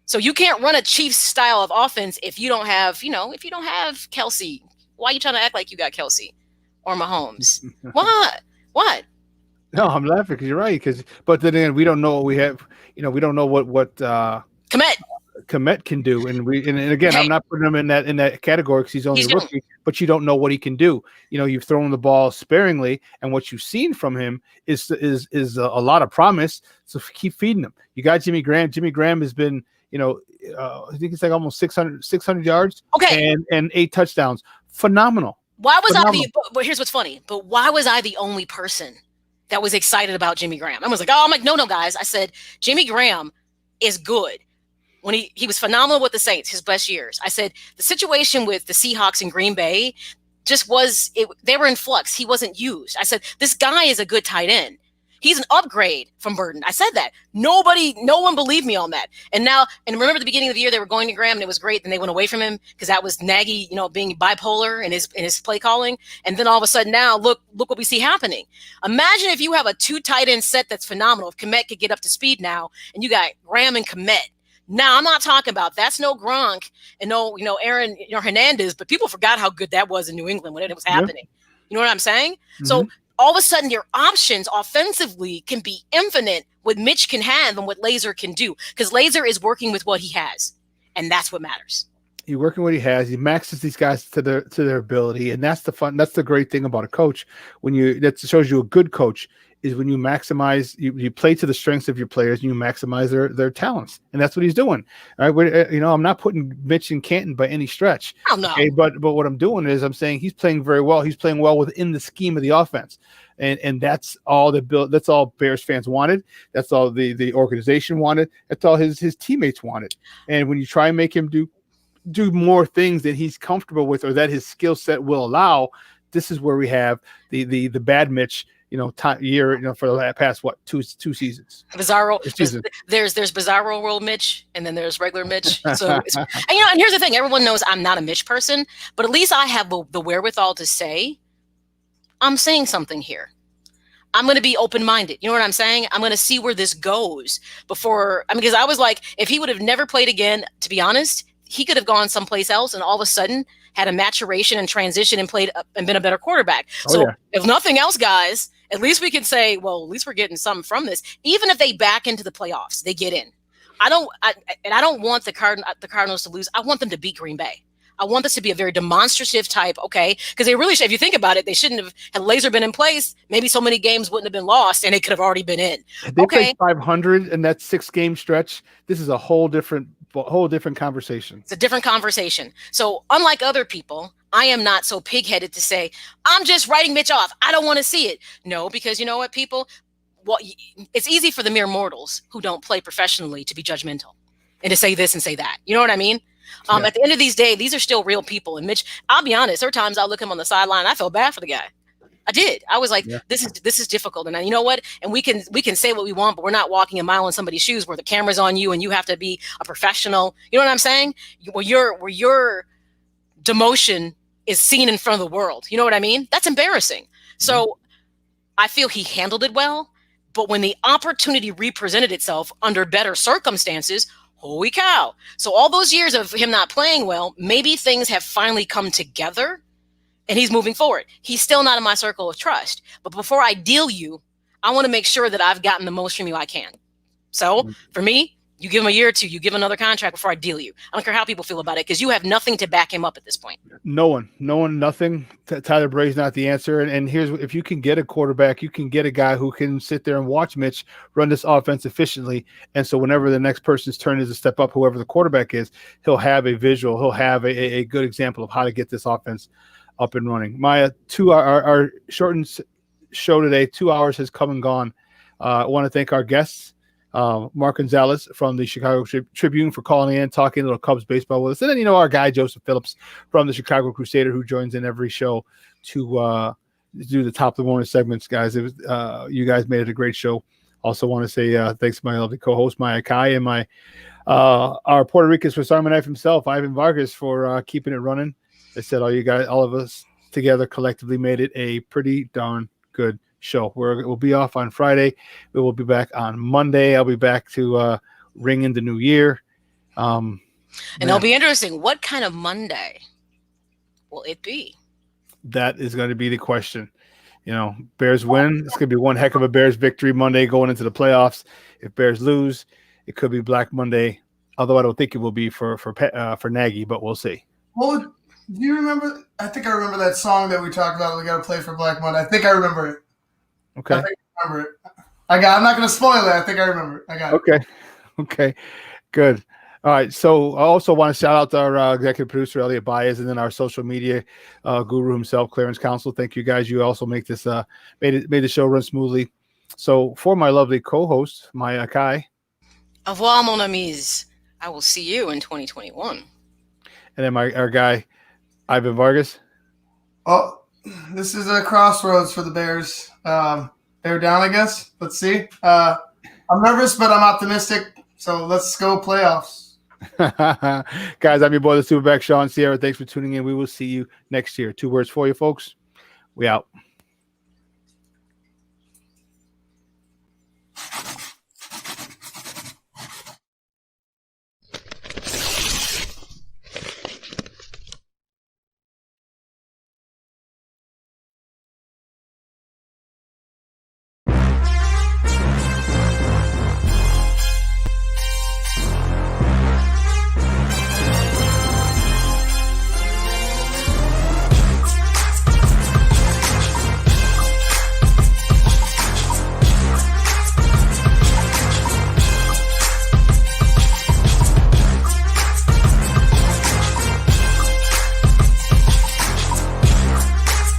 So you can't run a Chiefs style of offense if you don't have, if you don't have Kelsey. Why are you trying to act like you got Kelsey or Mahomes? What? No, I'm laughing because you're right. But then again, we don't know what we have. We don't know what Komet. Komet can do, and again, I'm not putting him in that category because he's only a rookie, but you don't know what he can do. You've thrown the ball sparingly, and what you've seen from him is a lot of promise. So keep feeding him. You got Jimmy Graham. Jimmy Graham has been, I think it's like almost 600 yards, and 8 touchdowns. Phenomenal. Why was but here's what's funny. But why was I the only person that was excited about Jimmy Graham? I was like, no, guys. I said, Jimmy Graham is good. When he was phenomenal with the Saints, his best years. I said, the situation with the Seahawks in Green Bay they were in flux. He wasn't used. I said, this guy is a good tight end. He's an upgrade from Burton. I said that. No one believed me on that. And remember the beginning of the year, they were going to Graham and it was great. Then they went away from him because that was Nagy, being bipolar in his play calling. And then all of a sudden now, look what we see happening. Imagine if you have a 2 tight end set that's phenomenal. If Komet could get up to speed now and you got Graham and Komet. Now, I'm not talking about that's no Gronk and no, Aaron Hernandez, but people forgot how good that was in New England when it was happening. You know what I'm saying? Mm-hmm. So all of a sudden, your options offensively can be infinite. What Mitch can have and what Laser can do, because Laser is working with what he has, and that's what matters. He's working what he has. He maxes these guys to their ability, and that's the great thing about a coach. That shows you a good coach is when you maximize, you play to the strengths of your players and you maximize their talents. And that's what he's doing. All right. I'm not putting Mitch in Canton by any stretch. Oh, no. Okay, but what I'm doing is I'm saying he's playing very well. He's playing well within the scheme of the offense. And that's all that's all Bears fans wanted. That's all the organization wanted. That's all his teammates wanted. And when you try and make him do more things that he's comfortable with or that his skill set will allow, this is where we have the bad Mitch, year, for the past two seasons. Bizarro. There's Bizarro World Mitch, and then there's regular Mitch. So, and here's the thing: everyone knows I'm not a Mitch person, but at least I have the wherewithal to say, I'm saying something here. I'm going to be open-minded. You know what I'm saying? I'm going to see where this goes because I was like, if he would have never played again, to be honest, he could have gone someplace else and all of a sudden had a maturation and transition and played and been a better quarterback. If nothing else, guys, at least we can say, well, at least we're getting something from this. Even if they back into the playoffs, they get in. I don't want the Cardinals to lose. I want them to beat Green Bay. I want this to be a very demonstrative type, okay? Because they really should, if you think about it, they shouldn't have, had Laser been in place, maybe so many games wouldn't have been lost and they could have already been in. They played 500 in that 6-game stretch. This is a whole different conversation. It's a different conversation. So unlike other people, I am not so pig-headed to say, I'm just writing Mitch off. I don't want to see it. No, because you know what, people? Well, it's easy for the mere mortals who don't play professionally to be judgmental and to say this and say that. You know what I mean? At the end of these days, these are still real people. And Mitch, I'll be honest, there are times I'll look him on the sideline. I felt bad for the guy. I did. I was like, this is difficult. And you know what? And we can say what we want, but we're not walking a mile in somebody's shoes where the camera's on you and you have to be a professional. You know what I'm saying? Where your demotion is seen in front of the world. You know what I mean? That's embarrassing. So I feel he handled it well. But when the opportunity represented itself under better circumstances, holy cow. So all those years of him not playing well, maybe things have finally come together and he's moving forward. He's still not in my circle of trust. But before I deal you, I want to make sure that I've gotten the most from you I can. So for me, you give him a year or two, you give another contract before I deal you. I don't care how people feel about it because you have nothing to back him up at this point. No one, nothing. Tyler Bray's not the answer. And here's, if you can get a quarterback, you can get a guy who can sit there and watch Mitch run this offense efficiently. And so whenever the next person's turn is to step up, whoever the quarterback is, he'll have a visual. He'll have a good example of how to get this offense up and running. Maya, our shortened show today, 2 hours has come and gone. I want to thank our guests. Mark Gonzalez from the Chicago Tribune for calling in, talking a little Cubs baseball with us. And then, our guy, Joseph Phillips from the Chicago Crusader, who joins in every show to do the top of the morning segments, guys. It was, you guys made it a great show. Also want to say thanks to my lovely co-host, Maya Kai, and our Puerto Rican Swiss Army knife himself, Ivan Vargas, for keeping it running. I said all of us together collectively made it a pretty darn good show. We'll be off on Friday. We will be back on Monday. I'll be back to ring in the new year. And it'll be interesting. What kind of Monday will it be? That is going to be the question. Bears win. It's going to be one heck of a Bears victory Monday going into the playoffs. If Bears lose, it could be Black Monday Although I don't think it will be for Nagy, but we'll see. Well, do you remember? I think I remember that song that we talked about. We got to play for Black Monday. I think I remember it. Okay. I think I remember it. I'm not going to spoil it. I think I remember it. I got it. Okay. Good. All right. So I also want to shout out to our executive producer, Elliot Baez, and then our social media guru himself, Clarence Council. Thank you guys. You also make this made the show run smoothly. So for my lovely co-host, Maya Akai. Au revoir, mon amis. I will see you in 2021. And then our guy, Ivan Vargas. Oh, this is a crossroads for the Bears. They're down, I guess. Let's see. I'm nervous, but I'm optimistic. So let's go playoffs. Guys, I'm your boy, the Superback, Shawn Sierra. Thanks for tuning in. We will see you next year. 2 words for you, folks. We out.